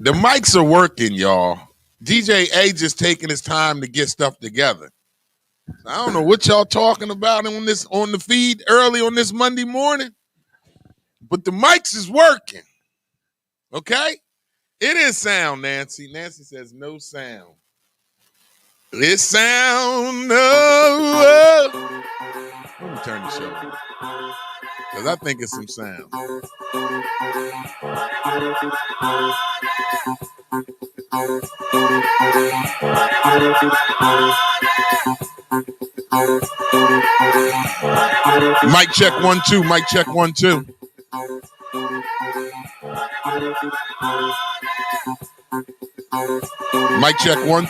The mics are working, y'all. DJ A just taking his time to get stuff together. I don't know what y'all talking about on the feed early on this Monday morning, but the mics is working. Okay? It is sound, Nancy. Nancy says no sound. It's sound. Oh. Let me turn the show on. Because I think it's some sound. Mic check 1 2. Mic check 1 2. Mic check 1 2.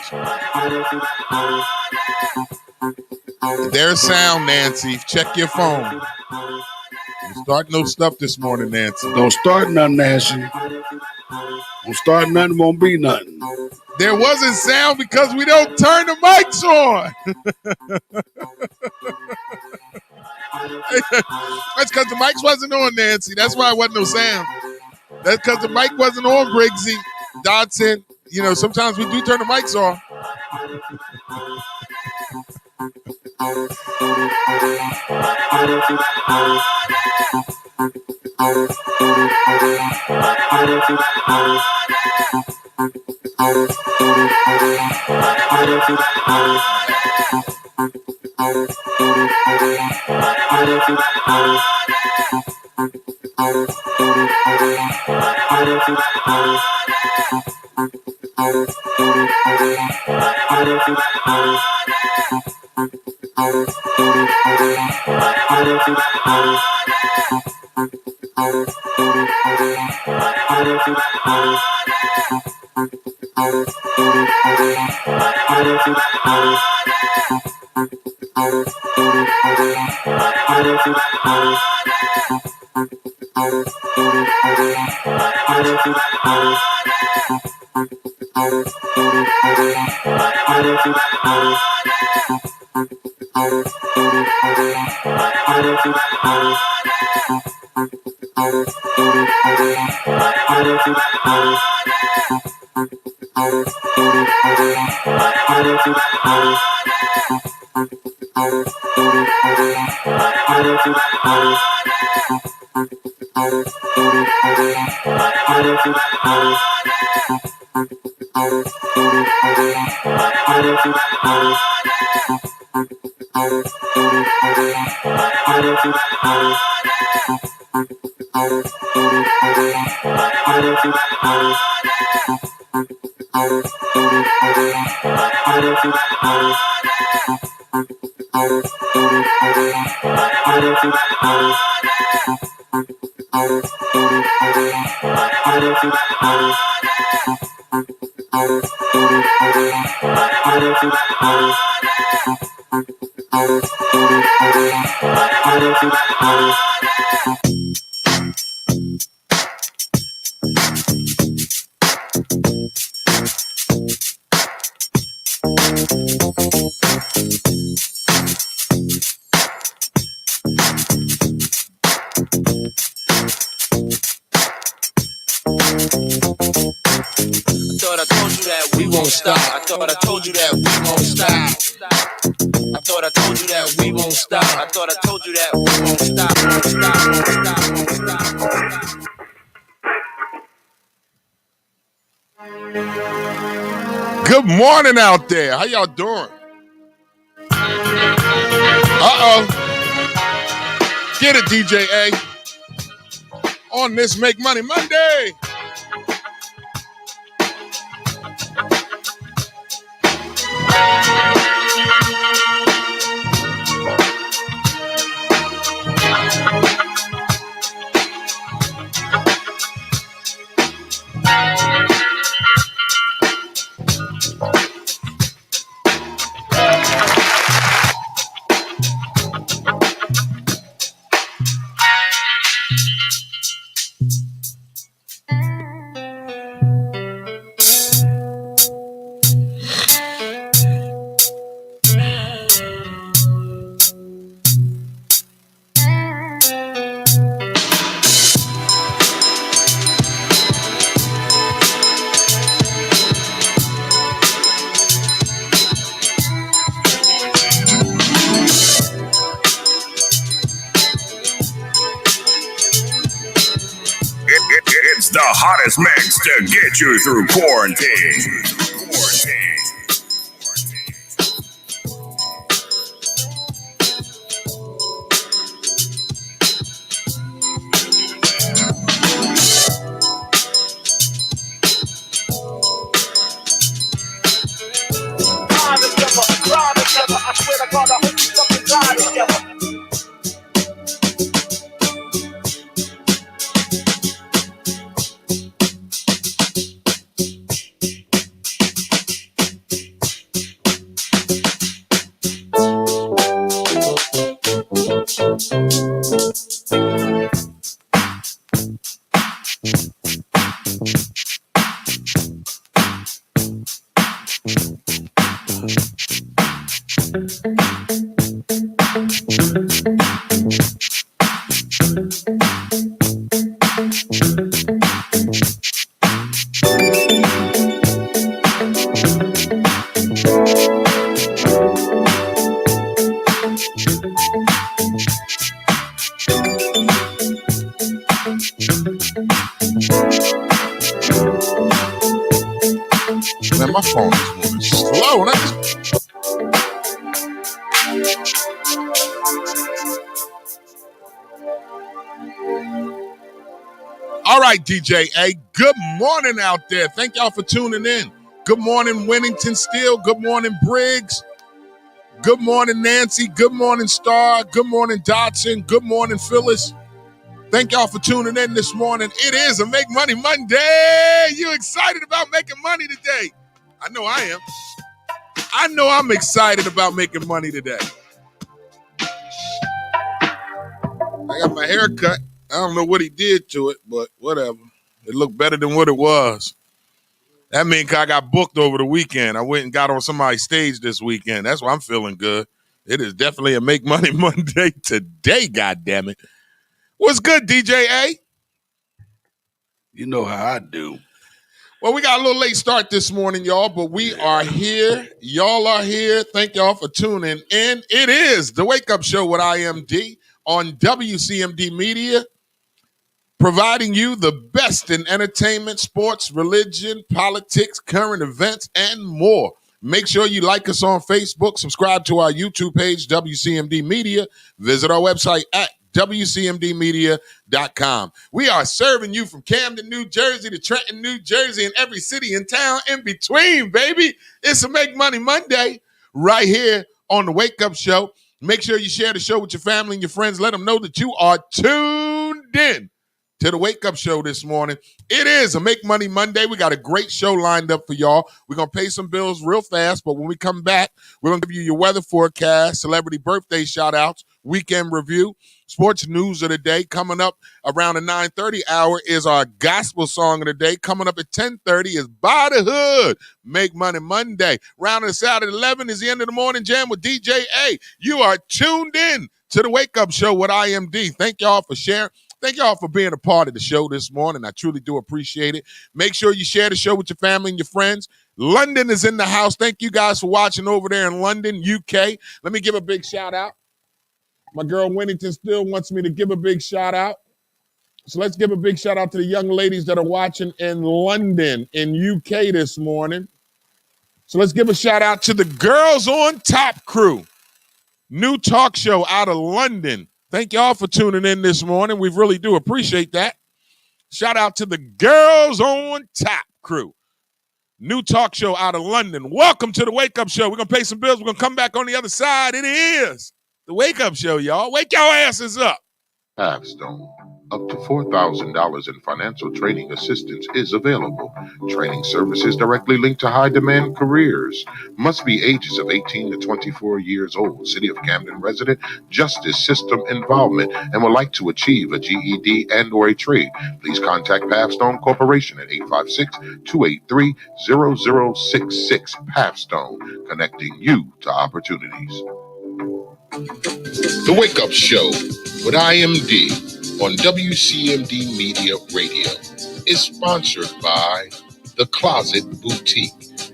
There's sound, Nancy. Check your phone. You start no stuff this morning, Nancy. Don't start nothing, Nancy. Don't start nothing, won't be nothing. There wasn't sound because we don't turn the mics on. That's because the mics wasn't on, Nancy. That's why it wasn't no sound. That's because the mic wasn't on, Briggsy. Dodson. You know, sometimes we do turn the mics off. Good morning out there. How y'all doing? Uh-oh. Get it, DJ A. On this Make Money Monday. hottest mix to get you through quarantine. I swear to God, I hope we fucking die together. Man, my phone is moving slow. And I just... All right, DJ A. Good morning out there. Thank y'all for tuning in. Good morning, Winnington Steel. Good morning, Briggs. Good morning, Nancy. Good morning, Star. Good morning, Dodson. Good morning, Phyllis. Thank y'all for tuning in this morning. It is a Make Money Monday. You excited about making money today? I know I am. I know I'm excited about making money today. I got my hair cut. I don't know what he did to it, but whatever. It looked better than what it was. That means I got booked over the weekend. I went and got on somebody's stage this weekend. That's why I'm feeling good. It is definitely a Make Money Monday today, goddammit. What's good, DJ A? You know how I do. Well, we got a little late start this morning, y'all, but we are here. Y'all are here. Thank y'all for tuning in. It is the Wake Up Show with IMD on WCMD Media, providing you the best in entertainment, sports, religion, politics, current events, and more. Make sure you like us on Facebook, subscribe to our YouTube page, WCMD Media, visit our website at WCMDmedia.com. We are serving you from Camden, New Jersey to Trenton, New Jersey, and every city and town in between, baby. It's a Make Money Monday right here on the Wake Up Show. Make sure you share the show with your family and your friends. Let them know that you are tuned in to the Wake Up Show this morning. It is a Make Money Monday. We got a great show lined up for y'all. We're going to pay some bills real fast, but when we come back, we're going to give you your weather forecast, celebrity birthday shout-outs, weekend review, sports news of the day. Coming up around the 9:30 hour is our gospel song of the day. Coming up at 10:30 is By the Hood, Make Money Monday. Rounding us out at 11 is the end of the morning jam with DJ A. You are tuned in to the Wake Up Show with IMD. Thank y'all for sharing. Thank y'all for being a part of the show this morning. I truly do appreciate it. Make sure you share the show with your family and your friends. London is in the house. Thank you guys for watching over there in London, UK. Let me give a big shout out. My girl Winnington still wants me to give a big shout out. So let's give a big shout out to the young ladies that are watching in London, in UK this morning. So let's give a shout out to the Girls on Top crew. New talk show out of London. Thank y'all for tuning in this morning. We really do appreciate that. Shout out to the Girls on Top crew. New talk show out of London. Welcome to the Wake Up Show. We're going to pay some bills. We're going to come back on the other side. It is the Wake Up Show, y'all. Wake your asses up. Halfstone. Up to $4,000 in financial training assistance is available. Training services directly linked to high-demand careers. Must be ages of 18 to 24 years old. City of Camden resident, justice system involvement, and would like to achieve a GED and or a trade. Please contact Halfstone Corporation at 856-283-0066. Halfstone, connecting you to opportunities. The Wake Up Show with IMD on WCMD Media Radio is sponsored by The Closet Boutique,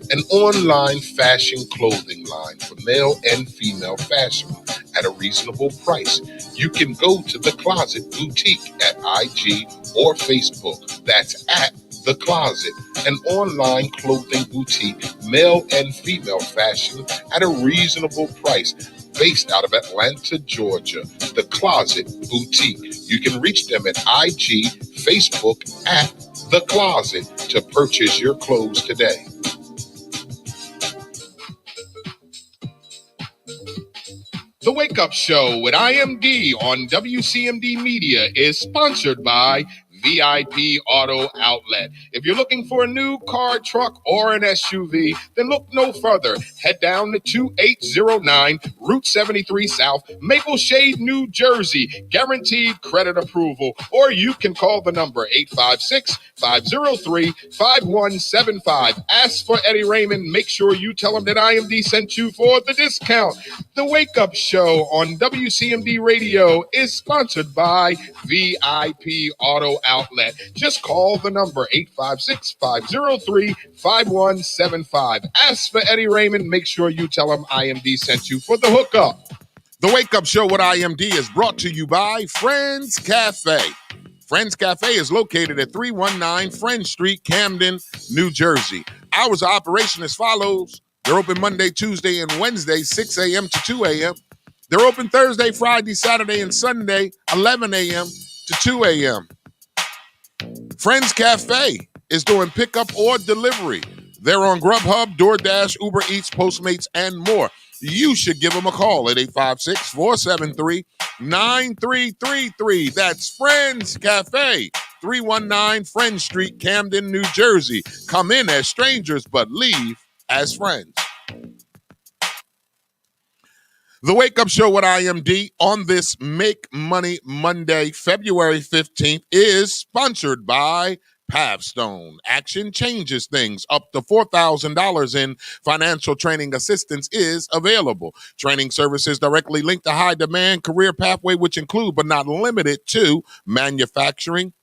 an online fashion clothing line for male and female fashion at a reasonable price. You can go to The Closet Boutique at IG or Facebook. That's at The Closet, an online clothing boutique, male and female fashion at a reasonable price, based out of Atlanta, Georgia. The Closet Boutique. You can reach them at IG, Facebook at The Closet to purchase your clothes today. The Wake Up Show with IMD on WCMD Media is sponsored by VIP Auto Outlet. If you're looking for a new car, truck, or an SUV, then look no further. Head down to 2809 Route 73 South, Maple Shade, New Jersey. Guaranteed credit approval. Or you can call the number 856-503-5175. Ask for Eddie Raymond. Make sure you tell him that IMD sent you for the discount. The Wake Up Show on WCMD Radio is sponsored by VIP Auto Outlet. Just call the number 856-503-5175. Ask for Eddie Raymond. Make sure you tell him IMD sent you for the hookup. The Wake Up Show with IMD is brought to you by Friends Cafe. Friends Cafe is located at 319 Friend Street, Camden, New Jersey. Hours of operation as follows. They're open Monday, Tuesday, and Wednesday, 6 a.m. to 2 a.m. They're open Thursday, Friday, Saturday, and Sunday, 11 a.m. to 2 a.m. Friends Cafe is doing pickup or delivery. They're on Grubhub, DoorDash, Uber Eats, Postmates, and more. You should give them a call at 856-473-9333. That's Friends Cafe, 319 Friend Street, Camden, New Jersey. Come in as strangers, but leave as friends. The Wake Up Show with IMD on this Make Money Monday, February 15th, is sponsored by Pavstone. Action changes things. Up to $4,000 in financial training assistance is available. Training services directly linked to high demand career pathway, which include but not limited to manufacturing,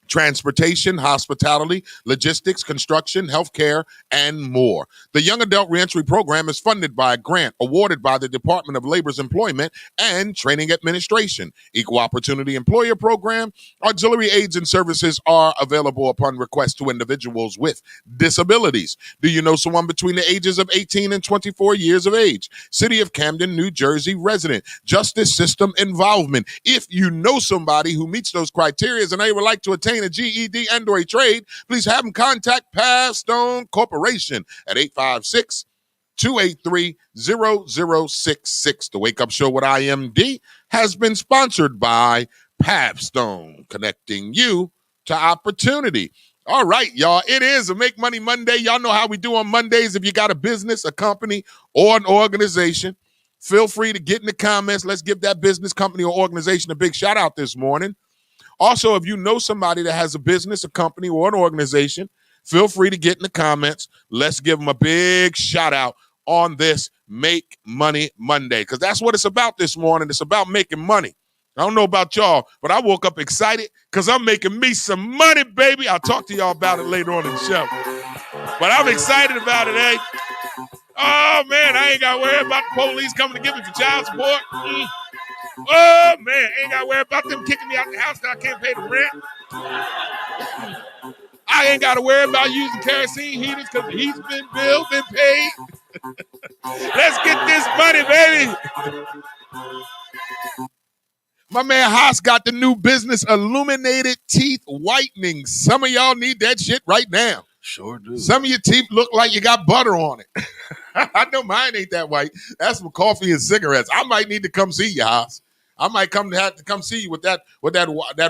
transportation, hospitality, logistics, construction, healthcare, and more. The Young Adult Reentry Program is funded by a grant awarded by the Department of Labor's Employment and Training Administration. Equal Opportunity Employer Program, auxiliary aids and services are available upon request to individuals with disabilities. Do you know someone between the ages of 18 and 24 years of age? City of Camden, New Jersey resident. Justice system involvement. If you know somebody who meets those criteria and they would like to attain a GED and or a trade, please have them contact Pavstone Corporation at 856-283-0066. The Wake Up Show with IMD has been sponsored by Pavstone, connecting you to opportunity. All right, y'all, it is a Make Money Monday. Y'all know how we do on Mondays. If you got a business, a company, or an organization, feel free to get in the comments. Let's give that business, company, or organization a big shout out this morning. Also, if you know somebody that has a business, a company, or an organization, feel free to get in the comments. Let's give them a big shout out on this Make Money Monday, because that's what it's about this morning. It's about making money. I don't know about y'all, but I woke up excited because I'm making me some money, baby. I'll talk to y'all about it later on in the show. But I'm excited about it, eh? Oh, man, I ain't got to worry about the police coming to get me for child support. Oh, man, ain't got to worry about them kicking me out the house because I can't pay the rent. I ain't got to worry about using kerosene heaters because the heat's been billed and paid. Let's get this money, baby. My man Haas got the new business illuminated teeth whitening. Some of y'all need that shit right now. Sure do. Some of your teeth look like you got butter on it. I know mine ain't that white. That's for coffee and cigarettes. I might need to come see you, Haas. I might have to come see you with that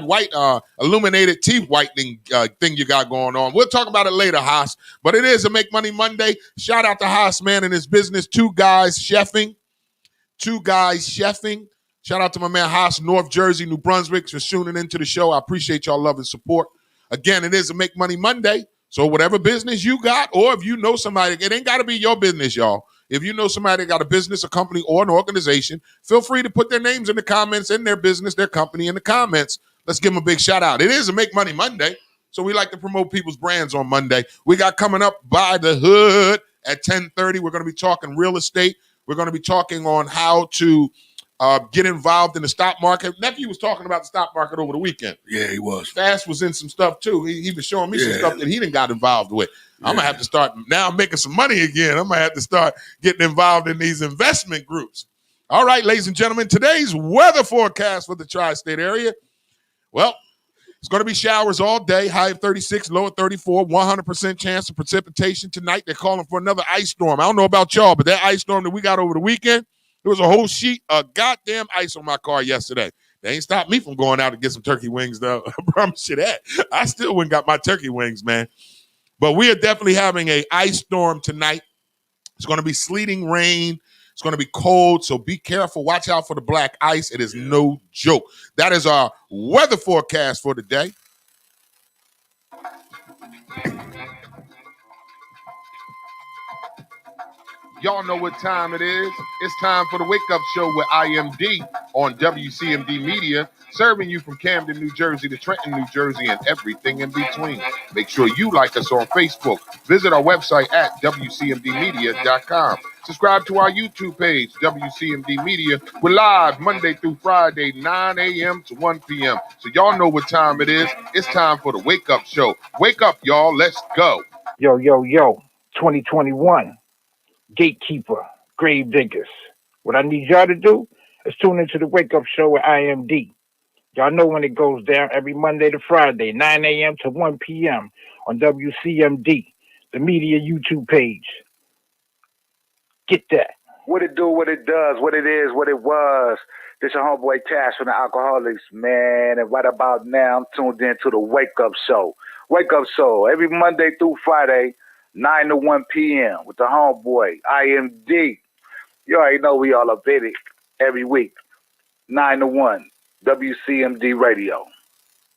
white illuminated teeth whitening thing you got going on. We'll talk about it later, Haas. But it is a Make Money Monday. Shout out to Haas, man, and his business, Two Guys Chefing. Shout out to my man Haas, North Jersey, New Brunswick, for tuning into the show. I appreciate y'all love and support. Again, it is a Make Money Monday. So whatever business you got, or if you know somebody, it ain't got to be your business, y'all. If you know somebody that got a business, a company, or an organization, feel free to put their names in the comments, in their business, their company in the comments. Let's give them a big shout out. It is a Make Money Monday, so we like to promote people's brands on Monday. We got coming up By the Hood at 10:30. We're going to be talking real estate. We're going to be talking on how to get involved in the stock market. Nephew was talking about the stock market over the weekend. Yeah, he was. Fast was in some stuff too. He was showing me some stuff that he didn't got involved with. I'm gonna have to start now. I'm making some money again. I'm gonna have to start getting involved in these investment groups. All right, ladies and gentlemen, today's weather forecast for the tri-state area. Well, it's going to be showers all day, high of 36, low of 34, 100% chance of precipitation tonight. They're calling for another ice storm. I don't know about y'all, but that ice storm that we got over the weekend, there was a whole sheet of goddamn ice on my car yesterday. They ain't stopped me from going out to get some turkey wings, though. I promise you that. I still went and got my turkey wings, man. But we are definitely having an ice storm tonight. It's going to be sleeting rain. It's going to be cold, so be careful. Watch out for the black ice. It is no joke. That is our weather forecast for today. Y'all know what time it is. It's time for the Wake Up Show with IMD on WCMD Media, serving you from Camden, New Jersey to Trenton, New Jersey, and everything in between. Make sure you like us on Facebook. Visit our website at WCMDmedia.com. Subscribe to our YouTube page, WCMD Media. We're live Monday through Friday, 9 a.m. to 1 p.m. So y'all know what time it is. It's time for the Wake Up Show. Wake up, y'all. Let's go. Yo, 2021. Gatekeeper, grave diggers. What I need y'all to do is tune into the Wake Up Show with IMD. Y'all know when it goes down every Monday to Friday, 9 a.m. to 1 p.m. on WCMD, the media YouTube page. Get that. What it do, what it does, what it is, what it was. This your homeboy Tash from the Alcoholics, man. And right about now, I'm tuned in to the Wake Up Show. Wake Up Show, every Monday through Friday, 9 to 1 p.m. with the homeboy, IMD. You already know we all up in it every week. 9 to 1, WCMD Radio.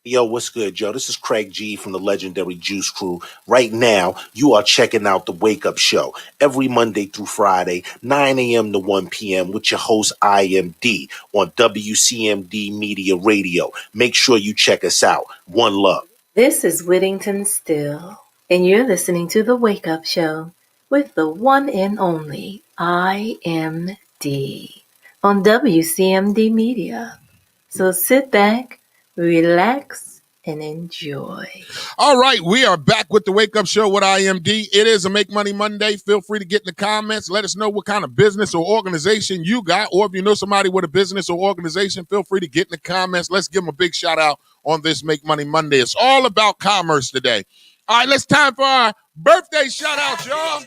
Yo, what's good, Joe? This is Craig G from the legendary Juice Crew. Right now, you are checking out the Wake Up Show every Monday through Friday, 9 a.m. to 1 p.m. with your host, IMD, on WCMD Media Radio. Make sure you check us out. One love. This is Whittington Still, and you're listening to The Wake Up Show with the one and only IMD on WCMD Media. So sit back, relax, and enjoy. All right, we are back with the Wake Up Show with IMD. It is a Make Money Monday. Feel free to get in the comments. Let us know what kind of business or organization you got, or if you know somebody with a business or organization, feel free to get in the comments. Let's give them a big shout out on this Make Money Monday. It's all about commerce today. All right, let's time for our birthday shout out, y'all.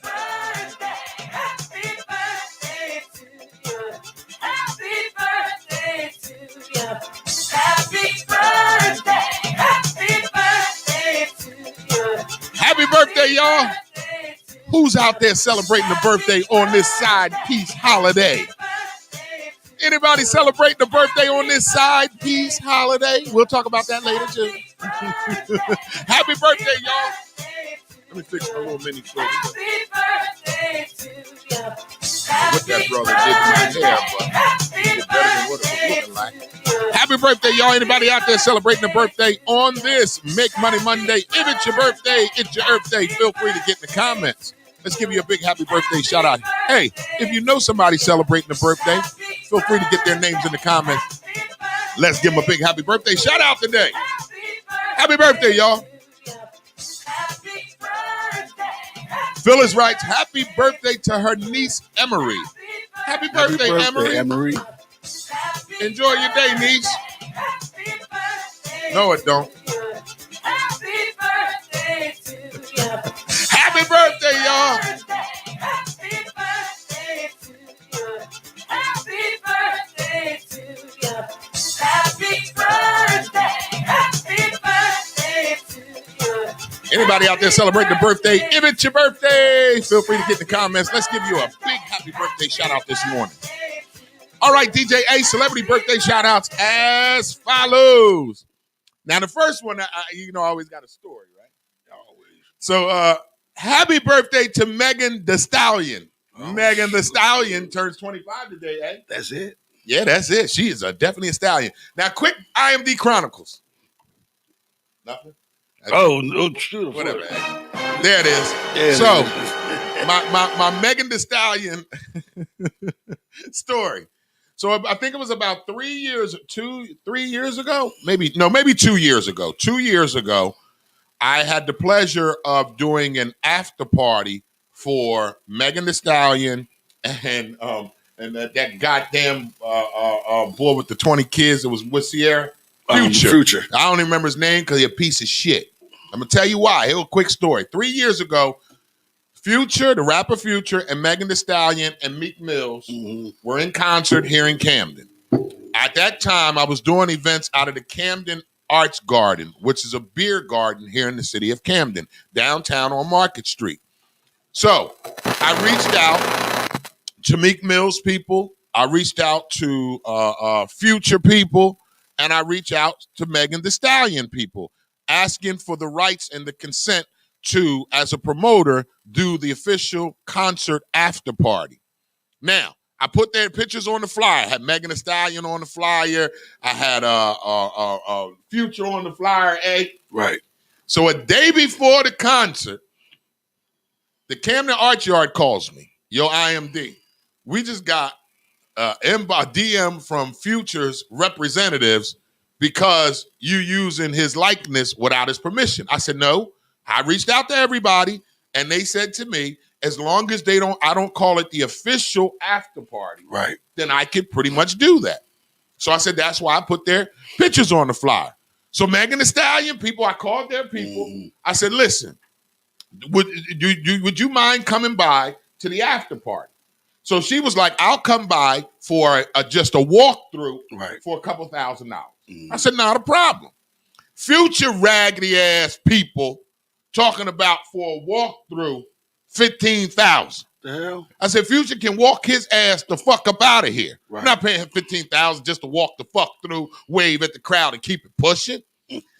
Happy birthday to you. Happy birthday to you. Happy birthday. Happy birthday to you. Happy birthday, y'all. Who's out there celebrating a birthday on this side piece holiday? Anybody celebrating a birthday on this side piece holiday? We'll talk about that later, too. Happy birthday, y'all. Let me fix my little mini short. Happy birthday to you. What that brother did to my hair, but it's better than what it was looking like. Happy birthday, y'all. Anybody out there celebrating a birthday on this Make Money Monday? If it's your birthday, it's your Earth Day. Feel free to get in the comments. Let's give you a big happy birthday shout out. Hey, if you know somebody celebrating a birthday, feel free to get their names in the comments. Let's give them a big happy birthday shout out today. Happy birthday, y'all. Phyllis writes, happy birthday to her niece, Emery. Happy birthday, Emery. Enjoy your day, niece. No, it don't. Happy birthday to you. Happy birthday, y'all. Happy birthday to you. Happy birthday to you. Happy birthday. Happy birthday to you. Anybody out there celebrating a birthday? If it's your birthday, feel free to get in the comments. Let's give you a big happy birthday shout out this morning. All right, DJ A, celebrity birthday shout outs as follows. Now, the first one, I always got a story, right? Always. So, happy birthday to Megan Thee Stallion. Megan Thee Stallion turns 25 today, eh? That's it? Yeah, that's it. She is definitely a stallion. Now, quick IMD Chronicles. Nothing? Oh, shoot. Whatever. There it is. Yeah, so, my Megan Thee Stallion story. So I think it was about 3 years ago, maybe 2 years ago. 2 years ago, I had the pleasure of doing an after party for Megan Thee Stallion and that goddamn boy with the 20 kids that was with Sierra. Future. I don't even remember his name because he's a piece of shit. I'm gonna tell you why. Here's a quick story. 3 years ago, Future, the rapper Future, and Megan Thee Stallion and Meek Mills were in concert here in Camden. At that time, I was doing events out of the Camden Arts Garden, which is a beer garden here in the city of Camden, downtown on Market Street. So I reached out to Meek Mills people. I reached out to Future people, and I reached out to Megan Thee Stallion people, asking for the rights and the consent to, as a promoter, do the official concert after party. Now, I put their pictures on the flyer. I had Megan Thee Stallion on the flyer. I had Future on the flyer, Right. So a day before the concert, the Camden Arts Yard calls me. Yo, IMD. We just got DM from Future's representatives because you using his likeness without his permission. I said, no. I reached out to everybody, and they said to me, as long as I don't call it the official after party, right, then I could pretty much do that. So I said, that's why I put their pictures on the flyer. So Megan Thee Stallion people, I called their people. I said, listen, would you mind coming by to the after party? So she was like, I'll come by for just a walkthrough for a couple $1,000. I said, not a problem. Future raggedy ass people talking about for a walkthrough $15,000. The hell? I said, Future can walk his ass the fuck up out of here. Right. I'm not paying him $15,000 just to walk the fuck through, wave at the crowd, and keep it pushing.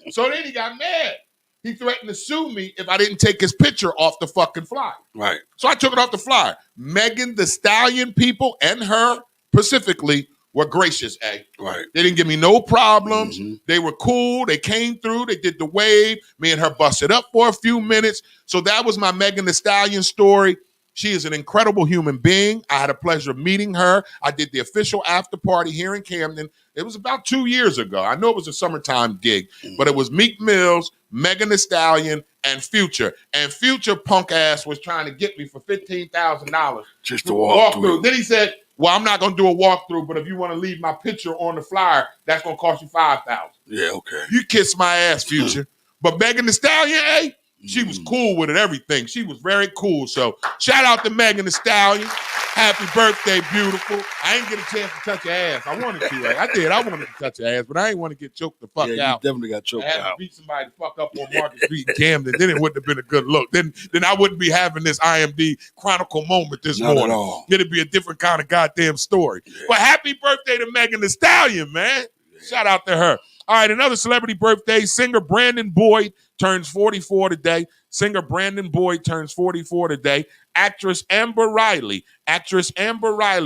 So then he got mad. He threatened to sue me if I didn't take his picture off the fucking flyer. Right. So I took it off the flyer. Megan Thee Stallion people and her specifically were gracious, Right. They didn't give me no problems. They were cool. They came through. They did the wave. Me and her busted up for a few minutes. So that was my Megan Thee Stallion story. She is an incredible human being. I had a pleasure of meeting her. I did the official after party here in Camden. It was about 2 years ago. I know it was a summertime gig, but it was Meek Mills, Megan Thee Stallion, and Future. And Future punk ass was trying to get me for $15,000 just to walk through. Then he said, well, I'm not going to do a walkthrough, but if you want to leave my picture on the flyer, that's going to cost you $5,000. Yeah, okay. You kiss my ass, Future. But Megan Thee Stallion, she was cool with it, everything. She was very cool. So shout out to Megan Thee Stallion. Happy birthday, beautiful. I didn't get a chance to touch your ass. I wanted to. I did. I wanted to touch your ass, but I didn't want to get choked the fuck out. You definitely got choked I had out. to beat somebody the fuck up on Market Street in Camden. Then it wouldn't have been a good look. Then I wouldn't be having this IMD Chronicle moment this Not morning. at all. It'd be a different kind of goddamn story. Yeah. But happy birthday to Megan Thee Stallion, man. Yeah. Shout out to her. All right, another celebrity birthday. Singer Brandon Boyd turns 44 today. Singer Brandon Boyd turns 44 today. Actress Amber Riley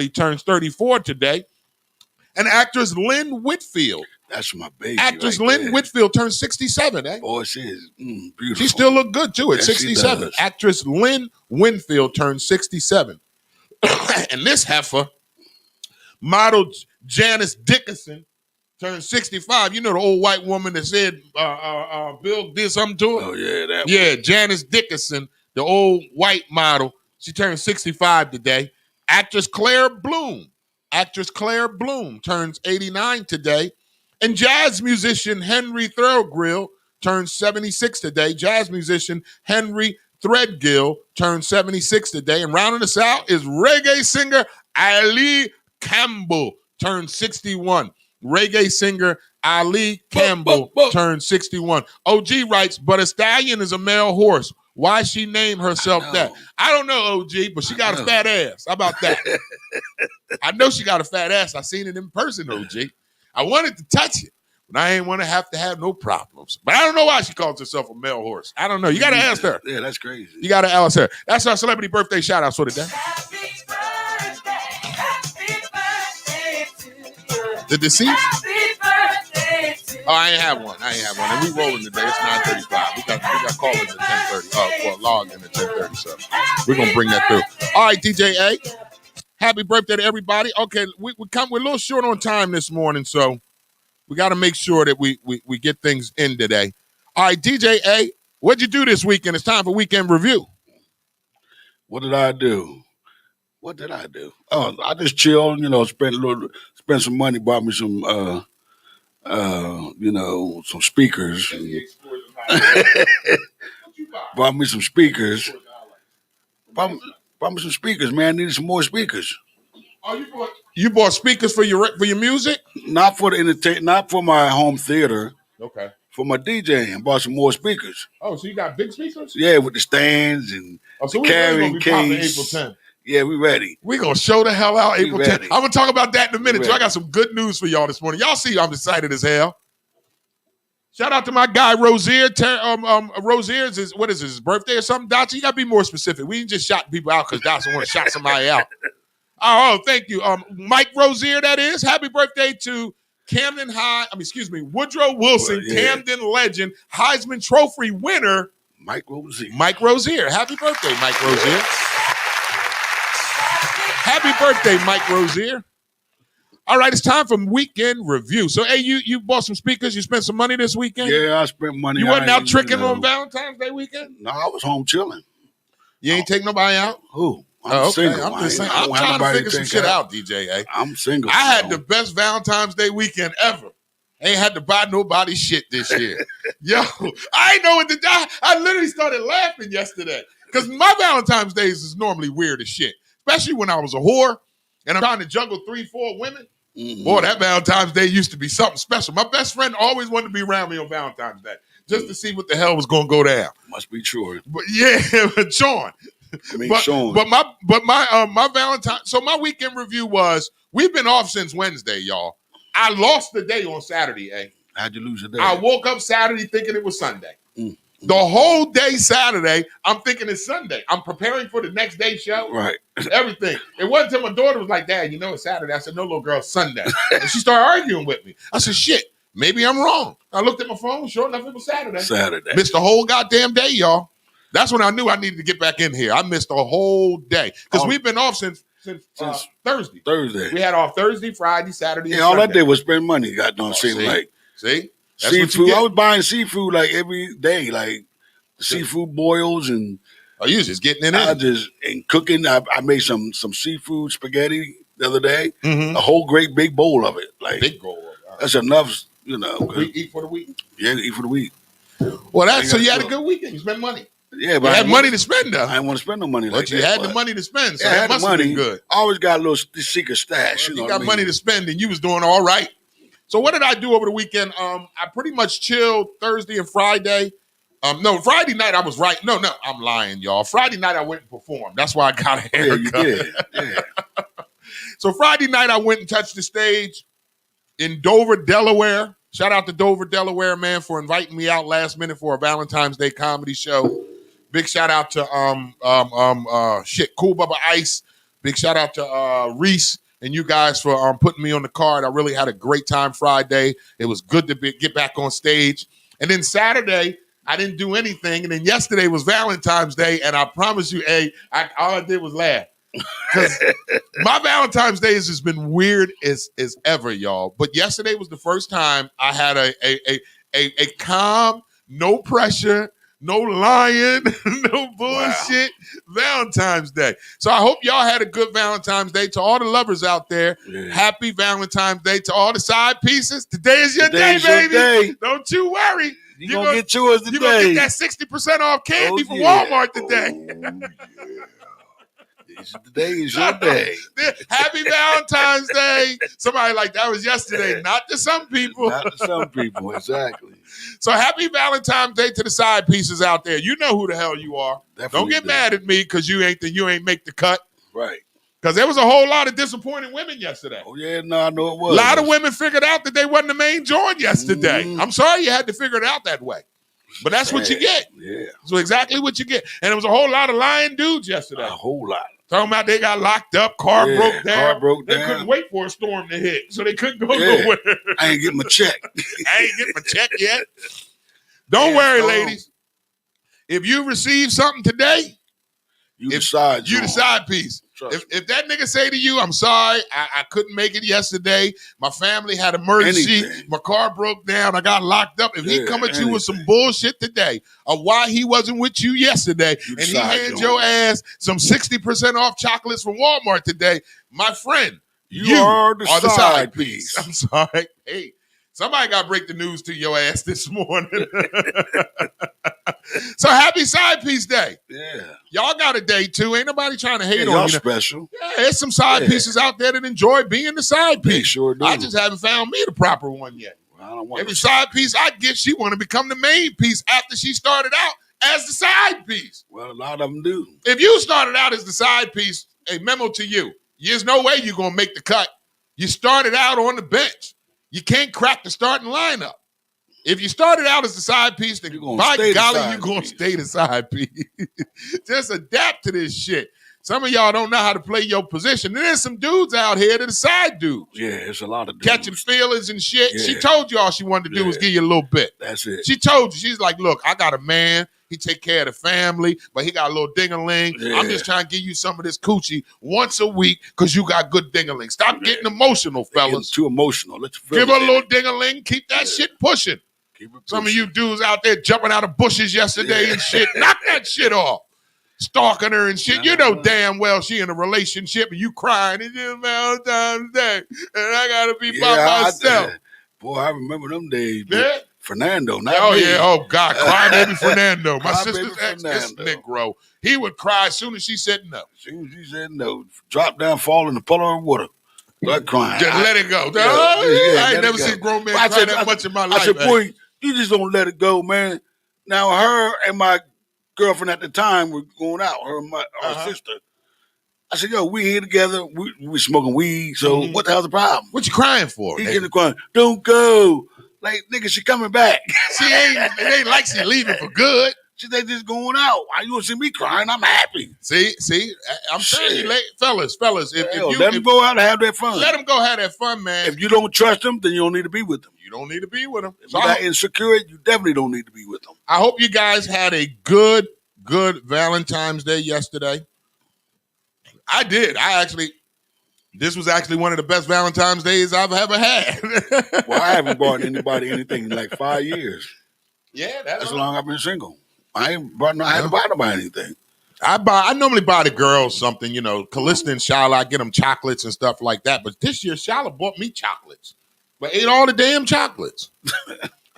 turns 34 today. And actress Lynn Whitfield. That's my baby. Actress Lynn Whitfield turns 67, Oh, she is beautiful. She still look good, too, at 67. Actress Lynn Whitfield turns 67. And this heifer, model Janice Dickinson, turned 65. You know the old white woman that said Bill did something to her? Oh, yeah, that Yeah, one. Janice Dickinson, the old white model. She turned 65 today. Actress Claire Bloom turns 89 today. And jazz musician Henry Threadgill turns 76 today. Jazz musician Henry Threadgill turns 76 today. And rounding us out is reggae singer Ali Campbell turns 61. Reggae singer Ali Campbell turned 61. OG writes, but a stallion is a male horse. Why she name herself that? I don't know, OG, but she got a fat ass. How about that? I know she got a fat ass. I seen it in person, OG. I wanted to touch it, but I ain't want to have no problems. But I don't know why she calls herself a male horse. I don't know. You got to ask her. Yeah, that's crazy. You got to ask her. That's our celebrity birthday shout out for today. The deceased? Oh, I ain't have one. And we rolling today. It's 9:35. We got callers at 10:30. Log in at 10:30. So we're gonna bring that through. All right, DJ A. Happy birthday to everybody. Okay, we're a little short on time this morning, so we got to make sure that we get things in today. All right, DJ A, what'd you do this weekend? It's time for weekend review. What did I do? Oh, I just chilled, spent some money, bought me some some speakers. Bought me some speakers. Bought me some speakers, man. Needed some more speakers. Oh, you bought speakers for your music? Not for the not for my home theater. Okay. For my DJing, bought some more speakers. Oh, so you got big speakers? Yeah, with the stands and so the carrying case. April 10th. Yeah, we ready. We're going to show the hell out April 10th. I'm going to talk about that in a minute, too. I got some good news for y'all this morning. Y'all see I'm excited as hell. Shout out to my guy, Rozier. Rozier's his birthday or something? Dotson, you got to be more specific. We ain't just shot people out because Dotson want to shot somebody out. Oh, thank you. Mike Rozier, that is. Happy birthday to Woodrow Wilson, Camden legend, Heisman Trophy winner, Mike Rozier. Mike Rozier. Happy birthday, Mike Rozier. Happy birthday, Mike Rozier. All right, it's time for weekend review. So, hey, you bought some speakers. You spent some money this weekend? Yeah, I spent money. You wasn't out tricking on Valentine's Day weekend? No, I was home chilling. You ain't take nobody out? Who? I'm single. I'm just saying. I'm trying to figure some shit out, DJ. I'm single. I had the best Valentine's Day weekend ever. Ain't had to buy nobody shit this year. Yo, I ain't know what to do. I literally started laughing yesterday because my Valentine's Days is normally weird as shit, especially when I was a whore and I'm trying to juggle 3-4 women. Mm-hmm. Boy, that Valentine's Day used to be something special. My best friend always wanted to be around me on Valentine's Day just to see what the hell was going to go down. Must be true. But yeah, Sean. Sean. But my Valentine. So my weekend review was we've been off since Wednesday, y'all. I lost the day on Saturday, eh? How'd you lose the day? I woke up Saturday thinking it was Sunday. The whole day Saturday, I'm thinking it's Sunday. I'm preparing for the next day show. Right. Everything. It wasn't until my daughter was like, Dad, it's Saturday. I said, no, little girl, it's Sunday. And she started arguing with me. I said, shit, maybe I'm wrong. I looked at my phone. Sure enough, it was Saturday. Missed the whole goddamn day, y'all. That's when I knew I needed to get back in here. I missed a whole day. Because we've been off since Thursday. Thursday. We had off Thursday, Friday, Saturday, and all Sunday. I did was spend money. See? That's seafood. I was buying seafood like every day, like seafood boils and. Oh, you just getting it in. And cooking. I made some seafood spaghetti the other day. Mm-hmm. A whole great big bowl of it. Like big bowl. That's enough, We eat for the week. Yeah, eat for the week. Well, so you had a good weekend. You spent money. Yeah, but you had money to spend, though. I didn't want to spend no money like that. But you had the money to spend, so I had that must the have money. been good. I always got a little secret stash. You got money to spend, and you was doing all right. So what did I do over the weekend? I pretty much chilled Thursday and Friday. No, Friday night I was right. No, I'm lying, y'all. Friday night I went and performed. That's why I got a haircut. Yeah, you did. Yeah. So Friday night I went and touched the stage in Dover, Delaware. Shout out to Dover, Delaware, man, for inviting me out last minute for a Valentine's Day comedy show. Big shout out to Cool Bubba Ice. Big shout out to Reese and you guys for putting me on the card. I really had a great time Friday. It was good to get back on stage. And then Saturday, I didn't do anything. And then yesterday was Valentine's Day, and I promise you, all I did was laugh. Because my Valentine's Day has just been weird as ever, y'all. But yesterday was the first time I had a calm, no pressure, no lying, no bullshit Valentine's Day. So I hope y'all had a good Valentine's Day. To all the lovers out there, happy Valentine's Day. To all the side pieces, today is your day, baby. Don't you worry. You're going to get yours today. You're going to get that 60% off candy from Walmart today. Today is your day. Happy Valentine's Day. Somebody like that was yesterday. Not to some people. Not to some people, exactly. So happy Valentine's Day to the side pieces out there. You know who the hell you are. Definitely Don't get mad at me because you ain't make the cut. Right. Because there was a whole lot of disappointed women yesterday. Oh, yeah, no, I know it was. A lot of women figured out that they wasn't the main joint yesterday. Mm-hmm. I'm sorry you had to figure it out that way. But that's what you get. Yeah. So exactly what you get. And there was a whole lot of lying dudes yesterday. A whole lot. Talking about they got locked up, car broke down. They couldn't wait for a storm to hit, so they couldn't go nowhere. I ain't getting my check. I ain't getting my check yet. Don't worry, ladies. If you receive something today, You the side You the joint. side piece. Trust If that nigga say to you, I'm sorry, I couldn't make it yesterday. My family had emergency. Anything. My car broke down. I got locked up. If he Yeah, come at you with some anything. bullshit today of why he wasn't with you yesterday, You and he decide, hands Joe. your ass some 60% off chocolates from Walmart today, my friend, You are the side side piece. piece. I'm sorry. Hey, somebody got to break the news to your ass this morning. So happy side piece day. Yeah. Y'all got a day too. Ain't nobody trying to hate Yeah, on y'all you. special. Yeah, there's some side Yeah. pieces out there that enjoy being the side They piece. sure do. I just haven't found me the proper one yet. I don't want Every no side piece I get, she want to become the main piece after she started out as the side piece. Well, a lot of them do. If you started out as the side piece, a memo to you, there's no way you're going to make the cut. You started out on the bench. You can't crack the starting lineup. If you started out as the side piece, then You're gonna by stay the golly, side you're going to piece. stay the side piece. Just adapt to this shit. Some of y'all don't know how to play your position. There's some dudes out here that are side dudes. Yeah, it's a lot of dudes. Catching feelings and shit. She Yeah. told you all she wanted to do was Yeah. give you a little bit. That's it. She told you, she's like, look, I got a man. He take care of the family, but he got a little ding-a-ling. Yeah. I'm just trying to give you some of this coochie once a week because you got good ding-a-ling. Stop getting emotional, They getting fellas. too emotional. Let's Give her a little ding-a-ling. Keep that shit pushing. Keep it Some of pushing. you dudes out there jumping out of bushes yesterday Yeah. and shit. Knock that shit off. Stalking her and shit. You know damn well she in a relationship and you crying. It's just Valentine's Day. And I gotta be by myself. Boy, I remember them days. Yeah. Fernando, not Oh, me. yeah. Oh, God. Crybaby Fernando. My Crybaby sister's ex, this Fernando. Negro. He would cry as soon as she said no. As soon as he said no, drop down, fall in the puddle of water. Start crying. Just let it go. Yeah, Oh, yeah, I let ain't it never go. seen grown men I cry said- that much in my I life. said, hey. boy, you just don't let it go, man. Now, her and my girlfriend at the time were going out, her and my our sister. I said, yo, we here together. We smoking weed, so what the hell's the problem? What you crying for? He getting crying, don't go. Like, nigga, she coming back. It ain't like she leaving for good. She they just going out. Why you want to see me crying? I'm happy. See, I'm telling you, fellas, if Hell, you let them go out and have their fun. let them go have that fun, man. If you don't trust them, then you don't need to be with them. You don't need to be with them. If So you're I, not insecure, you definitely don't need to be with them. I hope you guys had a good Valentine's Day yesterday. I did. This was actually one of the best Valentine's Days I've ever had. Well, I haven't bought anybody anything in like 5 years. Yeah, That's how long I've been single. I haven't bought nobody anything. I normally buy the girls something, Callista and Charlotte, I get them chocolates and stuff like that. But this year, Charlotte bought me chocolates, but ate all the damn chocolates.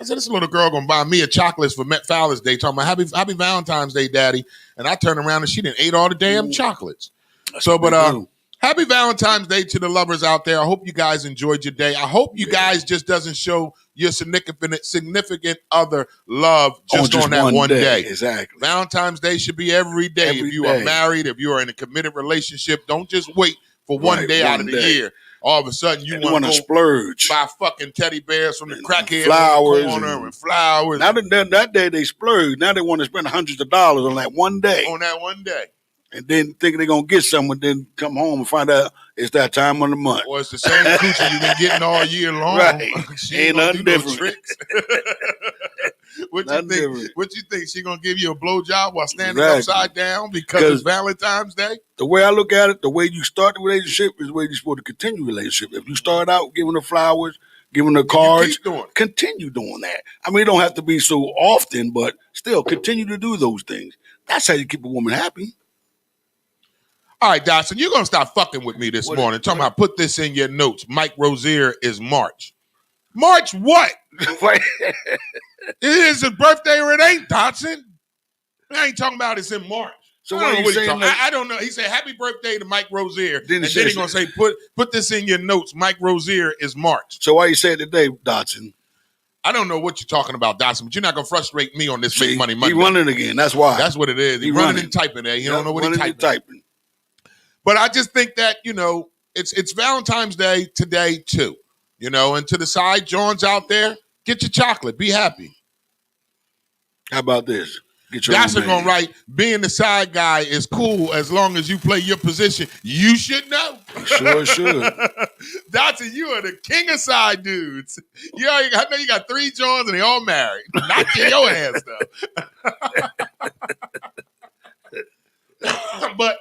I said, this little girl gonna buy me a chocolates for Met Fowler's Day, talking about happy Valentine's Day, Daddy. And I turned around and she didn't ate all the damn chocolates. So, but happy Valentine's Day to the lovers out there. I hope you guys enjoyed your day. I hope you guys just doesn't show your significant other love just on that one day. Exactly. Valentine's Day should be every day. Every if you are day. married, if you are in a committed relationship, don't just wait for one Right, day out one of the day. year. All of a sudden, you You want to splurge. buy fucking teddy bears from the crackhead flowers in the corner and- and flowers Now that day they splurge. Now they want to spend hundreds of dollars on that one day. on that one day. And then thinking they're going to get something, then come home and find out it's that time of the month. Or it's the same coochie you've been getting all year long. Right. She Ain't gonna nothing do no different. tricks. What you Nothing think? different. What you think? She gonna give you a blowjob while standing Exactly. upside down because it's Valentine's Day? The way I look at it, the way you start the relationship is the way you're supposed to continue the relationship. If you start out giving her flowers, giving her cards, keep doing it. continue doing that. I mean, it don't have to be so often, but still continue to do those things. That's how you keep a woman happy. All right, Dawson, you're gonna stop fucking with me this morning. Talking about put this in your notes. Mike Rozier is March. March what? It is his birthday or it ain't, Dotson. I ain't talking about it's in March. So I why don't know you what he saying talking- that- I don't know. He said happy birthday to Mike Rozier. Then he and then says- he's gonna say put this in your notes. Mike Rozier is March. So why you say it today, Dotson? I don't know what you're talking about, Dotson, but you're not gonna frustrate me on this See, Make Money he Monday. running again. That's why. That's what it is. He He running running. and typing there. He Yep, don't know what he's running and typing. But I just think that, it's Valentine's Day today too. And to the side Johns out there, get your chocolate. Be happy. How about this? Get your That's own gonna man. write. Being the side guy is cool as long as you play your position. You should know. Sure should. Dotson, you are the king of side dudes. I know you got 3 Johns and they all married. Not your ass though. But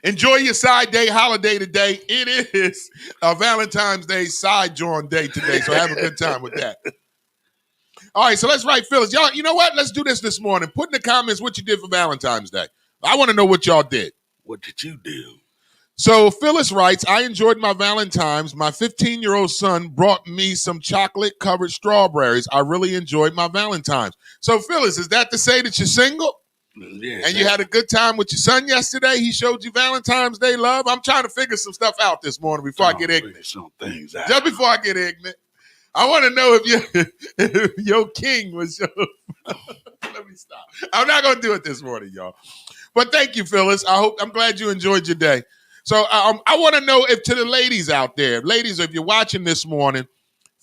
enjoy your side day holiday today. It is a Valentine's Day side joint day today, so have a good time with that. All right, so let's write Phyllis. Y'all, you know what? Let's do this morning. Put in the comments what you did for Valentine's Day. I want to know what y'all did. What did you do? So Phyllis writes, I enjoyed my Valentine's. My 15-year-old son brought me some chocolate-covered strawberries. I really enjoyed my Valentine's. So Phyllis, is that to say that you're single? Yeah. And you had a good time with your son yesterday? He showed you Valentine's Day love? I'm trying to figure some stuff out this morning before I get ignorant. Some things out. Just before I get ignorant. I want to know if your king was your... Let me stop. I'm not going to do it this morning, y'all. But thank you, Phyllis. I'm glad you enjoyed your day. So I want to know if to the ladies out there, ladies, if you're watching this morning,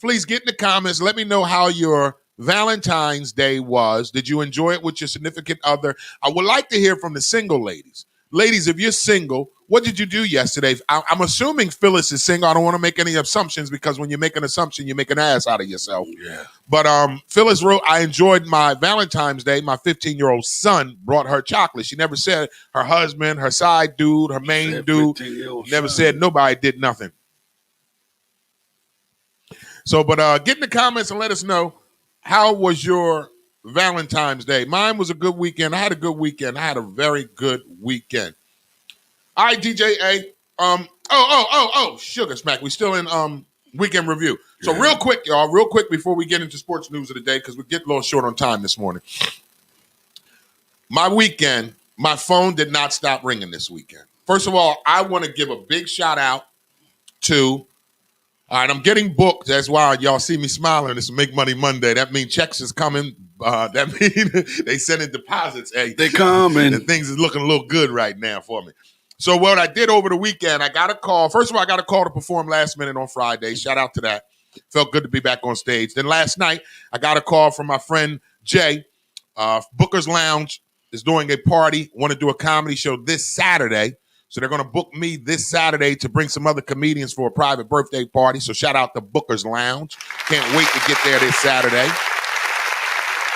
please get in the comments. Let me know how your Valentine's Day was. Did you enjoy it with your significant other? I would like to hear from the single ladies. Ladies, if you're single, what did you do yesterday? I'm assuming Phyllis is single. I don't want to make any assumptions because when you make an assumption, you make an ass out of yourself. Yeah. But Phyllis wrote, I enjoyed my Valentine's Day. My 15-year-old son brought her chocolate. She never said her husband, her side dude, her main dude. Never said nobody did nothing. So, but get in the comments and let us know, how was your Valentine's Day? Mine was a good weekend. I had a good weekend. I had a very good weekend. All right, DJ A. Sugar Smack. We still in weekend review. So real quick, y'all, real quick before we get into sports news of the day, because we're getting a little short on time this morning. My weekend, my phone did not stop ringing this weekend. First of all, I want to give a big shout out to, all right, I'm getting booked. That's why y'all see me smiling. It's Make Money Monday. That means checks is coming. That means they sending deposits. Hey, they coming. And things is looking a little good right now for me. So what I did over the weekend, I got a call. First of all, I got a call to perform last minute on Friday. Shout out to that. Felt good to be back on stage. Then last night, I got a call from my friend Jay. Booker's Lounge is doing a party. Want to do a comedy show this Saturday. So they're going to book me this Saturday to bring some other comedians for a private birthday party. So shout out to Booker's Lounge. Can't wait to get there this Saturday.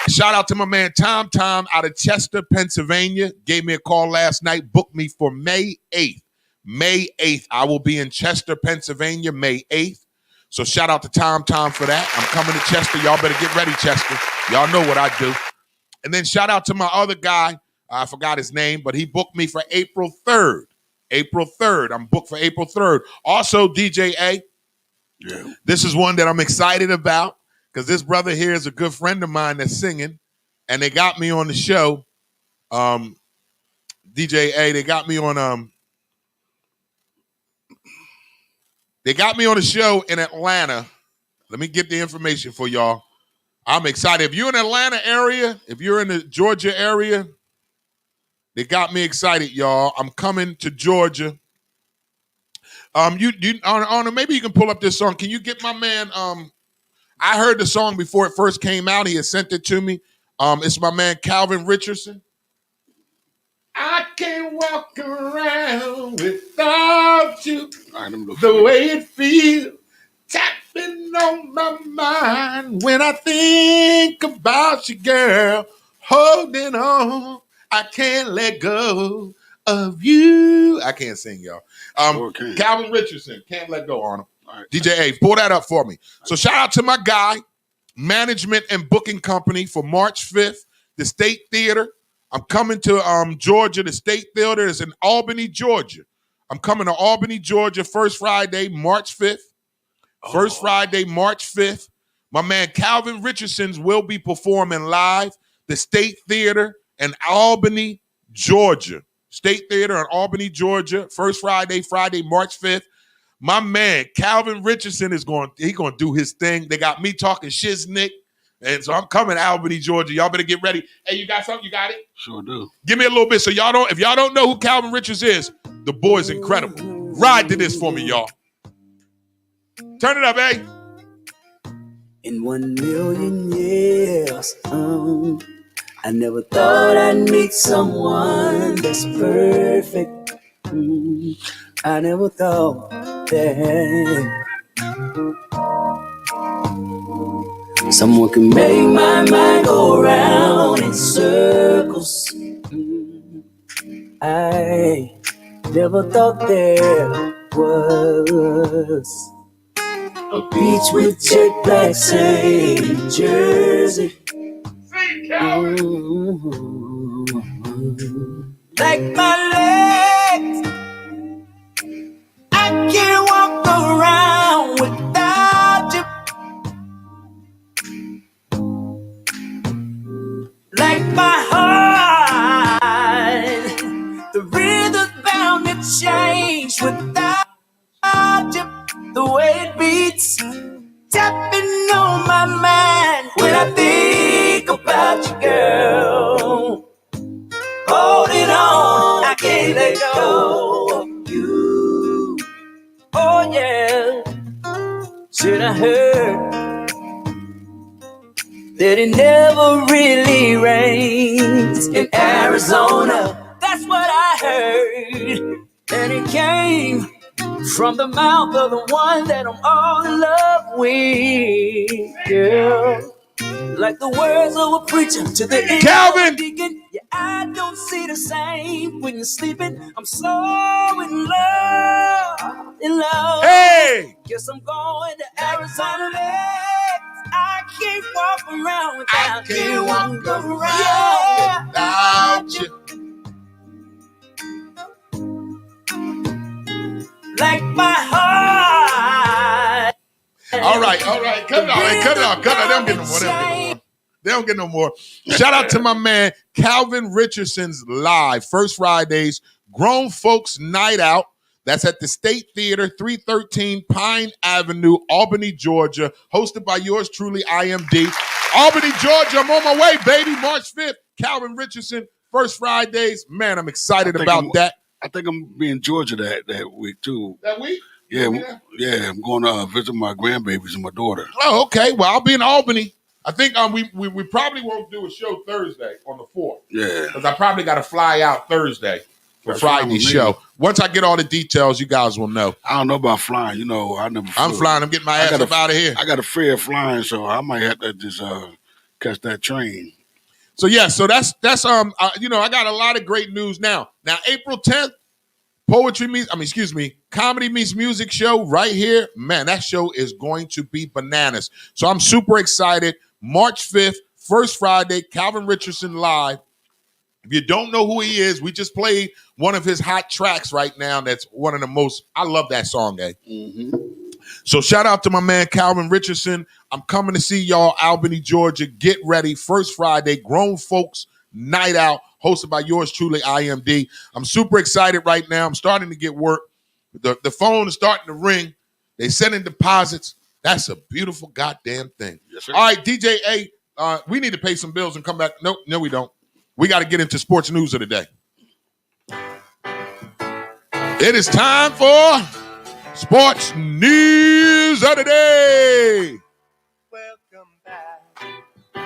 Shout out to my man Tom out of Chester, Pennsylvania. Gave me a call last night. Booked me for May 8th. May 8th. I will be in Chester, Pennsylvania, May 8th. So shout out to Tom for that. I'm coming to Chester. Y'all better get ready, Chester. Y'all know what I do. And then shout out to my other guy. I forgot his name, but he booked me for April 3rd. April 3rd. I'm booked for April 3rd. Also, DJ A. Yeah. This is one that I'm excited about because this brother here is a good friend of mine that's singing, and they got me on the show. DJ A, they got me on the show in Atlanta. Let me get the information for y'all. I'm excited. If you're in the Atlanta area, if you're in the Georgia area, they got me excited, y'all. I'm coming to Georgia. Maybe you can pull up this song. Can you get my man? I heard the song before it first came out. He had sent it to me. It's my man Calvin Richardson. I can't walk around without you. The way it feels tapping on my mind when I think about you, girl. Holding on, I can't let go of you. I can't sing, y'all. Calvin Richardson, Can't Let Go, Arnold. Right. DJ A, pull that up for me. So shout out to my guy, management and booking company for March 5th, the State Theater. I'm coming to Georgia. The State Theater is in Albany, Georgia. I'm coming to Albany, Georgia, first Friday, March 5th. First Friday, March 5th. My man Calvin Richardson will be performing live. The State Theater in Albany, Georgia. State Theater in Albany, Georgia. First Friday, March 5th. My man Calvin Richardson is going to do his thing. They got me talking shiznick. And so I'm coming to Albany, Georgia. Y'all better get ready. Hey, you got something? You got it? Sure do. Give me a little bit. So if y'all don't know who Calvin Richards is, the boy's incredible. Ride to this for me, y'all. Turn it up, eh? In 1 million years, I never thought I'd meet someone that's perfect. I never thought that someone can make my mind go around in circles. I never thought there was a beach with jet black sand jersey. Like my legs, I can't walk around without you. Like my heart, the rhythm's bound to change without you. The way it beats, tapping on my mind when I think about you, girl. Holding on, I can't let go of you. Oh yeah, should I heard that it never really rains in Arizona? That's what I heard, and it came from the mouth of the one that I'm all in love with, girl. Like the words of a preacher to the end Calvin! of the deacon. Yeah, I don't see the same when you're sleeping. I'm so in love. Hey! Guess I'm going to Arizona next. I can't walk around without you. Like my heart. All right. Cut it out. They don't get no more. Shout out to my man, Calvin Richardson's Live. First Fridays, Grown Folks Night Out. That's at the State Theater, 313 Pine Avenue, Albany, Georgia. Hosted by yours truly, IMD. Albany, Georgia, I'm on my way, baby. March 5th, Calvin Richardson. First Fridays. Man, I'm excited about that. I think I'm be in Georgia that week, too. That week? Yeah, I'm going to visit my grandbabies and my daughter. Oh, okay. Well, I'll be in Albany. I think we probably won't do a show Thursday on the 4th. Yeah. Because I probably got to fly out Thursday for Friday's show. Once I get all the details, you guys will know. I don't know about flying. You know, I never flew. I'm flying. I'm getting my ass up out of here. I got a fear of flying, so I might have to just catch that train. So, yeah. So that's I got a lot of great news now. Now, April 10th, Comedy Meets Music show right here. Man, that show is going to be bananas. So I'm super excited. March 5th, first Friday, Calvin Richardson Live. If you don't know who he is, we just played one of his hot tracks right now. That's one of the most, I love that song, eh? Mm-hmm. So shout out to my man, Calvin Richardson. I'm coming to see y'all, Albany, Georgia. Get ready. First Friday, Grown Folks Night Out, hosted by yours truly, IMD. I'm super excited right now. I'm starting to get work. The phone is starting to ring. They sending deposits. That's a beautiful goddamn thing. Yes, sir. All right, DJ A, we need to pay some bills and come back. No, we don't. We got to get into sports news of the day. It is time for sports news of the day.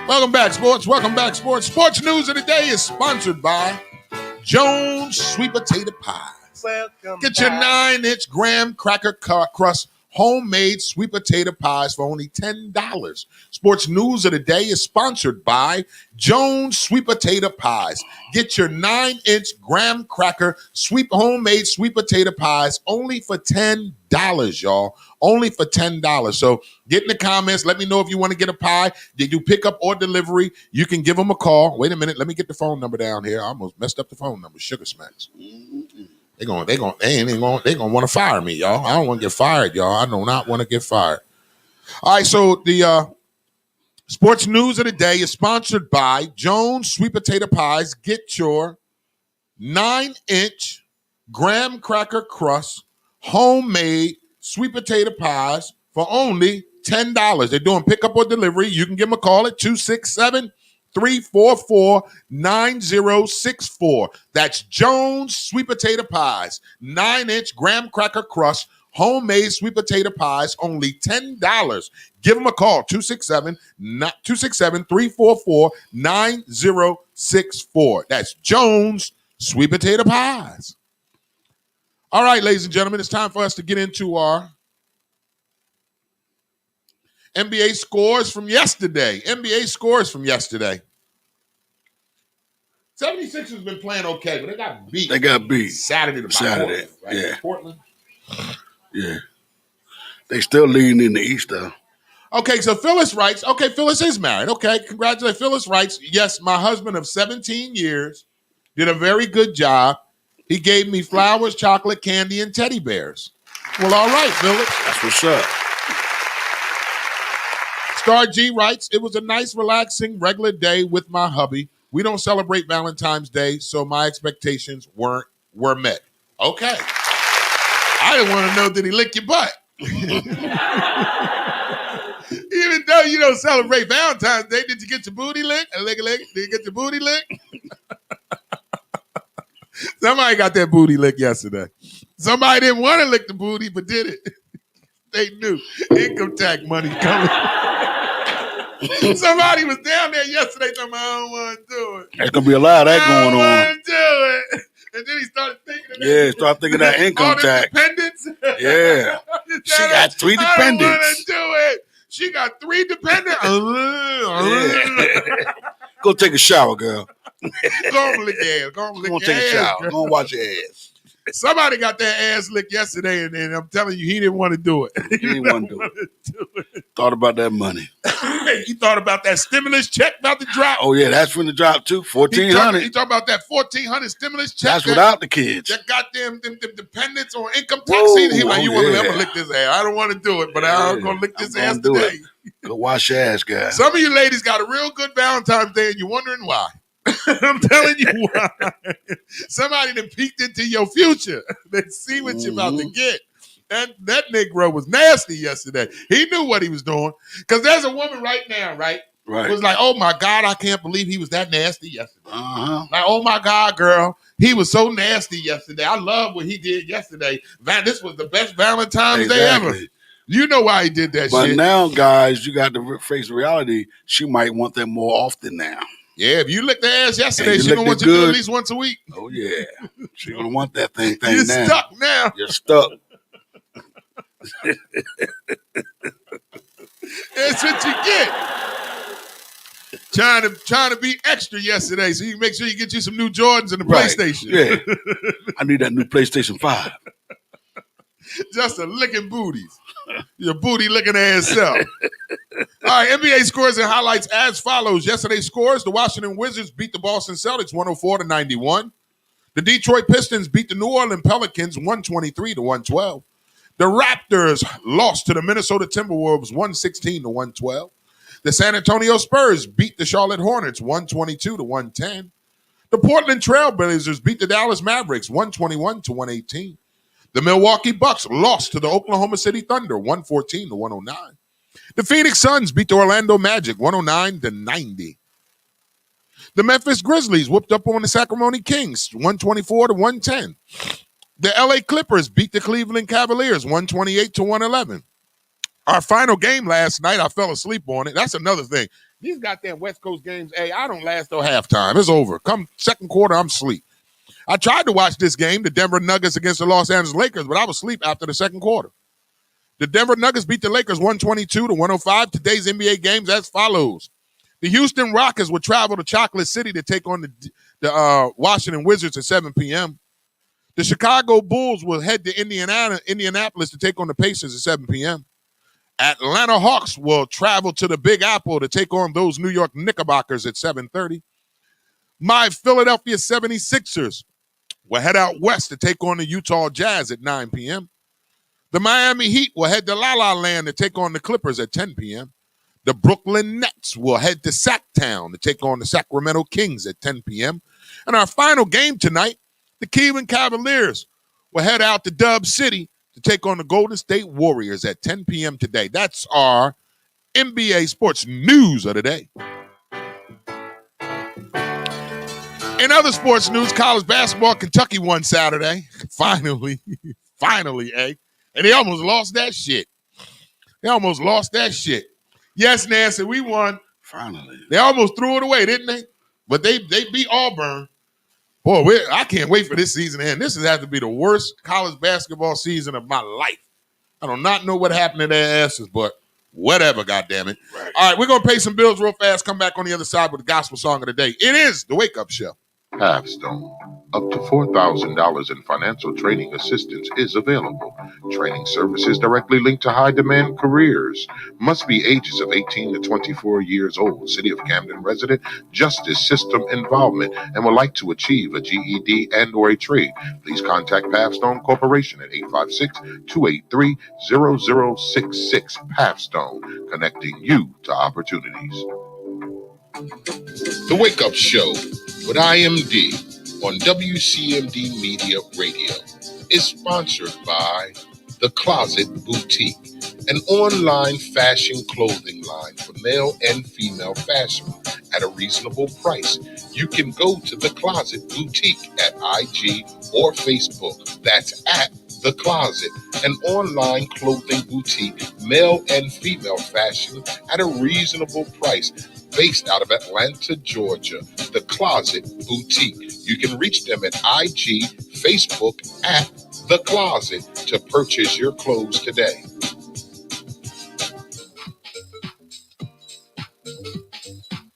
Welcome back, sports. Welcome back, sports. Sports news of the day is sponsored by Jones Sweet Potato Pies. Get your 9-inch graham cracker crust homemade sweet potato pies for only $10. Sports news of the day is sponsored by Jones Sweet Potato Pies. Get your 9-inch graham cracker homemade sweet potato pies only for $10, y'all. Only for $10. So get in the comments. Let me know if you want to get a pie. They do pickup or delivery. You can give them a call. Wait a minute. Let me get the phone number down here. I almost messed up the phone number. Sugar Smacks. They gonna want to fire me, y'all. I don't want to get fired, y'all. I do not want to get fired. All right, so the sports news of the day is sponsored by Jones Sweet Potato Pies. Get your 9-inch graham cracker crust homemade sweet potato pies for only $10. They're doing pickup or delivery. You can give them a call at 267-344-9064. That's Jones Sweet Potato Pies. 9-inch graham cracker crust, homemade sweet potato pies, only $10. Give them a call, 267-344-9064. That's Jones Sweet Potato Pies. All right, ladies and gentlemen, it's time for us to get into our NBA scores from yesterday. 76ers been playing okay, but they got beat. They got beat Saturday. Saturday. Portland, right? Yeah. Portland. Yeah. They still leading in the East, though. Okay, so Phyllis writes, okay, Phyllis is married. Okay, congratulations. Phyllis writes, yes, my husband of 17 years did a very good job. He gave me flowers, chocolate, candy, and teddy bears. Well, all right, Phyllis. That's what's up. Star G writes, it was a nice, relaxing, regular day with my hubby. We don't celebrate Valentine's Day, so my expectations were met. Okay. I didn't want to know, did he lick your butt? Even though you don't celebrate Valentine's Day, did you get your booty licked? Did you get your booty licked? Somebody got that booty licked yesterday. Somebody didn't want to lick the booty, but did it. They knew. Income tax money coming. Somebody was down there yesterday talking about, I don't want to do it. There's going to be a lot of that going on. I don't want to do it. And then he started thinking of that. Yeah, start thinking of that income tax. Dependents. Yeah. She got 3 dependents. I don't want to do it. She got 3 dependents. Go take a shower, girl. Go on, lick your ass. Go on, lick Go your take a ass, shower. girl. Go and wash your ass. Somebody got their ass licked yesterday, and I'm telling you, he didn't want to do it. He didn't want to do it. Thought about that money. He thought about that stimulus check about to drop. Oh, yeah, that's from the drop, too. $1,400. He talked about that $1,400 stimulus check. That's without the kids. That goddamn them dependents on income tax. He like, you want to let me lick this ass? I don't want to do it, but I'm going to lick this ass today. Go wash your ass, guys. Some of you ladies got a real good Valentine's Day, and you're wondering why. I'm telling you why. Somebody that peeked into your future. They see what you're about to get. That Negro was nasty yesterday. He knew what he was doing. Because there's a woman right now, right? Right. Was like, oh my God, I can't believe he was that nasty yesterday. Uh-huh. Like, oh my God, girl, he was so nasty yesterday. I love what he did yesterday. This was the best Valentine's Day ever. You know why he did that shit. But now, guys, you got to face reality. She might want that more often now. Yeah, if you licked her ass yesterday, you she's going to want licked you it to do it good. at least once a week. Oh, yeah. She's going to want that thing You're now. stuck now. You're stuck. That's what you get. Trying to be extra yesterday, so you make sure you get you some new Jordans and the Right. PlayStation. Yeah. I need that new PlayStation 5. Just a licking booties. Your booty licking ass self. All right, NBA scores and highlights as follows. Yesterday's scores, the Washington Wizards beat the Boston Celtics 104-91. The Detroit Pistons beat the New Orleans Pelicans 123-112. The Raptors lost to the Minnesota Timberwolves 116-112. The San Antonio Spurs beat the Charlotte Hornets 122-110. The Portland Trailblazers beat the Dallas Mavericks 121-118. The Milwaukee Bucks lost to the Oklahoma City Thunder 114-109. The Phoenix Suns beat the Orlando Magic 109-90. The Memphis Grizzlies whooped up on the Sacramento Kings 124-110. The LA Clippers beat the Cleveland Cavaliers 128-111. Our final game last night, I fell asleep on it. That's another thing. These goddamn West Coast games, hey, I don't last till halftime. It's over. Come second quarter, I'm asleep. I tried to watch this game, the Denver Nuggets against the Los Angeles Lakers, but I was asleep after the second quarter. The Denver Nuggets beat the Lakers 122-105. Today's NBA games as follows. The Houston Rockets will travel to Chocolate City to take on the Washington Wizards at 7 p.m. The Chicago Bulls will head to Indianapolis to take on the Pacers at 7 p.m. Atlanta Hawks will travel to the Big Apple to take on those New York Knickerbockers at 7:30. My Philadelphia 76ers will head out west to take on the Utah Jazz at 9 p.m. The Miami Heat will head to La La Land to take on the Clippers at 10 p.m. The Brooklyn Nets will head to Sacktown to take on the Sacramento Kings at 10 p.m. And our final game tonight, the Cleveland Cavaliers will head out to Dub City to take on the Golden State Warriors at 10 p.m. today. That's our NBA sports news of the day. In other sports news, college basketball, Kentucky won Saturday. Finally, eh? And they almost lost that shit. Yes, Nancy, we won. Finally. They almost threw it away, didn't they? But they beat Auburn. Boy, I can't wait for this season to end. This has had to be the worst college basketball season of my life. I do not know what happened to their asses, but whatever, goddammit. Right. All right, we're going to pay some bills real fast, come back on the other side with the gospel song of the day. It is the Wake Up Show. Pathstone. Up to $4,000 in financial training assistance is available. Training services directly linked to high demand careers. Must be ages of 18 to 24 years old. City of Camden resident, justice system involvement, and would like to achieve a GED and or a trade. Please contact Pathstone Corporation at 856-283-0066. Pathstone, connecting you to opportunities. The Wake Up Show with IMD on WCMD Media Radio is sponsored by The Closet Boutique, an online fashion clothing line for male and female fashion at a reasonable price. You can go to The Closet Boutique at IG or Facebook. That's at The Closet, an online clothing boutique, male and female fashion at a reasonable price. Based out of Atlanta, Georgia, The Closet Boutique. You can reach them at IG, Facebook at The Closet to purchase your clothes today.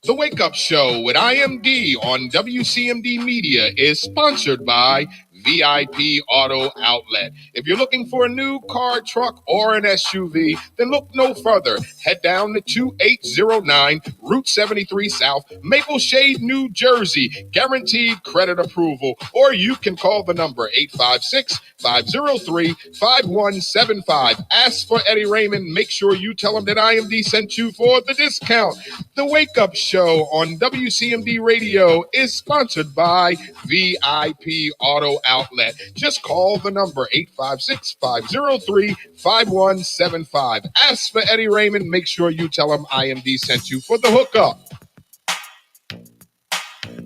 The Wake Up Show with IMD on WCMD Media is sponsored by VIP Auto Outlet. If you're looking for a new car, truck, or an SUV, then look no further. Head down to 2809 Route 73 South, Maple Shade, New Jersey. Guaranteed credit approval. Or you can call the number 856-503-5175. Ask for Eddie Raymond. Make sure you tell him that IMD sent you for the discount. The Wake Up Show on WCMD Radio is sponsored by VIP Auto Outlet. Just call the number 856-503-5175. Ask for Eddie Raymond. Make sure you tell him IMD sent you for the hookup.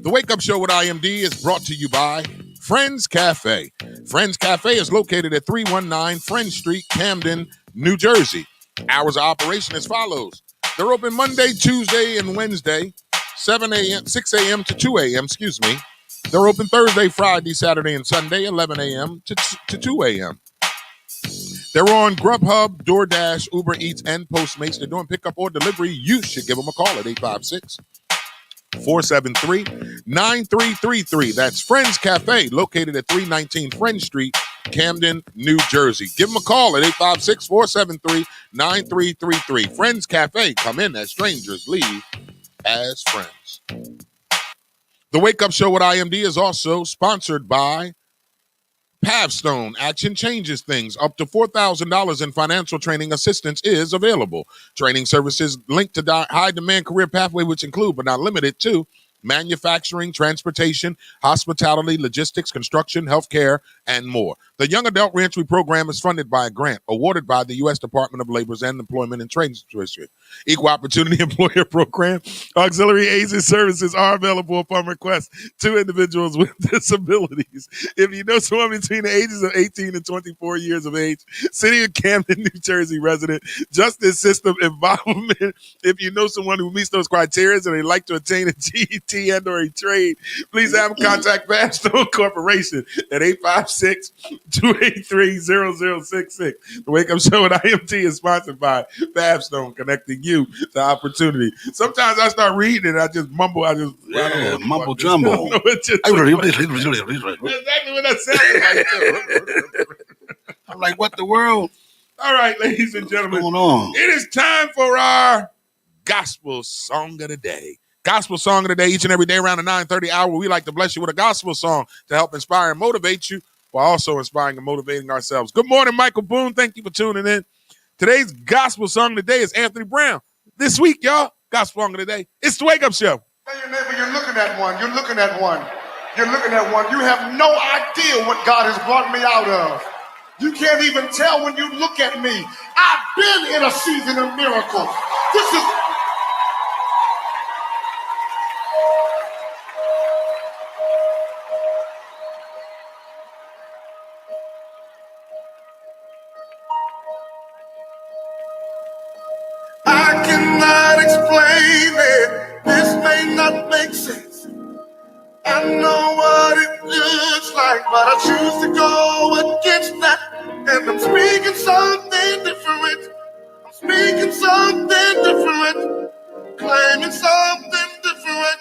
The Wake Up Show with IMD is brought to you by Friends Cafe. Friends Cafe is located at 319 Friend Street, Camden, New Jersey. Hours of operation as follows. They're open Monday, Tuesday, and Wednesday, 6 a.m. to 2 a.m., They're open Thursday, Friday, Saturday, and Sunday, 11 a.m. to 2 a.m. They're on Grubhub, DoorDash, Uber Eats, and Postmates. They're doing pickup or delivery. You should give them a call at 856-473-9333. That's Friends Cafe, located at 319 Friend Street, Camden, New Jersey. Give them a call at 856-473-9333. Friends Cafe, come in as strangers, leave as friends. The Wake Up Show with IMD is also sponsored by Pathstone. Action changes things. Up to $4,000 in financial training assistance is available. Training services linked to high demand career pathway, which include but not limited to manufacturing, transportation, hospitality, logistics, construction, healthcare, and more. The Young Adult Reentry Program is funded by a grant awarded by the U.S. Department of Labor's and Employment and Trade District. Equal Opportunity Employer Program. Auxiliary aids and services are available upon request to individuals with disabilities. If you know someone between the ages of 18 and 24 years of age, City of Camden, New Jersey resident, justice system involvement. If you know someone who meets those criteria and they like to attain a GED and or a trade, please have them contact Pathstone Corporation at 856-283-0066. The Wake Up Show at IMT is sponsored by Pathstone, connecting you to opportunity. Sometimes I start reading and I just mumble. Mumble jumble. Exactly what that sounded like. I'm like, what the world? All right, ladies and gentlemen. What's going on? It is time for our gospel song of the day. Gospel song of the day, each and every day around the 9:30 hour. We like to bless you with a gospel song to help inspire and motivate you while also inspiring and motivating ourselves. Good morning, Michael Boone. Thank you for tuning in. Today's gospel song of the day is Anthony Brown. This week, y'all, gospel song of the day, it's the Wake Up Show. Tell your neighbor you're looking at one. You're looking at one. You're looking at one. You have no idea what God has brought me out of. You can't even tell when you look at me. I've been in a season of miracles. This is... I cannot explain it. This may not make sense. I know what it looks like, but I choose to go against that. And I'm speaking something different. I'm speaking something different. Claiming something different.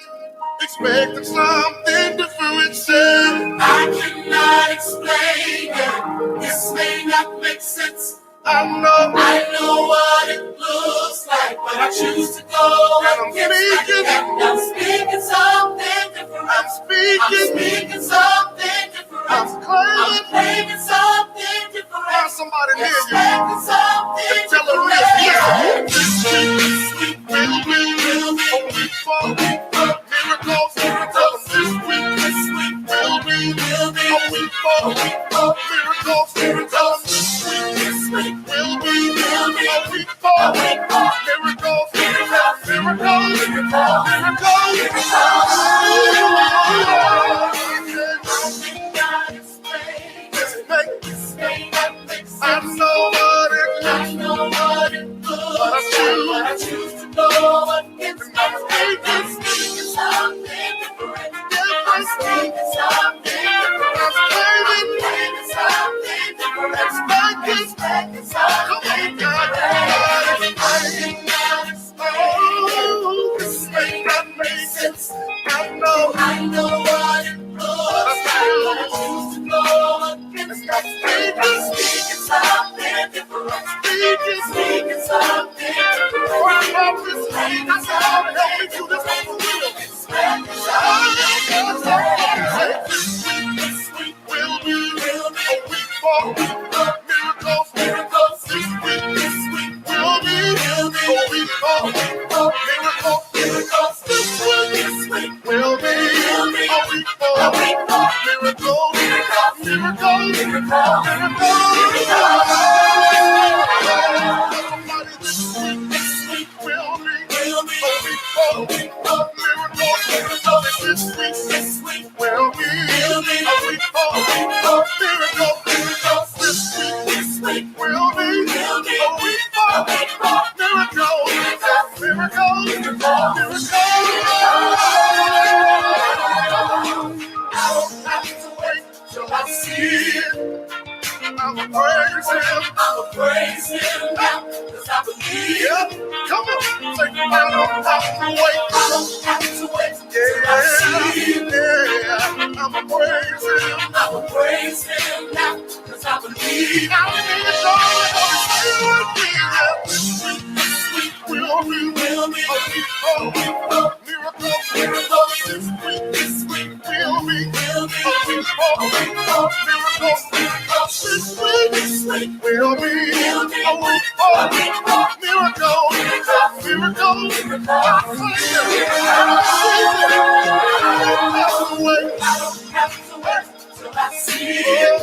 Expecting something different. sense. I cannot explain it. This may not make sense. I know what it looks like, but I choose to go against it. And I'm speaking something different. I'm speaking something different. I'm claiming something different. Find somebody near you. Expecting something Tell them different. this week will be a week for miracles. Tell them this week will be a week for miracles. Tell them this week will be a week for miracles. I know what it looks like, but I choose to go against it. I'm speaking something different. I'm speaking something different. I'm claiming something different. Expecting something different. This may not make sense. I know what it looks like, but I choose to go against it. I'm speaking something different. Speaking something different. Speaking something different. Expecting something different. This week will be a week for miracles. This week will be a week for miracles. This week will be a week for miracles. This week will be a week for miracles. This week will be a week for miracles. This week will be a week for miracles. I don't have to wait till I see it. I'ma praise him now, 'cause I believe. Yeah, come on, say, I don't have to wait. I don't have to wait till I see it. Yeah, I'ma praise him now, 'cause I believe. I believe God will be there. This week will be a week for miracles. This week will be a week for miracles. This week will be a week for miracles. I don't have to wait till I see it.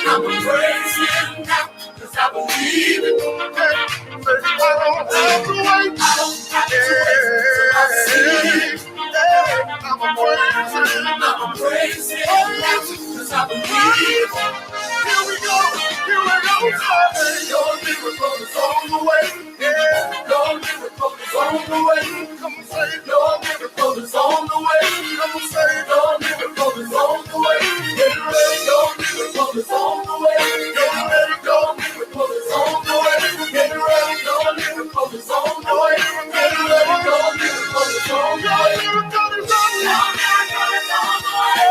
I'ma praise him now, 'cause I believe it. I don't have to wait. I don't have to wait till I see it. I'ma praise him now, 'cause I believe it. Here we go. Your miracle is on the way. Yeah, your miracle is on the way. Come and say, your miracle is on the way. Come and say, your miracle is on the way. Get ready, your miracle is on the way. Get ready, your miracle is on the way. Get ready, your miracle is on the way. Get ready, your miracle is on the way. Your miracle is on the way.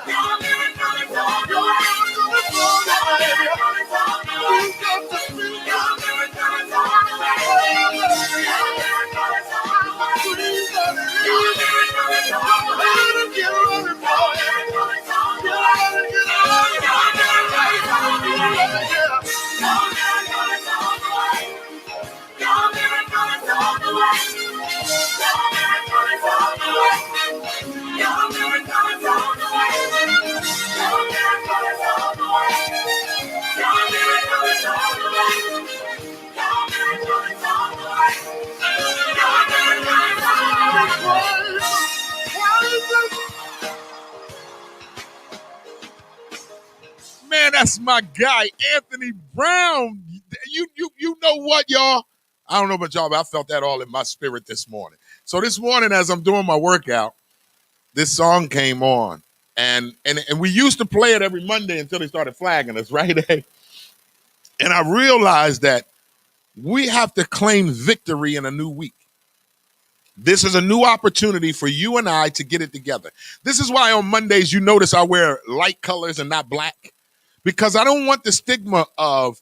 Your miracle is on the way. Your miracle is on the way. We've got to speak. Your miracle is on the way. Your miracle is on the way. Please let it in. Your miracle is on the way. Get ready for it. Your miracle is on the way. Get ready. Your miracle is on the way. Your miracle is on the way. Your miracle is on the way. Your miracle is on the way. Your miracle is on the way. Your miracle is on the way. Your miracle is on the way. Your miracle is on the way. Your miracle is on the way. Man, that's my guy, Anthony Brown. You know what, y'all? I don't know about y'all, but I felt that all in my spirit this morning. So this morning, as I'm doing my workout, this song came on. And we used to play it every Monday until they started flagging us, right? And I realized that we have to claim victory in a new week. This is a new opportunity for you and I to get it together. This is why on Mondays you notice I wear light colors and not black, because I don't want the stigma of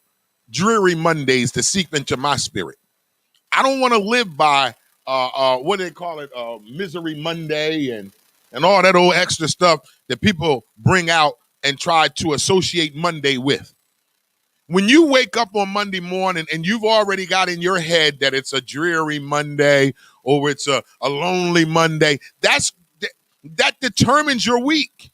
dreary Mondays to seep into my spirit. I don't want to live by what do they call it, Misery Monday and all that old extra stuff that people bring out and try to associate Monday with. When you wake up on Monday morning and you've already got in your head that it's a dreary Monday or it's a lonely Monday, that determines your week.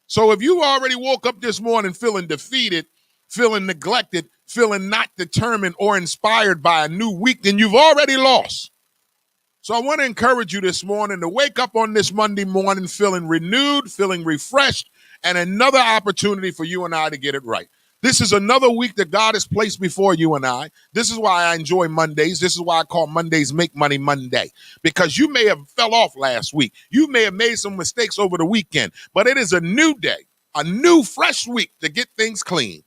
So if you already woke up this morning feeling defeated, feeling neglected, feeling not determined or inspired by a new week, then you've already lost. So I want to encourage you this morning to wake up on this Monday morning feeling renewed, feeling refreshed, and another opportunity for you and I to get it right. This is another week that God has placed before you and I. This is why I enjoy Mondays. This is why I call Mondays Make Money Monday, because you may have fell off last week. You may have made some mistakes over the weekend, but it is a new day, a new fresh week to get things clean.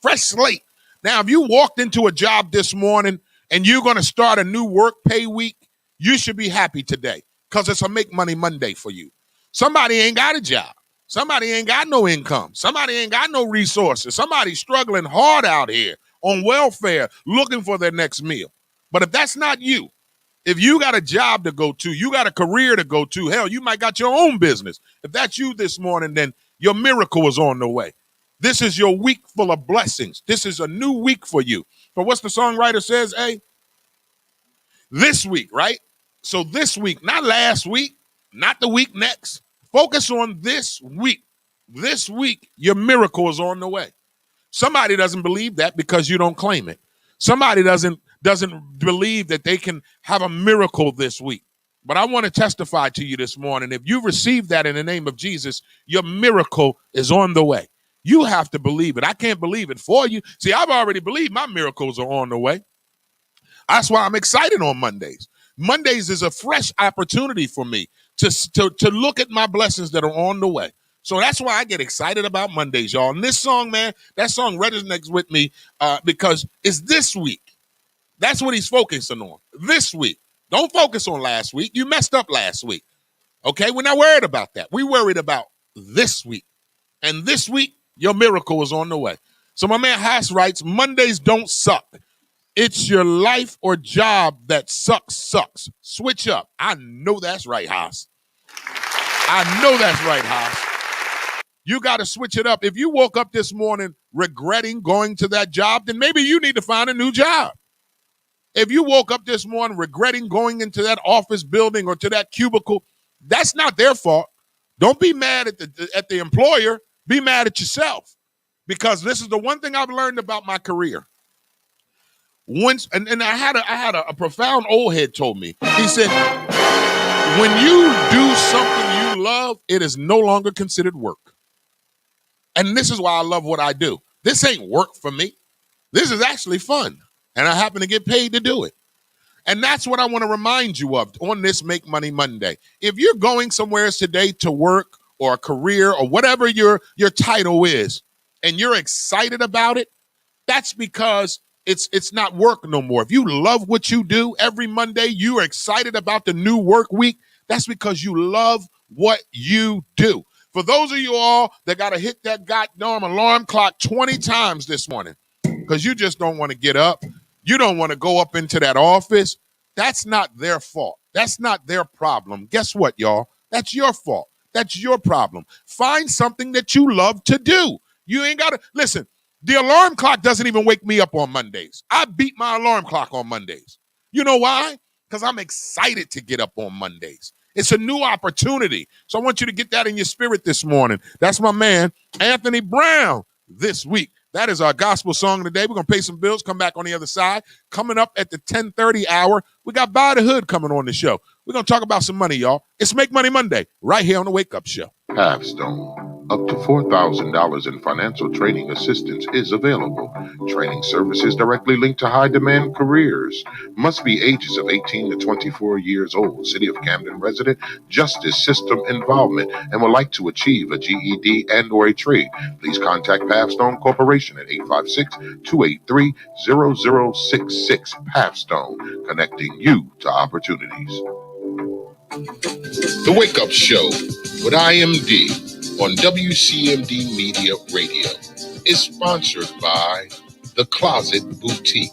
Fresh slate. Now, if you walked into a job this morning and you're going to start a new work pay week, you should be happy today because it's a Make Money Monday for you. Somebody ain't got a job. Somebody ain't got no income. Somebody ain't got no resources. Somebody's struggling hard out here on welfare, looking for their next meal. But if that's not you, if you got a job to go to, you got a career to go to, hell, you might got your own business. If that's you this morning, then your miracle is on the way. This is your week full of blessings. This is a new week for you. But what's the songwriter says, hey? This week, right? So this week, not last week, not the week next. Focus on this week. This week, your miracle is on the way. Somebody doesn't believe that because you don't claim it. Somebody doesn't believe that they can have a miracle this week. But I want to testify to you this morning. If you receive that in the name of Jesus, your miracle is on the way. You have to believe it. I can't believe it for you. See, I've already believed my miracles are on the way. That's why I'm excited on Mondays. Mondays is a fresh opportunity for me to look at my blessings that are on the way. So that's why I get excited about Mondays, y'all. And this song, man, that song resonates with me because it's this week. That's what he's focusing on, this week. Don't focus on last week. You messed up last week, okay? We're not worried about that. We're worried about this week. And this week, your miracle is on the way. So my man Haas writes, Mondays don't suck. It's your life or job that sucks. Switch up. I know that's right, Haas. I know that's right, Haas. You got to switch it up. If you woke up this morning regretting going to that job, then maybe you need to find a new job. If you woke up this morning regretting going into that office building or to that cubicle, that's not their fault. Don't be mad at the employer. Be mad at yourself, because this is the one thing I've learned about my career. Once, and I had a profound old head told me. He said, when you do something you love, it is no longer considered work. And this is why I love what I do. This ain't work for me. This is actually fun, and I happen to get paid to do it. And that's what I want to remind you of on this Make Money Monday. If you're going somewhere today to work or a career or whatever your title is, and you're excited about it, that's because it's not work no more. If you love what you do every Monday, you are excited about the new work week, that's because you love what you do. For those of you all that got to hit that goddamn alarm clock 20 times this morning because you just don't want to get up, you don't want to go up into that office, that's not their fault. That's not their problem. Guess what, y'all? That's your fault. That's your problem. Find something that you love to do. You ain't got to, listen, the alarm clock doesn't even wake me up on Mondays. I beat my alarm clock on Mondays. You know why? Because I'm excited to get up on Mondays. It's a new opportunity. So I want you to get that in your spirit this morning. That's my man, Anthony Brown, this week. That is our gospel song of the day. We're going to pay some bills, come back on the other side. Coming up at the 10:30 hour, we got Buy the Hood coming on the show. We're going to talk about some money, y'all. It's Make Money Monday right here on the Wake Up Show. Halfstone. Up to $4,000 in financial training assistance is available. Training services directly linked to high-demand careers. Must be ages of 18 to 24 years old. City of Camden resident, justice system involvement, and would like to achieve a GED and or a trade. Please contact Halfstone Corporation at 856-283-0066. Halfstone, connecting you to opportunities. The Wake Up Show with IMD on WCMD Media Radio is sponsored by The Closet Boutique,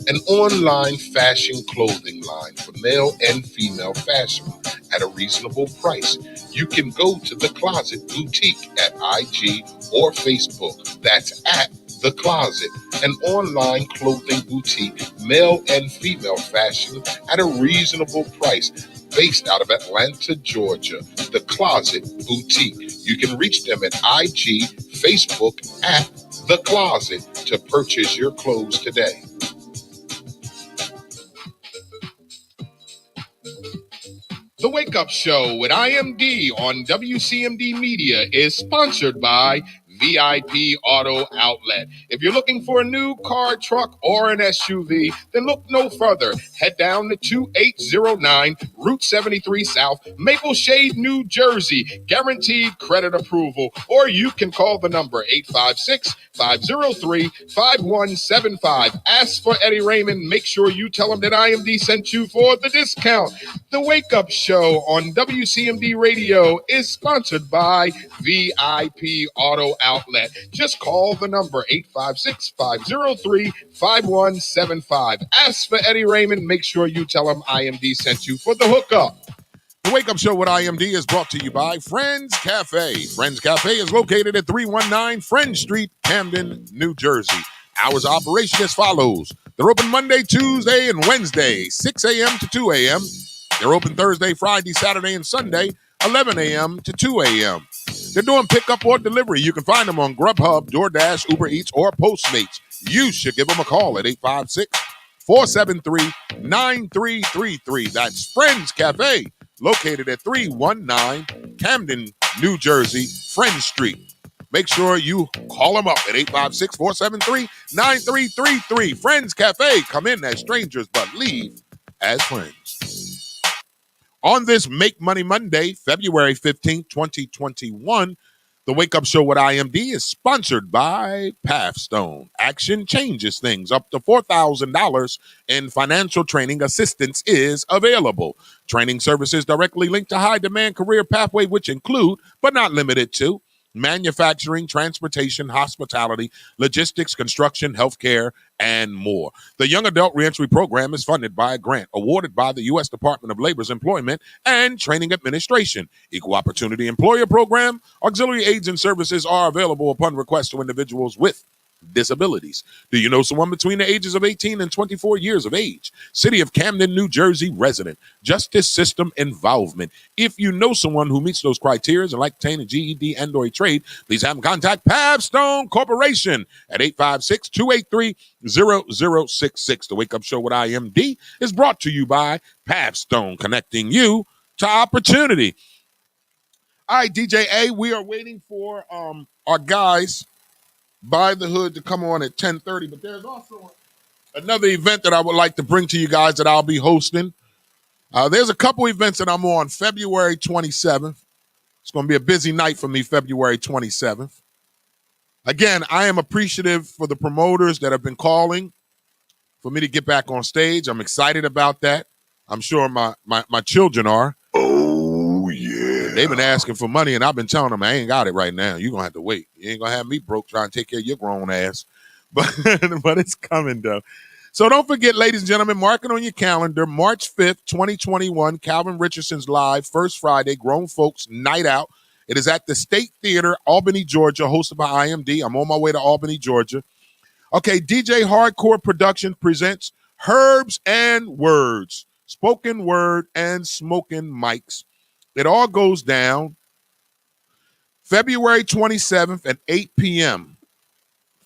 an online fashion clothing line for male and female fashion at a reasonable price. You can go to The Closet Boutique at IG or Facebook. That's at The Closet, an online clothing boutique, male and female fashion at a reasonable price, based out of Atlanta, Georgia. The Closet Boutique. You can reach them at IG, Facebook at The Closet to purchase your clothes today. The Wake Up Show with IMD on WCMD Media is sponsored by VIP Auto Outlet. If you're looking for a new car, truck, or an SUV, then look no further. Head down to 2809 Route 73 South, Maple Shade, New Jersey. Guaranteed credit approval. Or you can call the number 856-503-5175. Ask for Eddie Raymond. Make sure you tell him that IMD sent you for the discount. The Wake Up Show on WCMD Radio is sponsored by VIP Auto Outlet. Just call the number 856-503-5175. Ask for Eddie Raymond. Make sure you tell him IMD sent you for the hookup. The Wake Up Show with IMD is brought to you by Friends Cafe. Friends Cafe is located at 319 Friends Street, Camden, New Jersey. Hours of operation as follows. They're open Monday, Tuesday, and Wednesday, 6 a.m. to 2 a.m. They're open Thursday, Friday, Saturday, and Sunday, 11 a.m. to 2 a.m. They're doing pickup or delivery. You can find them on Grubhub, DoorDash, Uber Eats, or Postmates. You should give them a call at 856-473-9333. That's Friends Cafe, located at 319 Camden, New Jersey, Friends Street. Make sure you call them up at 856-473-9333. Friends Cafe, come in as strangers but leave as friends. On this Make Money Monday, February 15th, 2021, the Wake Up Show with IMD is sponsored by Pathstone. Action changes things. Up to $4,000 in financial training assistance is available. Training services directly linked to high-demand career pathway, which include, but not limited to, manufacturing, transportation, hospitality, logistics, construction, healthcare, and more. The Young Adult Reentry Program is funded by a grant awarded by the U.S. Department of Labor's Employment and Training Administration. Equal Opportunity Employer Program, auxiliary aids and services are available upon request to individuals with disabilities. Do you know someone between the ages of 18 and 24 years of age? City of Camden, New Jersey resident. Justice system involvement. If you know someone who meets those criteria and like to obtain a GED and or a trade, please have them contact Pathstone Corporation at 856-283-0066. The Wake Up Show with IMD is brought to you by Pathstone, connecting you to opportunity. All right, DJ A, we are waiting for our guys by the Hood to come on at 10:30, but there's also another event that I would like to bring to you guys that I'll be hosting. There's a couple events that I'm on February 27th. It's going to be a busy night for me, February 27th. Again, I am appreciative for the promoters that have been calling for me to get back on stage. I'm excited about that. I'm sure my children are. Oh, yeah. They've been asking for money, and I've been telling them I ain't got it right now. You're going to have to wait. You ain't going to have me broke trying to take care of your grown ass. But it's coming, though. So don't forget, ladies and gentlemen, mark it on your calendar. March 5th, 2021, Calvin Richardson's Live, First Friday, Grown Folks Night Out. It is at the State Theater, Albany, Georgia, hosted by IMD. I'm on my way to Albany, Georgia. Okay, DJ Hardcore Production presents Herbs and Words, spoken word and smoking mics. It all goes down February 27th at 8 p.m.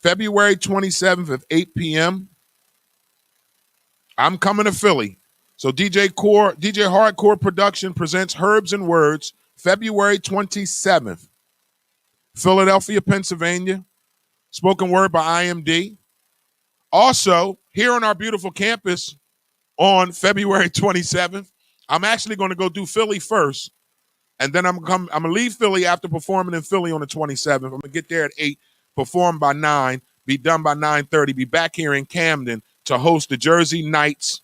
February 27th at 8 p.m. I'm coming to Philly. So DJ Hardcore Production presents Herbs and Words, February 27th. Philadelphia, Pennsylvania. Spoken word by IMD. Also, here on our beautiful campus on February 27th, I'm actually going to go do Philly first. And then I'm going to leave Philly after performing in Philly on the 27th. I'm going to get there at 8, perform by 9, be done by 9:30, be back here in Camden to host the Jersey Knights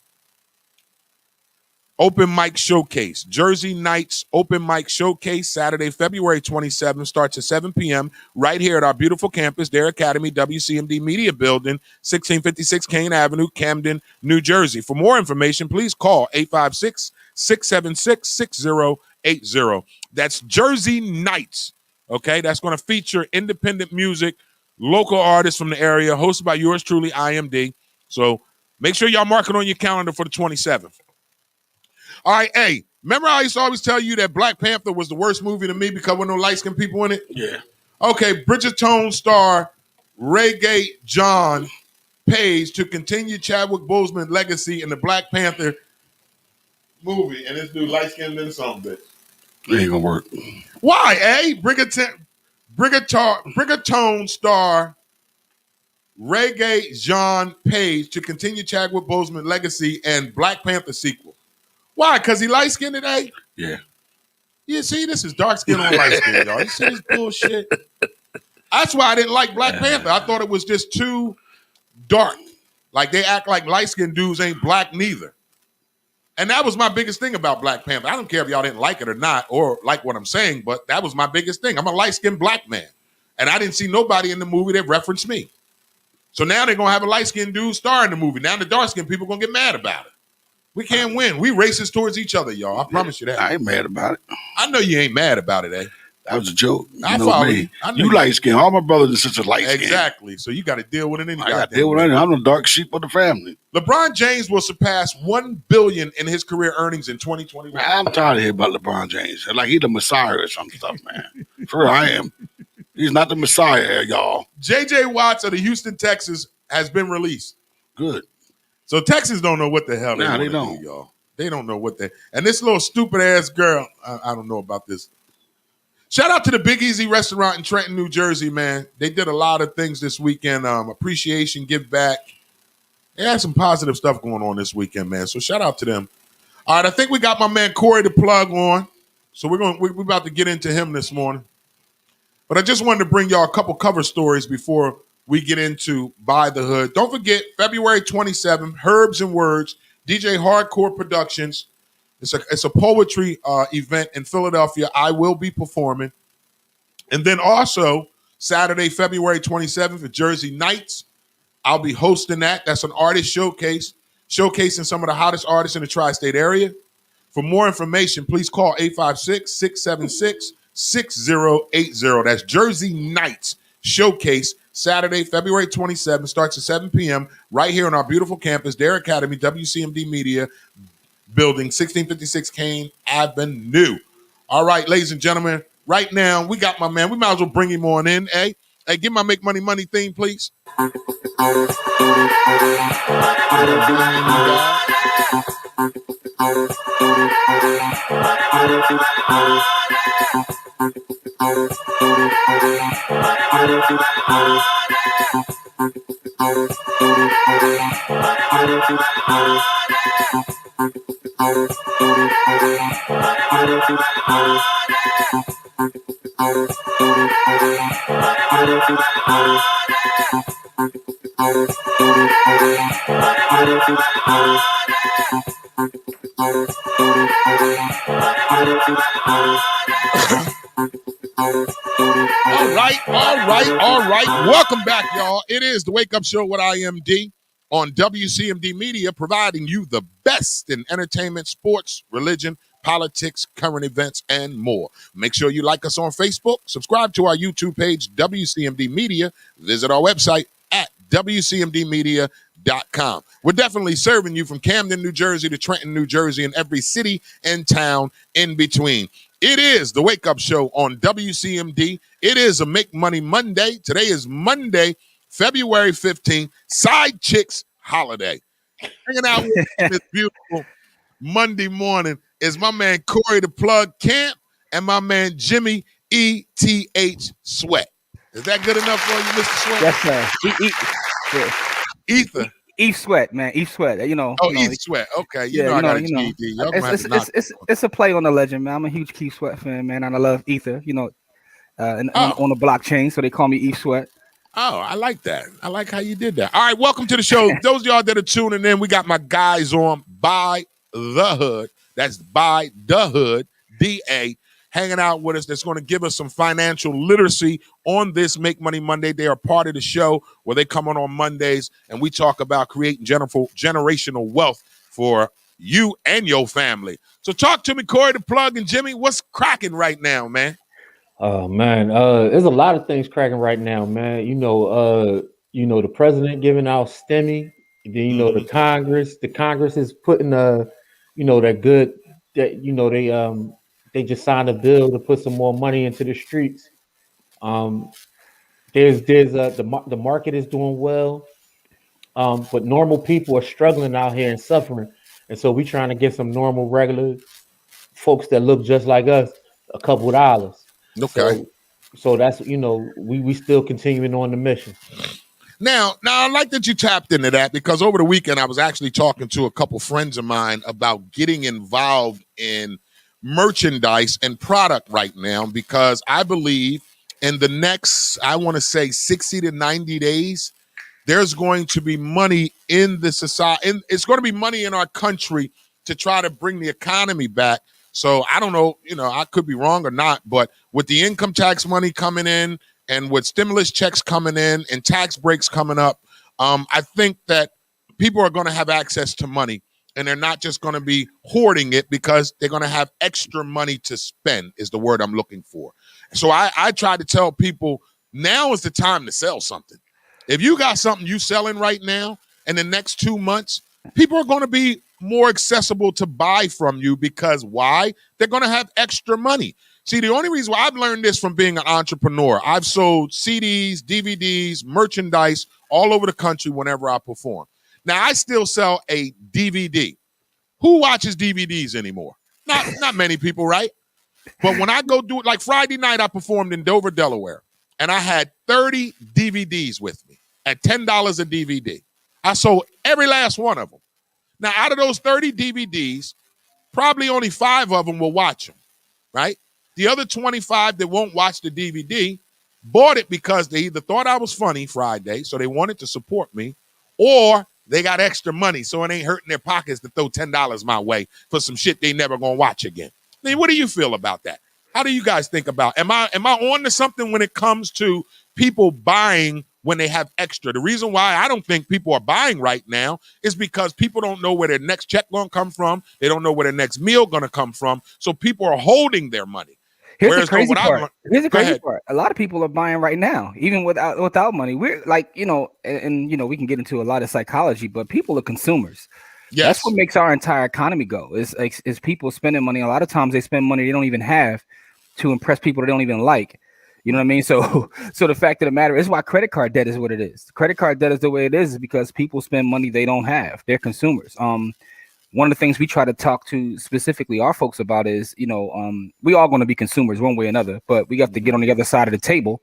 Open Mic Showcase. Jersey Nights Open Mic Showcase, Saturday, February 27th, starts at 7 p.m. right here at our beautiful campus, Dare Academy, WCMD Media Building, 1656 Kane Avenue, Camden, New Jersey. For more information, please call 856-676-6080. That's Jersey Nights, okay? That's going to feature independent music, local artists from the area, hosted by yours truly, IMD. So make sure y'all mark it on your calendar for the 27th. All right, hey, remember I used to always tell you that Black Panther was the worst movie to me because there were no light-skinned people in it? Yeah. Okay, Bridgerton star Reggae John Page to continue Chadwick Boseman's legacy in the Black Panther movie, and this dude light-skinned than some bitch. It ain't gonna work. Why, eh? Bridgerton star Reggae John Page to continue Chadwick Boseman's legacy and Black Panther sequel. Why? Because he light-skinned today? Yeah. Yeah, see, this is dark skin on light skin, y'all. You see this bullshit? That's why I didn't like Black Panther. I thought it was just too dark. Like they act like light-skinned dudes ain't black neither. And that was my biggest thing about Black Panther. I don't care if y'all didn't like it or not, or like what I'm saying, but that was my biggest thing. I'm a light-skinned black man. And I didn't see nobody in the movie that referenced me. So now they're going to have a light-skinned dude star in the movie. Now the dark-skinned people going to get mad about it. We can't win. We racist towards each other, y'all. I promise you that. I ain't mad about it. I know you ain't mad about it, eh? That was a joke. I follow you. You light skin. All my brothers and sisters light skin. Exactly. So you got to deal with it. I got to deal with it. I'm the dark sheep of the family. LeBron James will surpass $1 billion in his career earnings in 2021. Man, I'm tired of hearing about LeBron James. Like he's the Messiah or some stuff, man. For real, I am. He's not the Messiah, y'all. J.J. Watts of the Houston Texans has been released. Good. So Texans don't know what the hell they don't. do, y'all. They don't know what they. And this little stupid ass girl, I don't know about this. Shout out to the Big Easy Restaurant in Trenton, New Jersey, man. They did a lot of things this weekend. Appreciation, give back. They had some positive stuff going on this weekend, man. So shout out to them. All right, I think we got my man Corey the Plug on. So we're about to get into him this morning. But I just wanted to bring y'all a couple cover stories before we get into By the Hood. Don't forget, February 27th, Herbs and Words, DJ Hardcore Productions. It's a poetry event in Philadelphia. I will be performing. And then also, Saturday, February 27th at Jersey Nights, I'll be hosting that. That's an artist showcase, showcasing some of the hottest artists in the tri-state area. For more information, please call 856-676-6080. That's Jersey Nights Showcase, Saturday, February 27th, starts at 7 p.m. right here on our beautiful campus, Dare Academy, WCMD Media Building, 1656 Kane Avenue. All right, ladies and gentlemen, right now, we got my man. We might as well bring him on in, eh? Hey, give my Make Money Money theme, please. All right. Welcome back, y'all. It is the Wake Up Show with IMD on WCMD Media, providing you the best in entertainment, sports, religion, politics, current events, and more. Make sure you like us on Facebook, subscribe to our YouTube page, WCMD Media, visit our website at WCMDmedia.com. We're definitely serving you from Camden, New Jersey to Trenton, New Jersey, and every city and town in between. It is the Wake Up Show on WCMD. It is a Make Money Monday. Today is Monday, February 15th, Side Chicks Holiday. Hanging out with this beautiful Monday morning is my man Corey the Plug Camp and my man Jimmy E.T.H. Sweat. Is that good enough for you, Mr. Sweat? Yes, sir. Ether. E Sweat, man. E Sweat. E Sweat. Okay. I got a GED. It's a play on the legend, man. I'm a huge Keith Sweat fan, man, and I love Ether, on the blockchain, so they call me E Sweat. Oh, I like that. I like how you did that. All right, welcome to the show. Those of y'all that are tuning in, we got my guys on By the Hood. That's Buy the Hood, DA, hanging out with us. That's going to give us some financial literacy on this Make Money Monday. They are part of the show where they come on Mondays and we talk about creating generational wealth for you and your family. So talk to me, Corey the Plug and Jimmy. What's cracking right now, man? Oh man, there's a lot of things cracking right now, man. The president giving out STEMI. Then the Congress is putting they just signed a bill to put some more money into the streets. The market is doing well, but normal people are struggling out here and suffering, and so we trying to get some normal, regular folks that look just like us a couple dollars. Okay. So that's we still continuing on the mission. Now I like that you tapped into that, because over the weekend I was actually talking to a couple friends of mine about getting involved in merchandise and product right now, because I believe in the next, I want to say 60 to 90 days, there's going to be money in the society, and it's going to be money in our country to try to bring the economy back. So I don't know, I could be wrong or not, but with the income tax money coming in and with stimulus checks coming in and tax breaks coming up, I think that people are going to have access to money, and they're not just going to be hoarding it, because they're going to have extra money to spend is the word I'm looking for. So I try to tell people, now is the time to sell something. If you got something you selling right now, in the next 2 months, people are going to be more accessible to buy from you, because why? They're going to have extra money. See, the only reason why I've learned this from being an entrepreneur, I've sold CDs, DVDs, merchandise all over the country whenever I perform. Now, I still sell a DVD. Who watches DVDs anymore? Not many people, right? But when I go do it, like Friday night, I performed in Dover, Delaware, and I had 30 DVDs with me at $10 a DVD. I sold every last one of them. Now, out of those 30 DVDs, probably only 5 of them will watch them, right? The other 25 that won't watch the DVD bought it because they either thought I was funny Friday, so they wanted to support me, or they got extra money, so it ain't hurting their pockets to throw $10 my way for some shit they never gonna watch again. I mean, what do you feel about that? How do you guys think about? Am I on to something when it comes to people buying when they have extra? The reason why I don't think people are buying right now is because people don't know where their next check gonna come from. They don't know where their next meal gonna come from. So people are holding their money. Here's the crazy part. A lot of people are buying right now, even without money. We're like, and we can get into a lot of psychology, but people are consumers. Yes. That's what makes our entire economy go. Is people spending money. A lot of times they spend money they don't even have to impress people they don't even like. You know what I mean? So the fact of the matter is why credit card debt is what it is. Credit card debt is the way it is because people spend money they don't have. They're consumers. One of the things we try to talk to specifically our folks about is, we all going to be consumers one way or another, but we have to get on the other side of the table,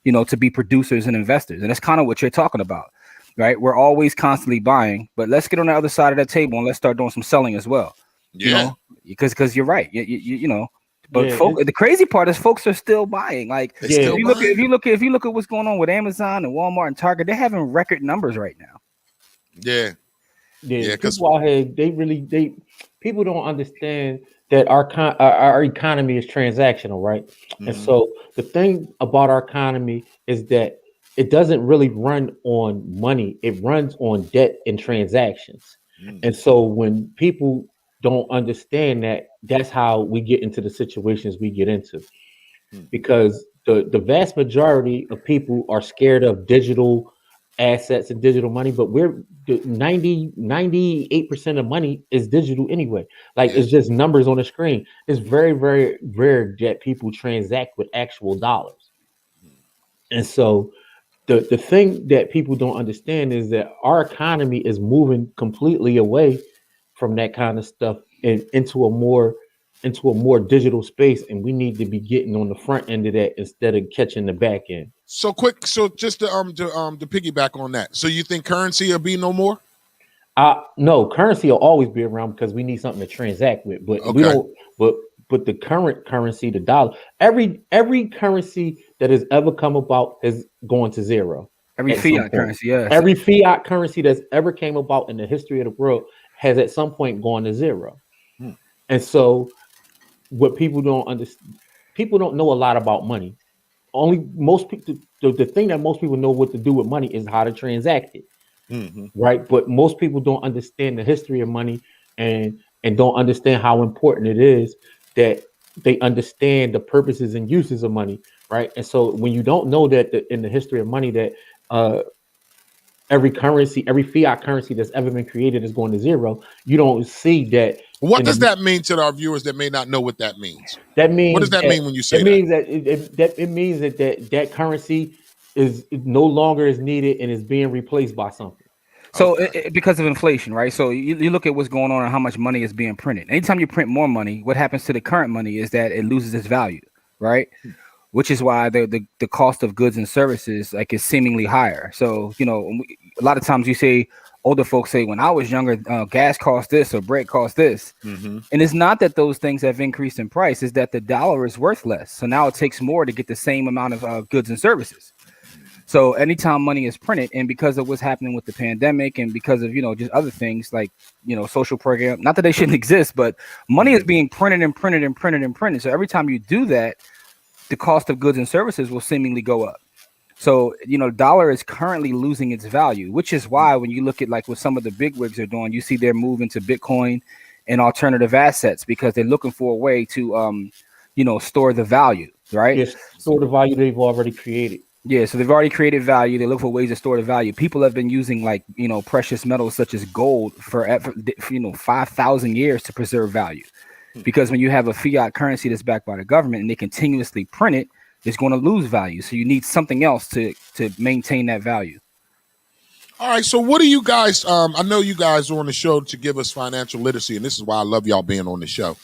to be producers and investors. And that's kind of what you're talking about, right? We're always constantly buying, but let's get on the other side of that table and let's start doing some selling as well. Yeah. Because you're right. But the crazy part is folks are still buying. Like if you look at what's going on with Amazon and Walmart and Target, they're having record numbers right now. Yeah. Yeah, people out here, people don't understand that our economy is transactional, right? Mm-hmm. And so the thing about our economy is that it doesn't really run on money; it runs on debt and transactions. Mm-hmm. And so when people don't understand that, that's how we get into the situations we get into, because the vast majority of people are scared of digital assets and digital money, but 98% of money is digital anyway. Like it's just numbers on the screen. It's very, very rare that people transact with actual dollars. And so the thing that people don't understand is that our economy is moving completely away from that kind of stuff and into a more digital space, and we need to be getting on the front end of that instead of catching the back end. So just to piggyback on that. So you think currency will be no more? No, currency will always be around because we need something to transact with. But we don't. But the current currency, the dollar, every currency that has ever come about is going to zero. Every fiat currency, yeah. Every fiat currency that's ever came about in the history of the world has at some point gone to zero. And so what people don't understand, people don't know a lot about money. Only most people, the thing that most people know what to do with money is how to transact it. Right. But most people don't understand the history of money and don't understand how important it is that they understand the purposes and uses of money. Right. And so when you don't know that in the history of money that every fiat currency that's ever been created is going to zero, you don't see that. What does that mean to our viewers that may not know what that means? That means, what does that mean when you say that? It means that currency is no longer is needed and is being replaced by something. So because of inflation, right? So you look at what's going on and how much money is being printed. Anytime you print more money, what happens to the current money is that it loses its value, right? Which is why the cost of goods and services like is seemingly higher. So, you know, a lot of times you say, older folks say, when I was younger, gas cost this or bread cost this. And it's not that those things have increased in price, it's that the dollar is worth less. So now it takes more to get the same amount of goods and services. So anytime money is printed, and because of what's happening with the pandemic and because of, you know, just other things like, you know, social program, not that they shouldn't exist, but money is being printed and printed and printed and printed. So every time you do that, the cost of goods and services will seemingly go up. So, you know, dollar is currently losing its value, which is why when you look at like what some of the big wigs are doing, you see they're moving to Bitcoin and alternative assets because they're looking for a way to, you know, store the value, right? Yes, store the value they've already created. Yeah, so they've already created value. They look for ways to store the value. People have been using like, you know, precious metals such as gold for you know, 5,000 years to preserve value. Because when you have a fiat currency that's backed by the government and they continuously print it, it's going to lose value. So you need something else to maintain that value. All right. So what do you guys, I know you guys are on the show to give us financial literacy, and this is why I love y'all being on the show.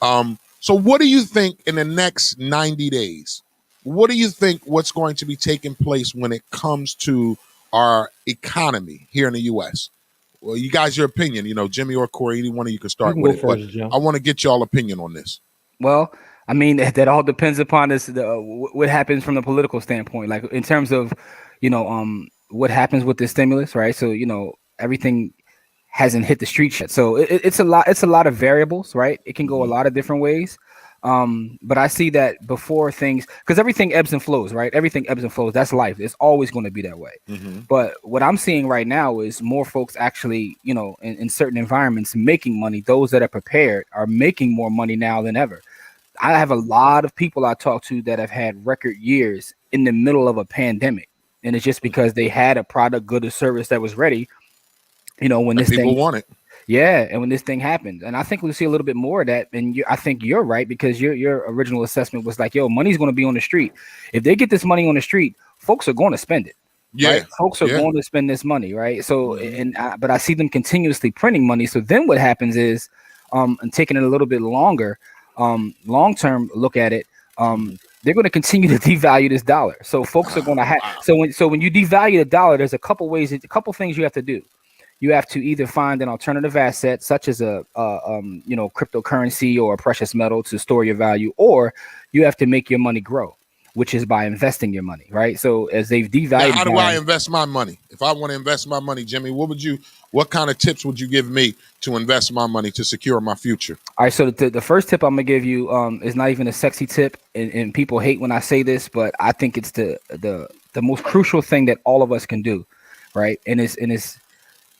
So what do you think in the next 90 days? What do you think what's going to be taking place when it comes to our economy here in the U.S.? Well, you guys, your opinion, you know, Jimmy or Corey, either one of you can start with it. But I want to get y'all opinion on this. Well, I mean, that all depends upon this, what happens from the political standpoint, like in terms of, you know, what happens with the stimulus, right? So, you know, everything hasn't hit the street yet. So it's a lot of variables, right? It can go a lot of different ways. But I see that before things, because everything ebbs and flows, right? Everything ebbs and flows. That's life. It's always going to be that way. But what I'm seeing right now is more folks actually, you know, in certain environments making money. Those that are prepared are making more money now than ever. I have a lot of people I talk to that have had record years in the middle of a pandemic. And it's just because they had a product, good, or service that was ready, you know, when this people want it. Yeah, and when this thing happened, and I think we'll see a little bit more of that. And I think you're right, because your original assessment was like, yo, money's going to be on the street. If they get this money on the street, folks are going to spend it. Yeah, right? Folks are going to spend this money, right? So, but I see them continuously printing money. So then what happens is, and taking it a little bit longer, long term look at it, they're going to continue to devalue this dollar. So folks are going to have. So when you devalue the dollar, there's a couple things you have to do. You have to either find an alternative asset, such as a you know, cryptocurrency or a precious metal, to store your value, or you have to make your money grow, which is by investing your money, right? So as they've devalued, now, how do I invest my money? If I want to invest my money, Jimmy, what kind of tips would you give me to invest my money to secure my future? All right, so the first tip I'm gonna give you is not even a sexy tip, and people hate when I say this, but I think it's the most crucial thing that all of us can do, right? And it's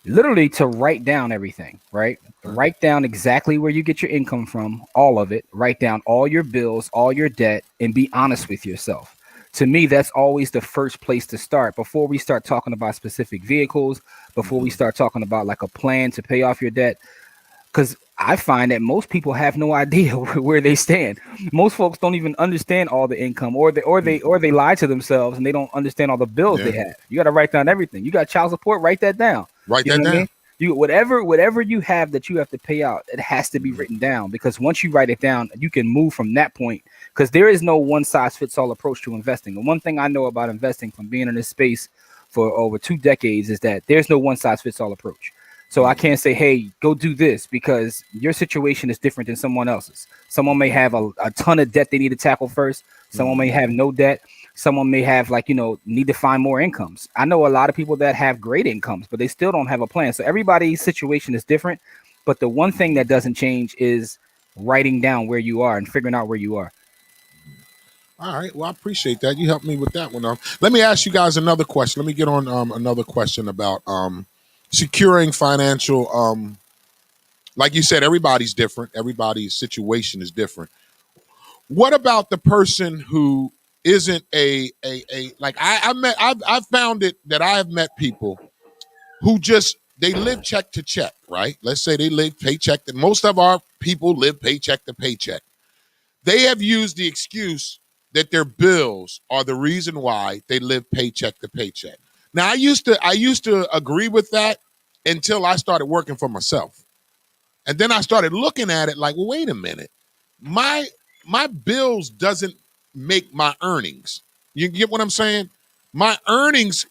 literally to write down everything, right? Write down exactly where you get your income from, all of it. Write down all your bills, all your debt, and be honest with yourself. To me, that's always the first place to start before we start talking about specific vehicles, before we start talking about like a plan to pay off your debt. Because I find that most people have no idea where they stand. Most folks don't even understand all the income, or they lie to themselves and they don't understand all the bills they have. You got to write down everything. You got child support, write that down. Write that down. I mean? You whatever you have that you have to pay out, it has to be written down, because once you write it down, you can move from that point, because there is no one size fits all approach to investing. The one thing I know about investing from being in this space for over 2 decades is that there's no one size fits all approach. So I can't say, hey, go do this, because your situation is different than someone else's. Someone may have a ton of debt they need to tackle first. Someone may have no debt. Someone may have, like, you know, need to find more incomes. I know a lot of people that have great incomes, but they still don't have a plan. So everybody's situation is different. But the one thing that doesn't change is writing down where you are and figuring out where you are. All right. Well, I appreciate that. You helped me with that one. Let me ask you guys another question. Let me get on another question about securing financial. Like you said, everybody's different. Everybody's situation is different. What about the person who isn't like I've found it that I have met people who just they live check to check, right? Let's say they live paycheck. Most of our people live paycheck to paycheck. They have used the excuse that their bills are the reason why they live paycheck to paycheck. Now, I used to agree with that until I started working for myself. And then I started looking at it like, well, wait a minute. My bills doesn't make my earnings. You get what I'm saying? My earnings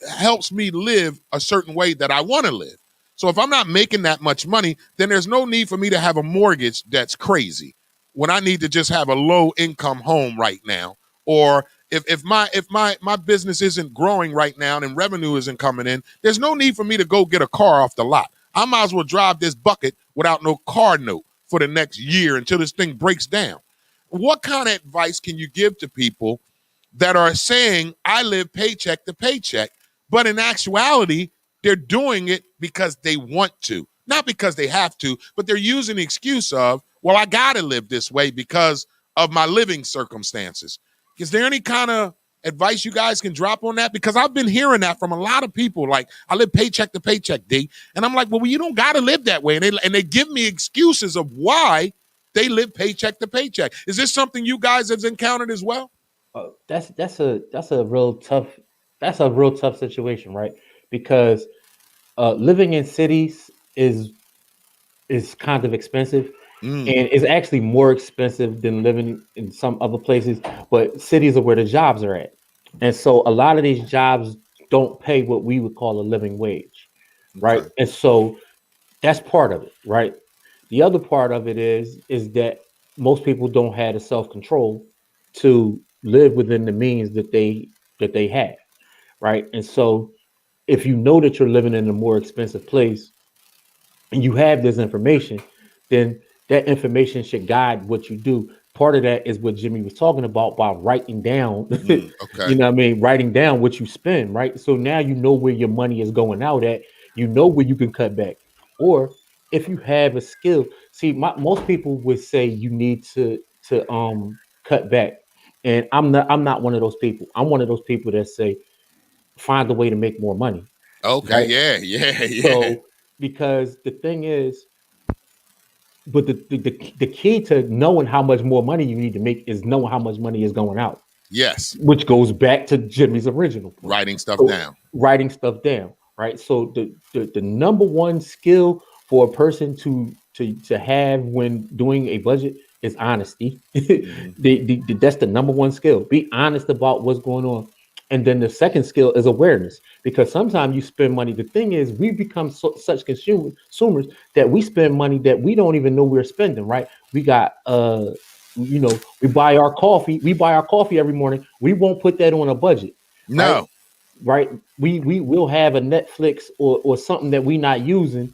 helps me live a certain way that I want to live. So if I'm not making that much money, then there's no need for me to have a mortgage that's crazy when I need to just have a low income home right now. Or if my business isn't growing right now and revenue isn't coming in, there's no need for me to go get a car off the lot. I might as well drive this bucket without no car note for the next year until this thing breaks down. What kind of advice can you give to people that are saying I live paycheck to paycheck, but in actuality, they're doing it because they want to, not because they have to, but they're using the excuse of, well, I got to live this way because of my living circumstances. Is there any kind of advice you guys can drop on that? Because I've been hearing that from a lot of people. Like, I live paycheck to paycheck, D. And I'm like, well, you don't got to live that way. And they give me excuses of why they live paycheck to paycheck. Is this something you guys have encountered as well? That's a real tough situation, right? Because living in cities is kind of expensive. And it's actually more expensive than living in some other places, but cities are where the jobs are at. And so a lot of these jobs don't pay what we would call a living wage, right? And so that's part of it, right? The other part of it is that most people don't have the self-control to live within the means that they have, right? And so if you know that you're living in a more expensive place and you have this information, then that information should guide what you do. Part of that is what Jimmy was talking about by writing down, you know what I mean? Writing down what you spend, right? So now you know where your money is going out at. You know where you can cut back. Or if you have a skill, most people would say you need to cut back. And I'm not one of those people. I'm one of those people that say, find a way to make more money. Okay, right? Yeah. So, because the thing is, but the key to knowing how much more money you need to make is knowing how much money is going out. Yes. Which goes back to Jimmy's original point. Writing stuff down. Writing stuff down, right? So the number one skill for a person to have when doing a budget is honesty. That's the number one skill. Be honest about what's going on. And then the second skill is awareness, because sometimes you spend money. The thing is, we become such consumers that we spend money that we don't even know we're spending, right? We got, we buy our coffee. We buy our coffee every morning. We won't put that on a budget. No. Right? We will have a Netflix or something that we're not using.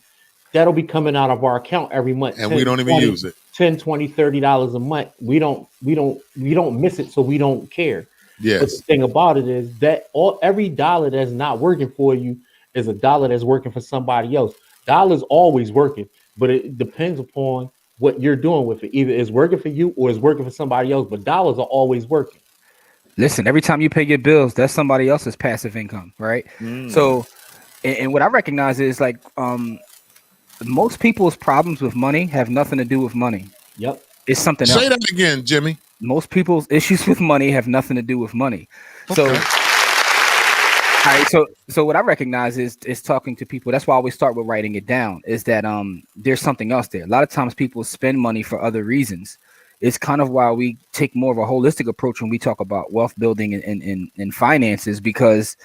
That'll be coming out of our account every month. And we don't even use it. $10, $20, $30 a month. We don't miss it, so we don't care. Yes. But the thing about it is that every dollar that's not working for you is a dollar that's working for somebody else. Dollar's always working, but it depends upon what you're doing with it. Either it's working for you or it's working for somebody else, but dollars are always working. Listen, every time you pay your bills, that's somebody else's passive income, right? So, and what I recognize is like most people's problems with money have nothing to do with money. Yep. It's something else. Say that again, Jimmy. Most people's issues with money have nothing to do with money. So, all right. So what I recognize is talking to people. That's why I always start with writing it down. Is that there's something else there. A lot of times people spend money for other reasons. It's kind of why we take more of a holistic approach when we talk about wealth building and finances, because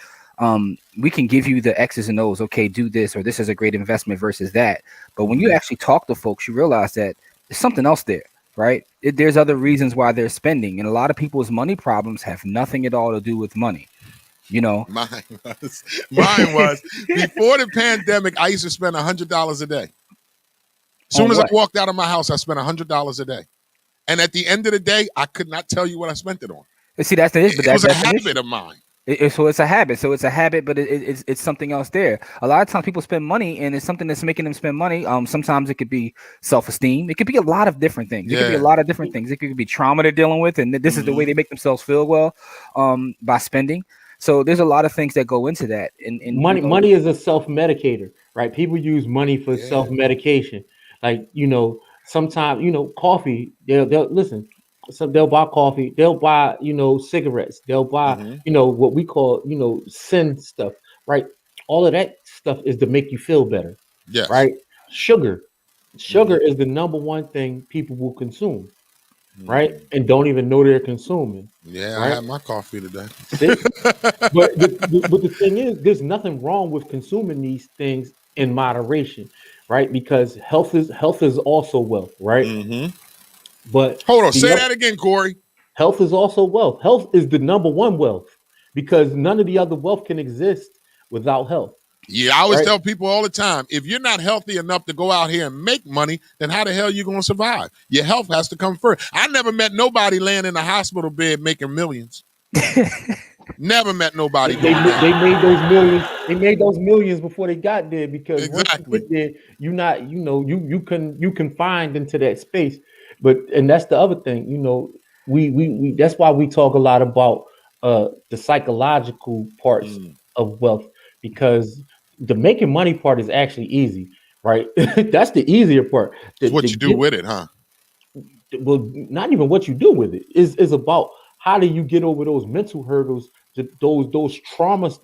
we can give you the X's and O's. Okay, do this, or this is a great investment versus that. But when you actually talk to folks, you realize that there's something else there. Right? There's other reasons why they're spending, and a lot of people's money problems have nothing at all to do with money. You know, mine was before the pandemic. I used to spend $100 a day. Soon On as I what? walked out of my house, I spent $100 a day. And at the end of the day, I could not tell you what I spent it on. See, that's the issue. It was a habit of mine. So it's a habit. So it's a habit, but it's something else there. A lot of times people spend money, and it's something that's making them spend money. Sometimes it could be self-esteem. It could be a lot of different things. It could be a lot of different things. It could be trauma they're dealing with, and this is the way they make themselves feel well by spending. So there's a lot of things that go into that. And money is a self-medicator, right? People use money for self-medication. Like, sometimes, coffee, they'll listen. So they'll buy coffee, they'll buy, cigarettes, they'll buy, what we call, sin stuff, right? All of that stuff is to make you feel better. Yes. Right? Sugar is the number one thing people will consume, right? And don't even know they're consuming. Yeah, right? I had my coffee today. but the thing is, there's nothing wrong with consuming these things in moderation, right? Because health is also wealth, right? But hold on, say that again, Corey. Health is also wealth. Health is the number one wealth because none of the other wealth can exist without health. Yeah, I always tell people all the time, if you're not healthy enough to go out here and make money, then how the hell are you going to survive? Your health has to come first. I never met nobody laying in a hospital bed making millions. Never met nobody. They made those millions. They made those millions before they got there because once you get there, you confined into that space. And that's the other thing, we that's why we talk a lot about the psychological parts of wealth, because the making money part is actually easy, right? That's the easier part. What you do with it, huh? Well, not even what you do with it is about how do you get over those mental hurdles, those traumas,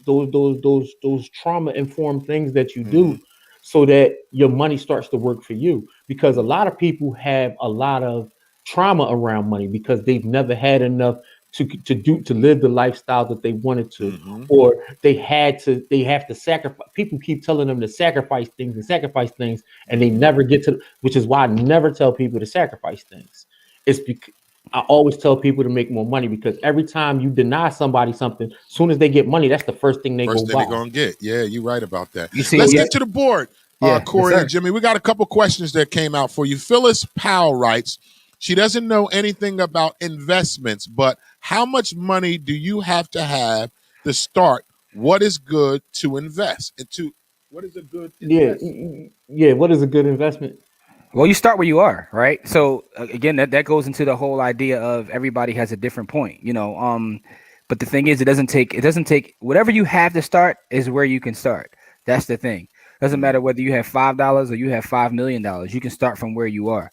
those trauma informed things that you do, so that your money starts to work for you. Because a lot of people have a lot of trauma around money because they've never had enough to live the lifestyle that they wanted to, or they have to sacrifice. People keep telling them to sacrifice things, and they never get to. Which is why I never tell people to sacrifice things. It's because I always tell people to make more money, because every time you deny somebody something, as soon as they get money, that's the first thing they're gonna get. Yeah, you're right about that. You see, let's get to the board. Corey yes, and Jimmy, we got a couple questions that came out for you. Phyllis Powell writes, she doesn't know anything about investments, but how much money do you have to start? What is good to invest into? What is a good investment? Yeah. What is a good investment? Well, you start where you are, right? So again, that goes into the whole idea of everybody has a different point, but the thing is, it doesn't take whatever you have to start is where you can start. That's the thing. Doesn't matter whether you have $5 or you have $5 million. You can start from where you are.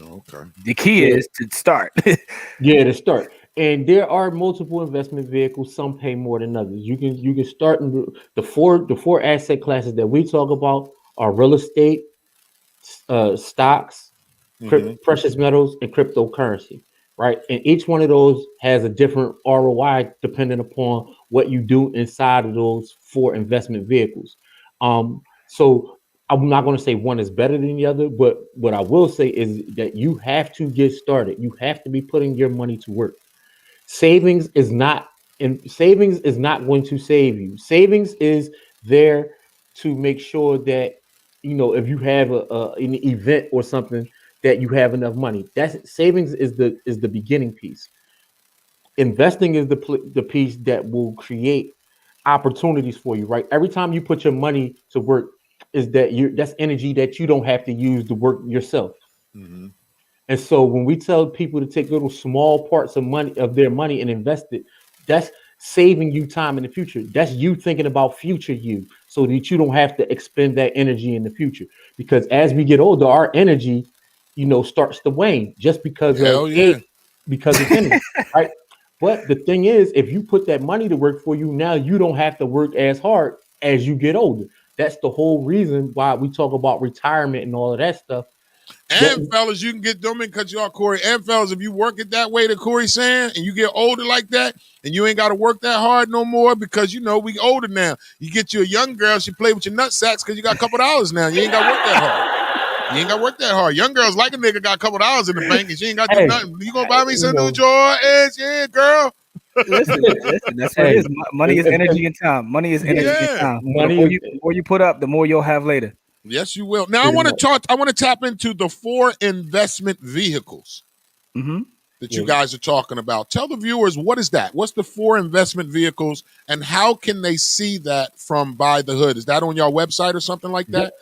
Okay. The key is to start. To start. And there are multiple investment vehicles. Some pay more than others. You can start in the four asset classes that we talk about are real estate, stocks, precious metals, and cryptocurrency. Right, and each one of those has a different ROI depending upon what you do inside of those four investment vehicles. So I'm not going to say one is better than the other, but what I will say is that you have to get started. You have to be putting your money to work. Savings is not going to save you. Savings is there to make sure that, if you have an event or something, that you have enough money. Savings is the beginning piece. Investing is the piece that will create opportunities for you, right? Every time you put your money to work, that's energy that you don't have to use to work yourself. And so when we tell people to take little small parts of their money and invest it, that's saving you time in the future. That's you thinking about future you, so that you don't have to expend that energy in the future. Because as we get older, our energy, starts to wane just because of energy, right? But the thing is, if you put that money to work for you, now you don't have to work as hard as you get older. That's the whole reason why we talk about retirement and all of that stuff. And fellas, you can get them in cut you off, Corey. And fellas, if you work it that way that Corey's saying, and you get older like that, and you ain't got to work that hard no more because we older now. You get you a young girl, she play with your nut sacks because you got a couple dollars now. You ain't got to work that hard. You ain't got to work that hard. Young girls like a nigga got a couple dollars in the bank and she ain't got to do nothing. You gonna buy me some new Jordans? Yeah, girl. Listen, that's what it is. Money is energy and time. Money is energy and time. The more you put up, the more you'll have later. Yes, you will. Now I want to tap into the 4 investment vehicles that you guys are talking about. Tell the viewers, what is that? What's the 4 investment vehicles, and how can they see that from Buy the Hood? Is that on your website or something like that?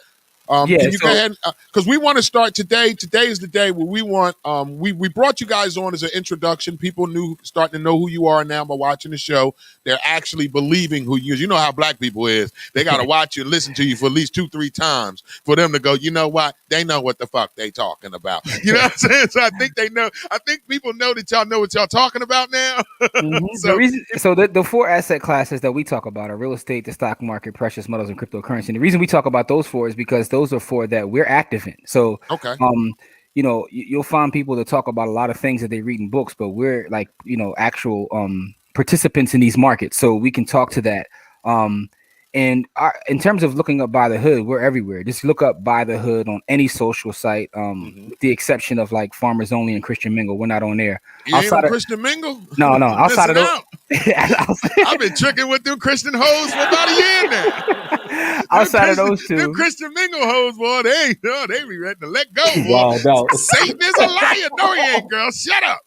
Can you go ahead? Because we want to start today. Today is the day where we want. We brought you guys on as an introduction. People starting to know who you are now by watching the show. They're actually believing who you is. You know how black people is. They got to watch you and listen to you for at least 2-3 times for them to go, you know what? They know what the fuck they talking about. You know what I'm saying? So I think they know. I think people know that y'all know what y'all talking about now. So the 4 asset classes that we talk about are real estate, the stock market, precious metals, and cryptocurrency. And the reason we talk about those 4 is because those are 4 that we're active in. So, you know, you'll find people that talk about a lot of things that they read in books, but we're like, you know, actual participants in these markets. So we can talk to that. And in terms of looking up Buy the Hood, we're everywhere. Just look up Buy the Hood on any social site, with the exception of like Farmers Only and Christian Mingle. We're not on there. You ain't on Christian Mingle? No. Outside of those, I've been tricking with them Christian hoes for about a year now. Outside of those 2, them Christian Mingle hoes, boy, they be ready to let go, boy. Wild out. Satan is a liar. No, he ain't, girl. Shut up.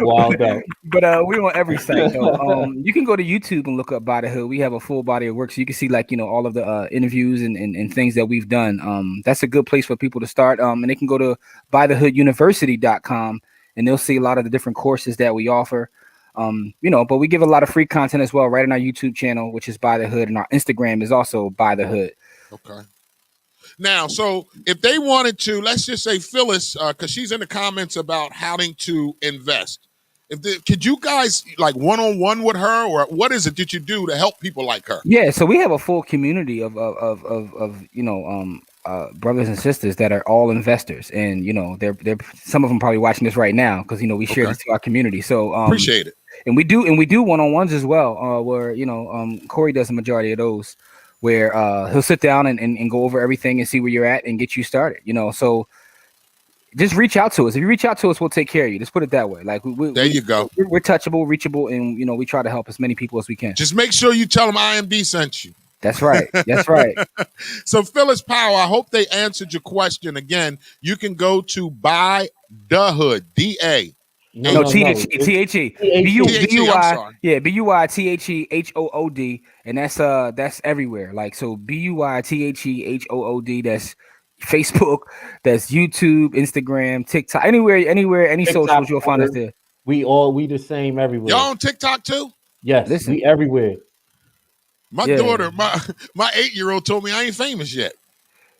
Wild out. But we're on every site though. You can go to YouTube and look up Buy the Hood. We have a full body of work, so you can see like, you know, all of the interviews and things that we've done. That's a good place for people to start. And they can go to buythehooduniversity.com and they'll see a lot of the different courses that we offer. You know, but we give a lot of free content as well, right on our YouTube channel, which is Buy the Hood, and our Instagram is also Buy the Hood. Okay. Now, so if they wanted to, let's just say Phyllis, because she's in the comments about having to invest. Could you guys like one-on-one with her, or what is it that you do to help people like her? Yeah, so we have a full community of you know, brothers and sisters that are all investors, and you know, they're some of them probably watching this right now because you know we share this to our community. So appreciate it. And we do one-on-ones as well, where you know, Corey does the majority of those, where he'll sit down and go over everything and see where you're at and get you started. You know, so just reach out to us. If you reach out to us, we'll take care of you. Just put it that way. Like there you go. We're touchable, reachable, and you know, we try to help as many people as we can. Just make sure you tell them IMD sent you. That's right. That's right. So Phyllis Powell, I hope they answered your question. Again, you can go to Buy the Hood, DA. No, T-H-E. B-U-Y. Yeah, B-U-Y-T-H-E-H-O-O-D. And that's everywhere. Like, so B-U-Y-T-H-E-H-O-O-D. That's Facebook, that's YouTube, Instagram, TikTok, anywhere, any TikTok, socials, you'll find us there. We the same everywhere. Y'all on TikTok too? Yes, we everywhere. My daughter, my 8-year-old told me I ain't famous yet.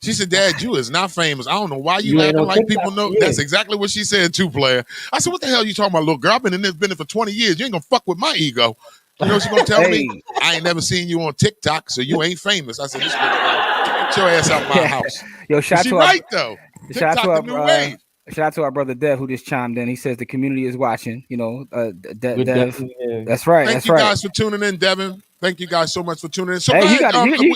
She said, Dad, you is not famous. I don't know why you acting like TikTok, people know. Yeah. That's exactly what she said too, player. I said, what the hell are you talking about, little girl? I've been in this business for 20 years. You ain't gonna fuck with my ego. You know what she's gonna tell me? I ain't never seen you on TikTok, so you ain't famous. I said, get your ass out my house. Yo, shout to right though. Shout out to our brother Dev, who just chimed in. He says the community is watching. You know, Dev. That's right. Thank you guys for tuning in, Devin. Thank you guys so much for tuning in. So hey,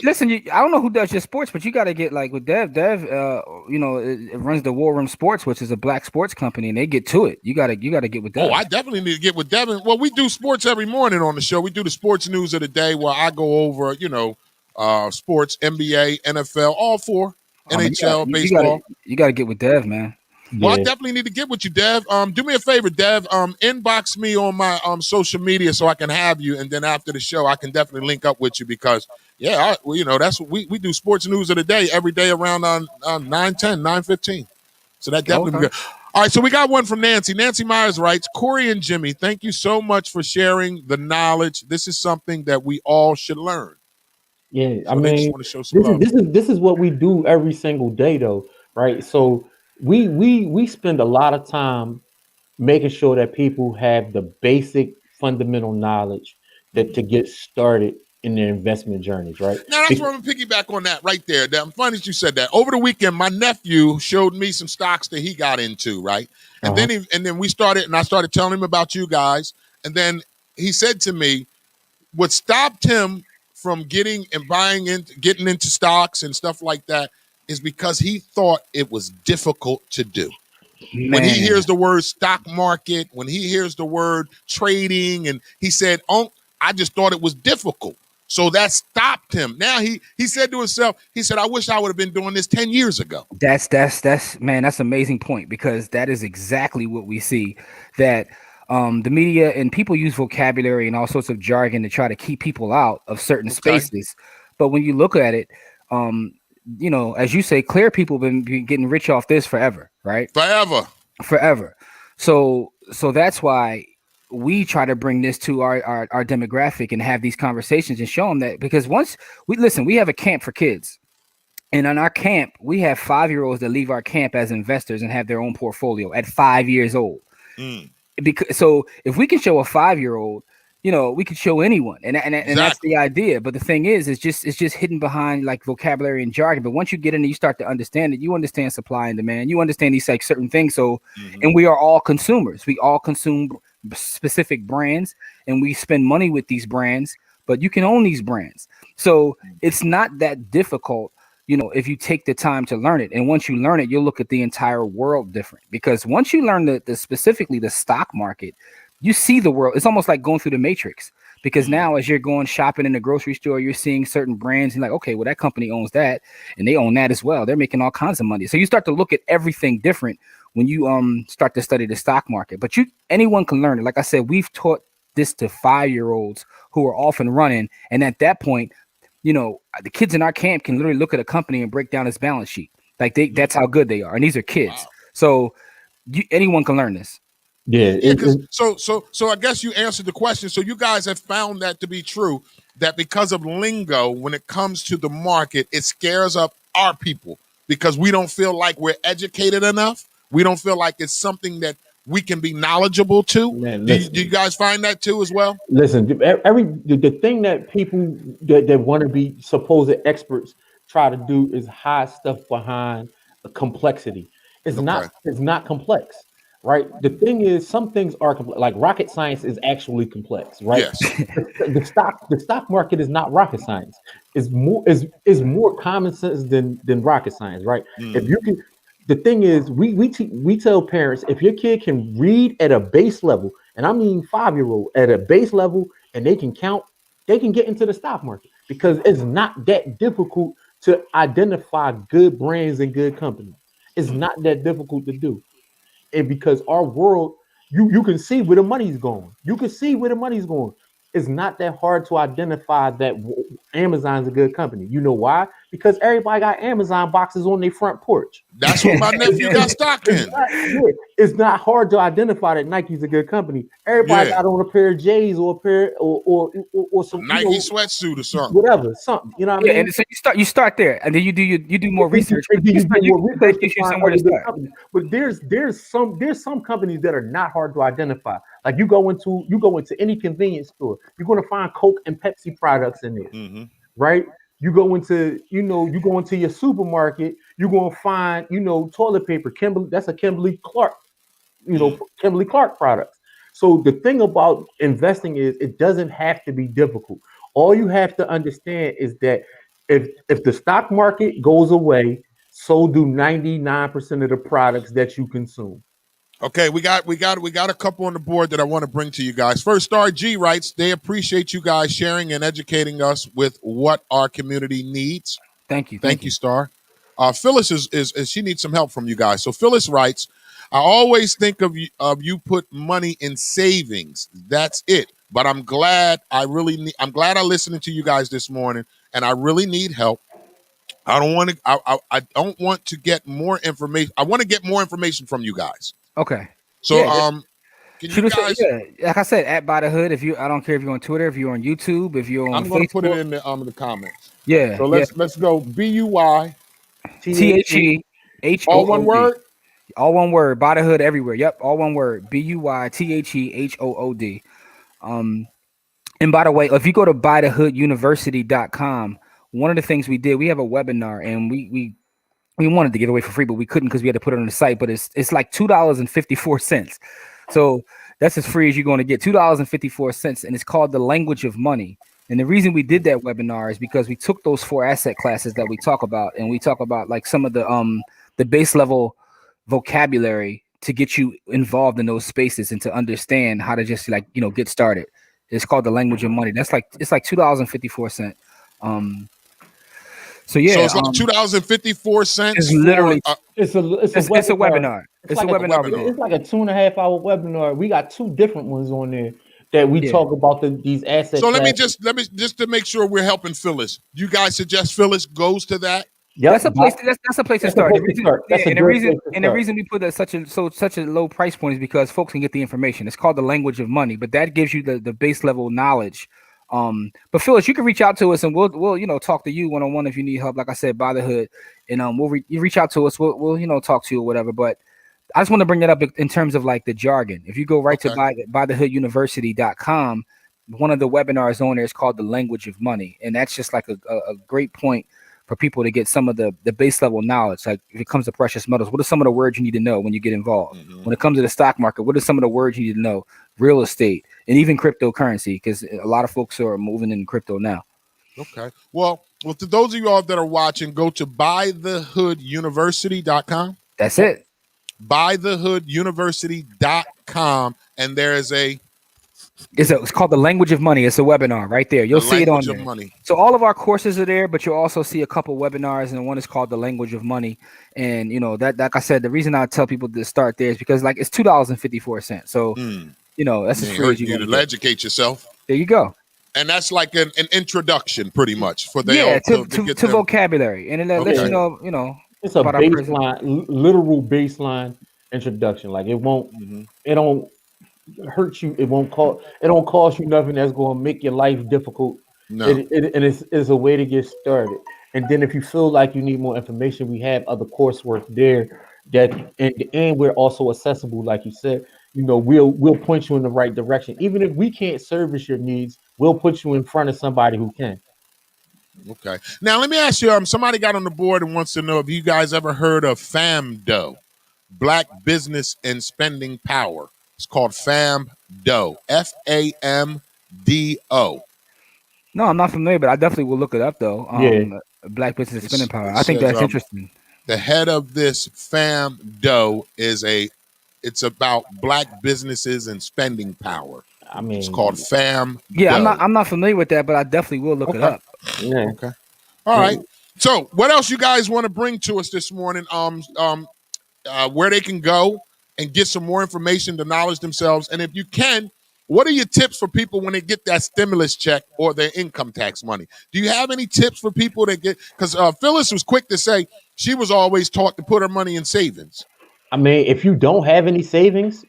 listen. I don't know who does your sports, but you got to get like with Dev. Dev, you know, it runs the War Room Sports, which is a black sports company, and they get to it. You got to get with Dev. Oh, I definitely need to get with Devin. Well, we do sports every morning on the show. We do the sports news of the day, where I go over, you know, sports, NBA, NFL, all 4, NHL, baseball. You got to get with Dev, man. Well, I definitely need to get with you, Dev. Do me a favor, Dev. Inbox me on my social media so I can have you, and then after the show, I can definitely link up with you because, you know, that's what we do sports news of the day every day around 9:10, 9:15. So that definitely be good. All right, so we got one from Nancy. Nancy Myers writes, Corey and Jimmy, thank you so much for sharing the knowledge. This is something that we all should learn. Yeah, so I mean, this is what we do every single day, though, right? So we spend a lot of time making sure that people have the basic fundamental knowledge that to get started in their investment journeys, right? Now that's where I'm gonna piggyback on that right there. I'm funny that you said that. Over the weekend, my nephew showed me some stocks that he got into, right? And then we started, and I started telling him about you guys. And then he said to me, what stopped him from getting into stocks and stuff like that is because he thought it was difficult to do. Man. When he hears the word stock market, when he hears the word trading, and he said, I just thought it was difficult. So that stopped him. Now he said to himself, he said, I wish I would have been doing this 10 years ago. That's man, that's an amazing point, because that is exactly what we see, that the media and people use vocabulary and all sorts of jargon to try to keep people out of certain spaces. But when you look at it, you know, as you say, clear people have been getting rich off this forever, right? Forever. So that's why we try to bring this to our demographic and have these conversations and show them that, because once we have a camp for kids, and on our camp, we have 5-year-olds that leave our camp as investors and have their own portfolio at 5 years old. Because so if we can show a 5-year-old, you know, we could show anyone, and that's the idea. But the thing is, it's just hidden behind like vocabulary and jargon. But once you get in and you start to understand it, you understand supply and demand. You understand these like certain things. So, and we are all consumers. We all consume specific brands, and we spend money with these brands. But you can own these brands, so it's not that difficult. You know, if you take the time to learn it, and once you learn it, you'll look at the entire world different. Because once you learn the specifically the stock market, you see the world. It's almost like going through the matrix, because now as you're going shopping in the grocery store, you're seeing certain brands and like, okay, well, that company owns that and they own that as well. They're making all kinds of money. So you start to look at everything different when you start to study the stock market. But anyone can learn it. Like I said, we've taught this to 5-year-olds who are off and running. And at that point, you know, the kids in our camp can literally look at a company and break down its balance sheet. Like that's how good they are. And these are kids. Wow. So anyone can learn this. Yeah. So I guess you answered the question. So you guys have found that to be true, that because of lingo, when it comes to the market, it scares up our people because we don't feel like we're educated enough. We don't feel like it's something that we can be knowledgeable to. Man, do you guys find that too as well? Listen, the thing that people that want to be supposed experts try to do is hide stuff behind a complexity. It's not complex. Right. The thing is, some things are complex. Like rocket science is actually complex, right? Yes. the stock market is not rocket science. It's more common sense than rocket science, right? If you can, the thing is, we tell parents, if your kid can read at a base level, and I mean 5-year-old at a base level, and they can count, they can get into the stock market, because it's not that difficult to identify good brands and good companies. It's not that difficult to do. And because our world, you can see where the money's going. You can see where the money's going. It's not that hard to identify that Amazon's a good company. You know why? Because everybody got Amazon boxes on their front porch. That's what my nephew got stock in. It's not hard to identify that Nike's a good company. Everybody got on a pair of J's or a pair or some Nike sweatsuit or something. Whatever, something. You know what I mean? And so you start there, and then you do more research. But there's some companies that are not hard to identify. Like you go into any convenience store, you're going to find Coke and Pepsi products in there, right? You go into your supermarket, you're going to find, toilet paper, that's a Kimberly Clark, Kimberly Clark products. So the thing about investing is it doesn't have to be difficult. All you have to understand is that if the stock market goes away, so do 99% of the products that you consume. Okay, we got a couple on the board that I want to bring to you guys. First, Star G writes, they appreciate you guys sharing and educating us with what our community needs. Thank you. Thank you, Star. Phyllis is she needs some help from you guys. So Phyllis writes, I always think of you put money in savings. That's it. But I'm glad I listened to you guys this morning, and I really need help. I don't want to get more information. I want to get more information from you guys. Okay. So can you guys? Like I said, at By the Hood. I don't care if you're on Twitter, if you're on YouTube, if you're on I'm going to put it in the comments. Yeah. So let's go. BUY THEHOOD. All one word. All one word. By the Hood everywhere. Yep. All one word. BUY THEHOOD. And by the way, if you go to bythehooduniversity.com, one of the things we did, we have a webinar, and we wanted to give away for free, but we couldn't because we had to put it on the site. But it's like $2.54. So that's as free as you're going to get, $2.54, and it's called The Language of Money. And the reason we did that webinar is because we took those 4 asset classes that we talk about, and we talk about like some of the base level vocabulary to get you involved in those spaces and to understand how to just get started. It's called The Language of Money. It's like $2.54. So yeah, so it's like $2.54. It's literally it's a webinar. It's a webinar. We did. It's like a 2.5-hour webinar. We got 2 different ones on there that we talk about these assets. So let me just to make sure we're helping Phyllis. You guys suggest Phyllis goes to that? Yep. That's a place. That's a place to start. The reason we put such a low price point is because folks can get the information. It's called The Language of Money, but that gives you the base level knowledge. But Phyllis, you can reach out to us and we'll talk to you one-on-one if you need help. Like I said, Buy the Hood, and you reach out to us. We'll talk to you or whatever. But I just want to bring that up in terms of like the jargon. If you go right to buythehooduniversity.com, one of the webinars on there is called The Language of Money, and that's just like a great point for people to get some of the base level knowledge. Like if it comes to precious metals, what are some of the words you need to know when you get involved? When it comes to the stock market, what are some of the words you need to know? Real estate and even cryptocurrency, because a lot of folks are moving in crypto now. Okay. Well, to those of you all that are watching, go to buythehooduniversity.com. That's it. Buythehooduniversity.com, and there is it's called The Language of Money. It's a webinar right there. You'll see it on there. Money. So all of our courses are there, but you'll also see a couple webinars, and one is called The Language of Money. And that, like I said, the reason I tell people to start there is because like it's $2.54. So that's as free as you to educate yourself. There you go. And that's like an introduction, pretty much, for to vocabulary, and it lets you know. It's a baseline, literal baseline introduction. Like it don't hurt you. It don't cost you nothing that's going to make your life difficult. No. And it's a way to get started. And then if you feel like you need more information, we have other coursework there that in the end we're also accessible. Like you said, we'll point you in the right direction. Even if we can't service your needs, we'll put you in front of somebody who can. Okay. Now let me ask you. Somebody got on the board and wants to know if you guys ever heard of FAMDO, Black Business and Spending Power. It's called FAMDO. FAMDO. No, I'm not familiar, but I definitely will look it up though. Black Business and Spending Power. I think that's interesting. The head of this FAMDO it's about black businesses and spending power. I mean, it's called FAMDO. Yeah, I'm not familiar with that, but I definitely will look it up. Yeah. Okay. All right. So, what else you guys want to bring to us this morning? Where they can go and get some more information to knowledge themselves, and if you can, what are your tips for people when they get that stimulus check or their income tax money? Do you have any tips for people that get? Because Phyllis was quick to say she was always taught to put her money in savings. I mean, if you don't have any savings,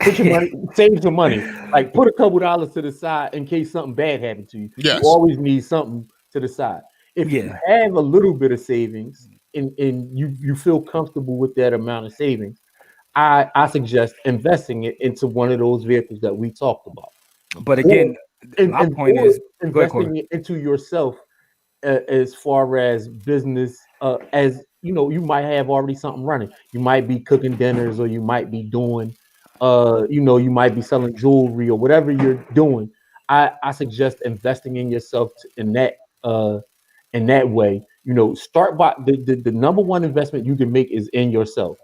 put your money, save some money. Like put a couple dollars to the side in case something bad happened to you. Yes. You always need something to the side. If you have a little bit of savings and you feel comfortable with that amount of savings, I suggest investing it into one of those vehicles that we talked about. But again, my point is investing it into yourself as far as business, as you might have already something running. You might be cooking dinners, or you might be doing, you might be selling jewelry or whatever you're doing. I suggest investing in yourself in that way. Start by the number one investment you can make is in yourself.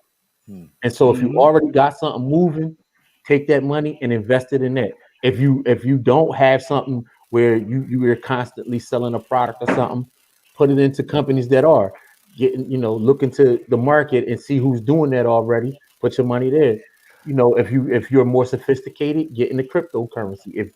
And so if you already got something moving, take that money and invest it in that. If you don't have something where you are constantly selling a product or something, put it into companies that are getting, look into the market and see who's doing that already. Put your money there. If you're more sophisticated, get into cryptocurrency. If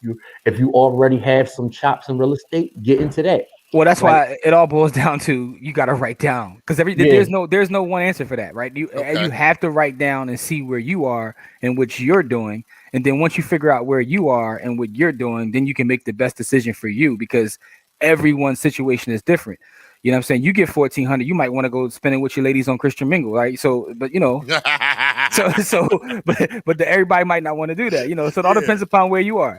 you already have some chops in real estate, get into that. Well, that's why it all boils down to you got to write down, because there's no one answer for that, right? You have to write down and see where you are and what you're doing, and then once you figure out where you are and what you're doing, then you can make the best decision for you, because everyone's situation is different. You know what I'm saying? You get $1,400, you might want to go spend it with your ladies on Christian Mingle, right? So, but but everybody might not want to do that, so it all depends upon where you are.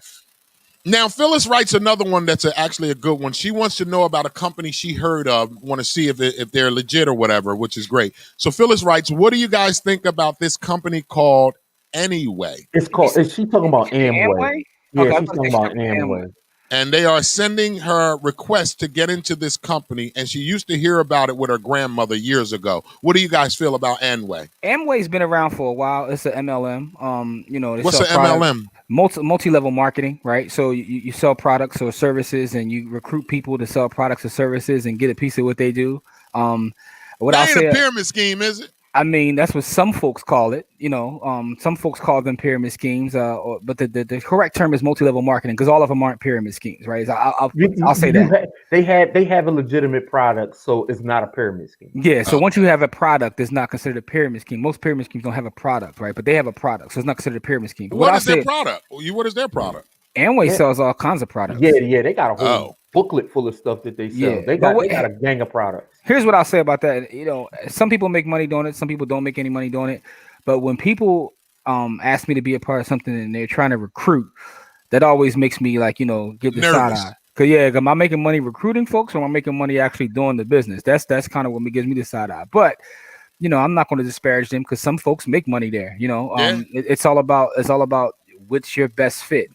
Now, Phyllis writes another one that's actually a good one. She wants to know about a company she heard of, want to see if they're legit or whatever, which is great. So Phyllis writes, what do you guys think about this company called Anyway? Is she talking about Amway? Yeah, Okay, she's talking about Amway. and they are sending her requests to get into this company, and she used to hear about it with her grandmother years ago. What do you guys feel about Amway? Amway's been around for a while. It's an MLM. You know, they What's sell an MLM? Multi-level marketing, right? So you sell products or services, and you recruit people to sell products or services and get a piece of what they do. What That I'll ain't say, a pyramid scheme, is it? I mean, that's what some folks call it. You know, some folks call them pyramid schemes. But the correct term is multi-level marketing, because all of them aren't pyramid schemes, right? So I'll say that. They have a legitimate product, so it's not a pyramid scheme. Yeah. So once you have a product, it's not considered a pyramid scheme. Most pyramid schemes don't have a product, right? But they have a product, so it's not considered a pyramid scheme. But What is their product? What is their product? Amway sells all kinds of products. Yeah, they got a whole booklet full of stuff that they sell. Yeah, They got a gang of products. Here's what I'll say about that. You know, some people make money doing it, some people don't make any money doing it. But when people ask me to be a part of something and they're trying to recruit, that always makes me like, you know, get the side eye. Cause am I making money recruiting folks, or am I making money actually doing the business? That's kind of what gives me the side eye. But you know, I'm not going to disparage them, because some folks make money there. You know, it's all about what's your best fit.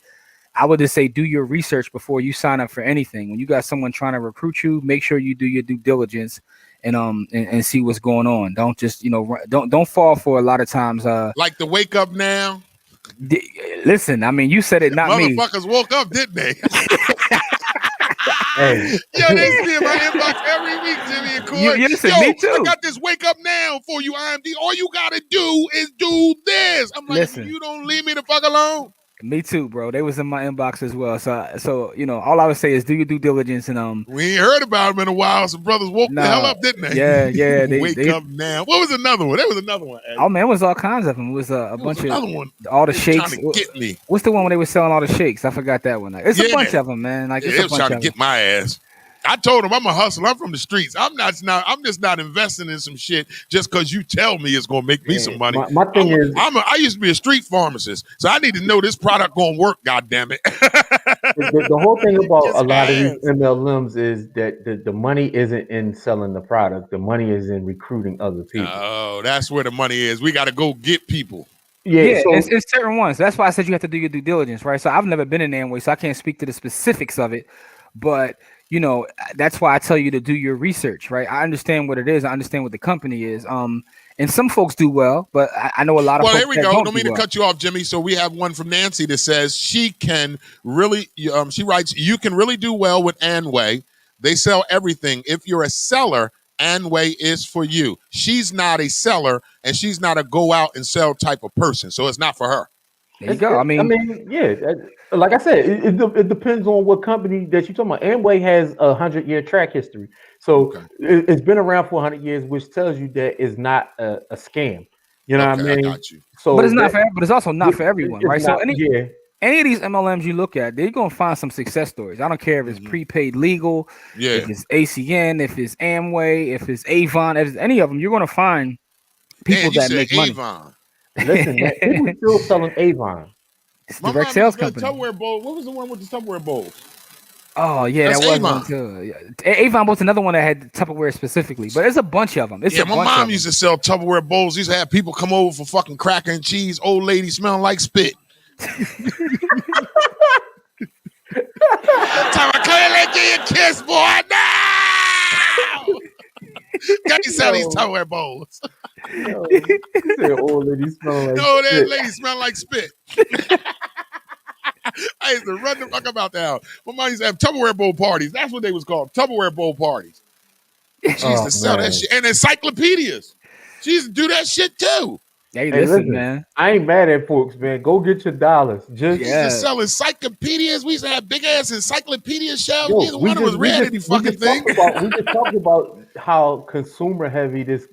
I would just say do your research before you sign up for anything. When you got someone trying to recruit you, make sure you do your due diligence and see what's going on. Don't just, you know, don't fall for a lot of times. Like the Wake Up Now. Listen, I mean, you said it, not me. Motherfuckers woke up, didn't they? Hey. Yo, they see in my inbox every week, Jimmy and Corey. Listen, yo, me too. I got this Wake Up Now for you, IMD. All you gotta do is do this. I'm like, Listen. You don't leave me the fuck alone. Me too, bro. They was in my inbox as well. So you know, all I would say is do your due diligence and We ain't heard about them in a while. Some brothers woke the hell up, didn't they? Yeah. Wake Up Now. What was another one? There was another one. Oh man, it was all kinds of them. It was a bunch of another one. All the They shakes. trying to get me. What's the one when they were selling all the shakes? I forgot that one. Like, it's a bunch of them, man. Like, it's they a was bunch trying of to get them. my ass. I told him I'm a hustler. I'm from the streets. I'm just not investing in some shit just because you tell me it's gonna make me some money. My thing is, I used to be a street pharmacist, so I need to know this product gonna work. God damn it! the whole thing about a lot of these MLMs is that the money isn't in selling the product. The money is in recruiting other people. Oh, that's where the money is. We got to go get people. Yeah, it's certain ones. That's why I said you have to do your due diligence, right? So I've never been in Amway, so I can't speak to the specifics of it. But you know, that's why I tell you to do your research, right? I understand what it is. I understand what the company is. And some folks do well, but I know a lot of folks. Well, here we that go. Don't Don't mean to cut you off, Jimmy. So we have one from Nancy that says she can really. She writes, "You can really do well with Amway. They sell everything. If you're a seller, Amway is for you. She's not a seller, and she's not a go out and sell type of person, so it's not for her." There you go. I mean, yeah. Like I said, it depends on what company that you're talking about. Amway has a 100-year track history, so it's been around for 100 years, which tells you that it's not a scam. You know what I mean? I got you. So, but it's not for. But it's also not for everyone, right? Not, so any of these MLMs you look at, they're gonna find some success stories. I don't care if it's prepaid legal, if it's ACN, if it's Amway, if it's Avon, if it's any of them, you're gonna find people that make money. Avon. Listen, man, people still selling Avon. It's direct sales company. Tupperware bowl. What was the one with the Tupperware bowls? Oh yeah, That's that was Avon. one too. Yeah. Avon was another one that had Tupperware specifically, but there's a bunch of them. My mom used to sell Tupperware bowls. Used to have people come over for fucking cracker and cheese. Old lady smelling like spit. Time I couldn't give you a kiss, boy. No! Got you sell these Tupperware bowls. Old lady smelling like No, that spit. lady smell like spit. I used to run the fuck about the house. My mom used to have Tupperware bowl parties. That's what they was called, Tupperware bowl parties. She used to sell that shit. And encyclopedias. She used to do that shit too. Hey, listen, man. I ain't mad at folks, man. Go get your dollars. Just We used to sell encyclopedias. We used to have big ass encyclopedia shelves. Neither one of us read any fucking thing. We just talked about how consumer heavy this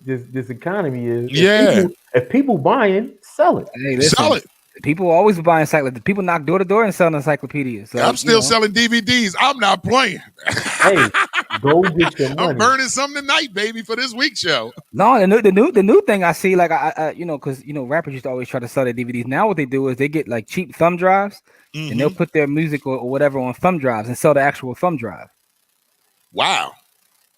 economy is. Yeah. If people buying, sell it. Hey, listen, Sell it. People always buy encyclopedias. People knock door to door and selling encyclopedias. So, I'm still selling DVDs. I'm not playing. Hey, go get your money. I'm burning some tonight, baby, for this week's show. No, the new thing I see, like I because rappers used to always try to sell their DVDs. Now what they do is they get like cheap thumb drives, and they'll put their music or whatever on thumb drives and sell the actual thumb drive. Wow.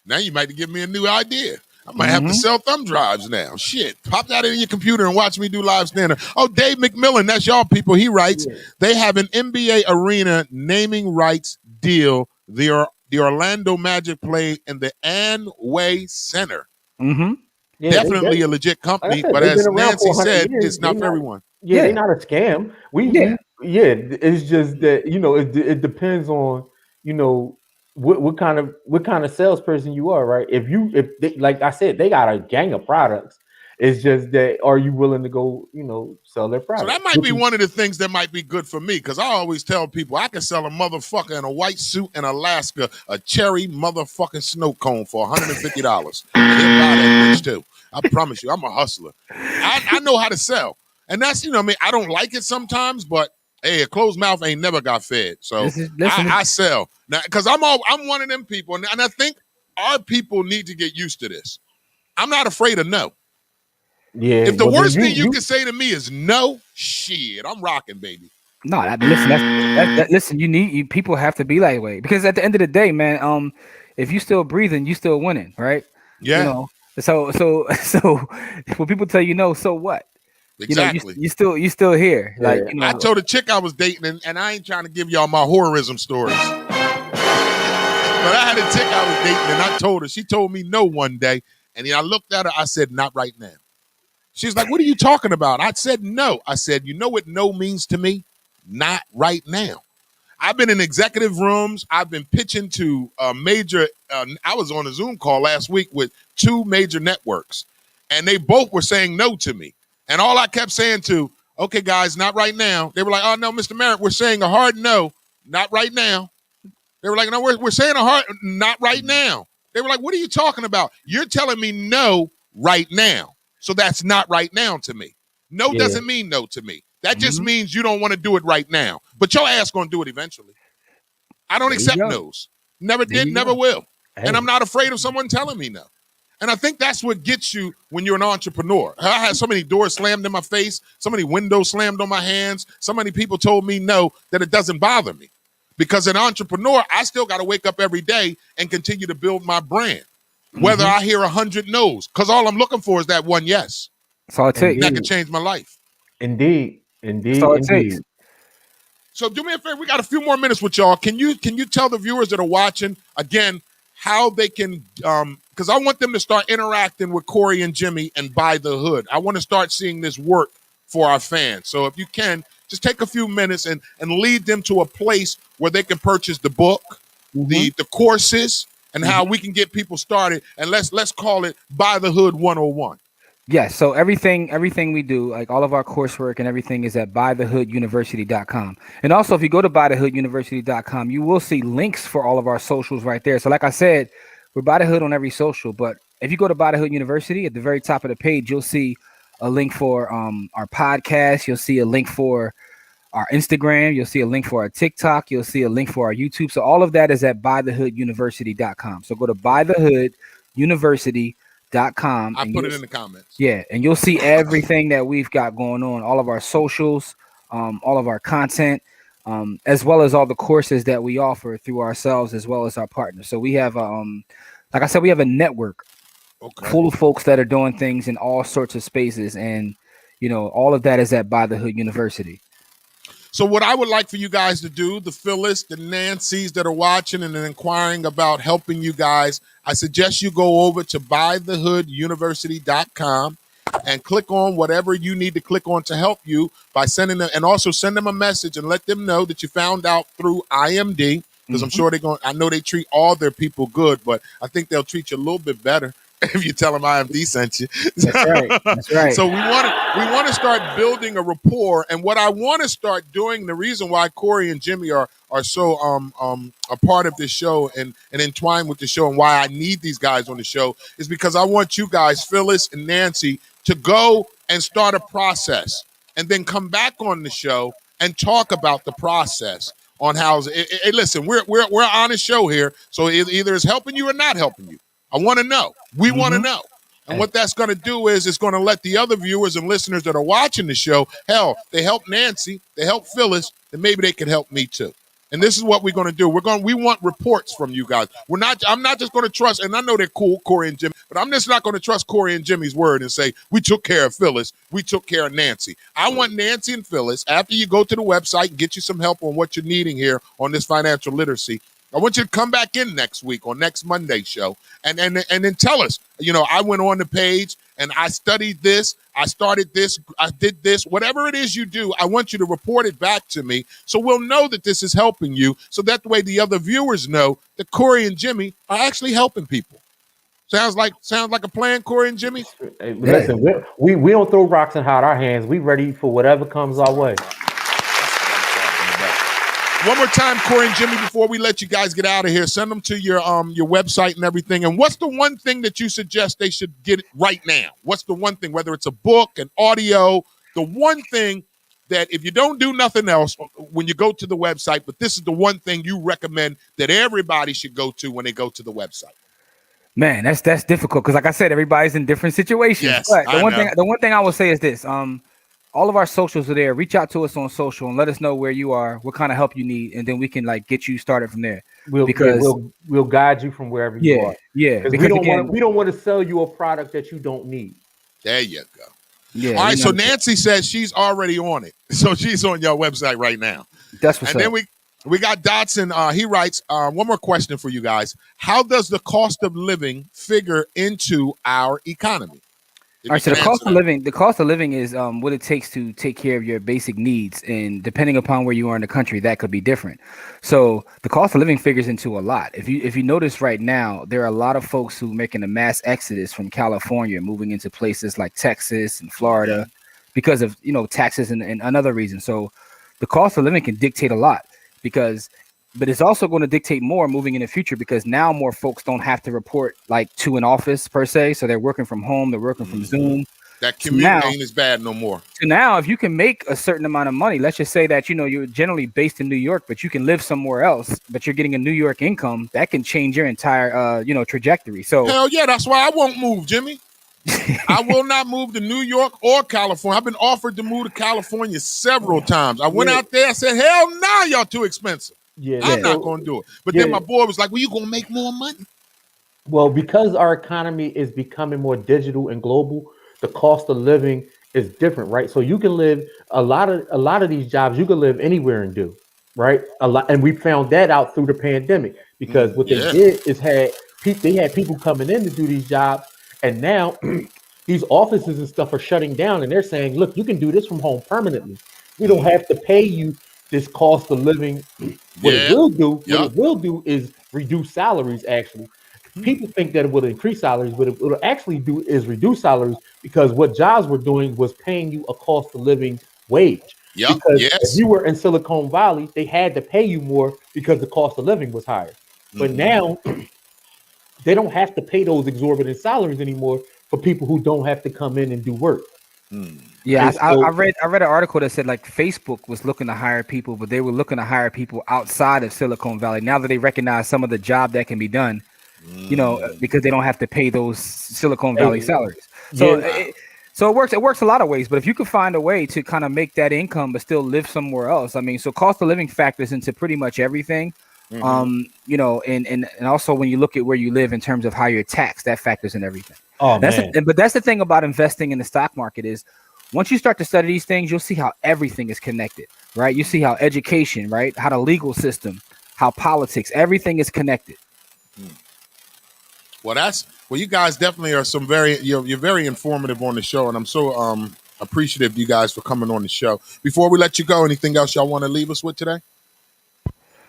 Now you might give me a new idea. I might have to sell thumb drives now. Shit. Pop that in your computer and watch me do live stand-up. Oh, Dave McMillan, that's y'all people. He writes, they have an NBA arena naming rights deal the Orlando Magic play in the Amway Center. Mm-hmm. Yeah, Definitely a legit company, but they've as been around Nancy for 100 said, years. it's not for everyone. Yeah, they're not a scam. It's just that it depends on what kind of salesperson you are, right? If they, like I said, they got a gang of products. It's just that are you willing to go sell their product? So that might be one of the things that might be good for me, because I always tell people I can sell a motherfucker in a white suit in Alaska a cherry motherfucking snow cone for $150. And he'll buy that bitch too. I promise you, I'm a hustler. I know how to sell. And that's, I don't like it sometimes, but hey, a closed mouth ain't never got fed. So I sell. Now, because I'm one of them people, and I think our people need to get used to this. I'm not afraid of no. Yeah. If the worst thing you can say to me is no, shit, I'm rocking, baby. No, listen. You people have to be that way, because at the end of the day, man, if you still breathing, you still winning, right? Yeah. So when people tell you no, so what? Exactly. You still here. Yeah. Like I told a chick I was dating, and I ain't trying to give y'all my horrorism stories. But I had a chick I was dating, and I told her. She told me no one day, and then I looked at her. I said, "Not right now." She's like, "What are you talking about?" I said, "No." I said, "You know what no means to me? Not right now." I've been in executive rooms. I've been pitching to major. I was on a Zoom call last week with 2 major networks, and they both were saying no to me. And all I kept saying to, "Okay, guys, not right now." They were like, "Oh no, Mr. Merritt, we're saying a hard no, not right now." They were like, "No, we're saying a hard, not right now." They were like, "What are you talking about? You're telling me no right now. So that's not right now to me." No doesn't mean no to me. That just means you don't want to do it right now. But your ass going to do it eventually. I don't accept no's. Never did, never will. Hey. And I'm not afraid of someone telling me no. And I think that's what gets you when you're an entrepreneur. I had so many doors slammed in my face, so many windows slammed on my hands, so many people told me no that it doesn't bother me. Because an entrepreneur, I still got to wake up every day and continue to build my brand. Whether I hear 100 no's, because all I'm looking for is that one yes. That's all it takes. That can change my life. Indeed. That's all it takes. So do me a favor. We got a few more minutes with y'all. Can you tell the viewers that are watching again how they can? Because I want them to start interacting with Corey and Jimmy and Buy the Hood. I want to start seeing this work for our fans. So if you can, just take a few minutes and lead them to a place where they can purchase the book, the courses, and how we can get people started. And let's call it Buy the Hood 101. Yes, so everything we do, like all of our coursework and everything, is at buythehooduniversity.com. And also, if you go to buythehooduniversity.com, you will see links for all of our socials right there. So like I said, we're Buy the Hood on every social, but if you go to Buy the Hood University, at the very top of the page, you'll see a link for our podcast. You'll see a link for our Instagram. You'll see a link for our TikTok. You'll see a link for our YouTube. So all of that is at buythehooduniversity.com. So go to buythehooduniversity.com. I put it in the comments. Yeah, and you'll see everything that we've got going on, all of our socials, all of our content, as well as all the courses that we offer through ourselves as well as our partners. So we have, like I said, we have a network full of folks that are doing things in all sorts of spaces, and all of that is at Buy the Hood University. So what I would like for you guys to do, the Phyllis, the Nancys that are watching and inquiring about helping you guys, I suggest you go over to buythehooduniversity.com and click on whatever you need to click on to help you by sending them, and also send them a message and let them know that you found out through IMD, because I'm sure I know they treat all their people good, but I think they'll treat you a little bit better if you tell them IMD sent you. That's right. That's right. So we want to start building a rapport, and what I want to start doing, the reason why Corey and Jimmy are so a part of this show and entwined with the show, and why I need these guys on the show, is because I want you guys, Phyllis and Nancy, to go and start a process, and then come back on the show and talk about the process on how. Hey, listen, we're an honest show here, so either it's helping you or not helping you. I want to know. We want to know. And what that's going to do is it's going to let the other viewers and listeners that are watching the show, hell, they help Nancy, they help Phyllis, and maybe they can help me too. And this is what we're going to do. We want reports from you guys. I'm not just going to trust, and I know they're cool, Corey and Jimmy, but I'm just not going to trust Corey and Jimmy's word and say, we took care of Phyllis, we took care of Nancy. I want Nancy and Phyllis, after you go to the website and get you some help on what you're needing here on this financial literacy, I want you to come back in next week or next Monday show and then tell us, I went on the page and I studied this, I started this, I did this, whatever it is you do, I want you to report it back to me so we'll know that this is helping you, so that way the other viewers know that Corey and Jimmy are actually helping people. Sounds like a plan, Corey and Jimmy? Hey, listen, we don't throw rocks and hide our hands. We ready for whatever comes our way. One more time, Corey and Jimmy, before we let you guys get out of here, send them to your website and everything. And what's the one thing that you suggest they should get right now? What's the one thing, whether it's a book, an audio, the one thing that if you don't do nothing else when you go to the website, but this is the one thing you recommend that everybody should go to when they go to the website? Man, that's difficult because, like I said, everybody's in different situations. Yes, but the I one thing I will say is this: all of our socials are there. Reach out to us on social and let us know where you are, what kind of help you need, and then we can get you started from there. We'll guide you from wherever you are. Yeah, because we don't want to sell you a product that you don't need. There you go. Yeah. All right. So Nancy says she's already on it, so she's on your website right now. That's what's up. And then we got Dotson. He writes, one more question for you guys. How does the cost of living figure into our economy? All right, so the cost of living is what it takes to take care of your basic needs, and depending upon where you are in the country, that could be different. So the cost of living figures into a lot. If you notice right now, there are a lot of folks who are making a mass exodus from California, moving into places like Texas and Florida because of taxes and another reason. So the cost of living can dictate a lot but it's also going to dictate more moving in the future because now more folks don't have to report to an office per se. So they're working from home, they're working from Zoom. That commute ain't as bad no more. So now if you can make a certain amount of money, let's just say that, you're generally based in New York, but you can live somewhere else, but you're getting a New York income, that can change your entire, trajectory. So hell yeah, that's why I won't move, Jimmy. I will not move to New York or California. I've been offered to move to California several times. I went out there, I said, hell no, y'all too expensive. I'm not going to do it. But then my boy was like, well, you going to make more money. Well, because our economy is becoming more digital and global, the cost of living is different, right? So you can live a lot of these jobs, you can live anywhere and do, right? A lot, and we found that out through the pandemic because what they did is they had people coming in to do these jobs, and now these offices and stuff are shutting down, and they're saying, look, you can do this from home permanently. We don't have to pay you this cost of living. What it will do is reduce salaries. Actually, people think that it will increase salaries, but what it will actually do is reduce salaries because what jobs were doing was paying you a cost of living wage. Because if you were in Silicon Valley, they had to pay you more because the cost of living was higher. But now they don't have to pay those exorbitant salaries anymore for people who don't have to come in and do work. Yeah, I read an article that said Facebook was looking to hire people, but they were looking to hire people outside of Silicon Valley. Now that they recognize some of the job that can be done, because they don't have to pay those Silicon Valley salaries. So it works. It works a lot of ways. But if you could find a way to kind of make that income but still live somewhere else, so cost of living factors into pretty much everything. And also when you look at where you live in terms of how you're taxed, that factors in everything. But that's the thing about investing in the stock market is once you start to study these things, you'll see how everything is connected, right? You see how education, right? How the legal system, how politics, everything is connected. Well, you guys definitely are you're very informative on the show, and I'm so appreciative of you guys for coming on the show. Before we let you go, anything else y'all want to leave us with today?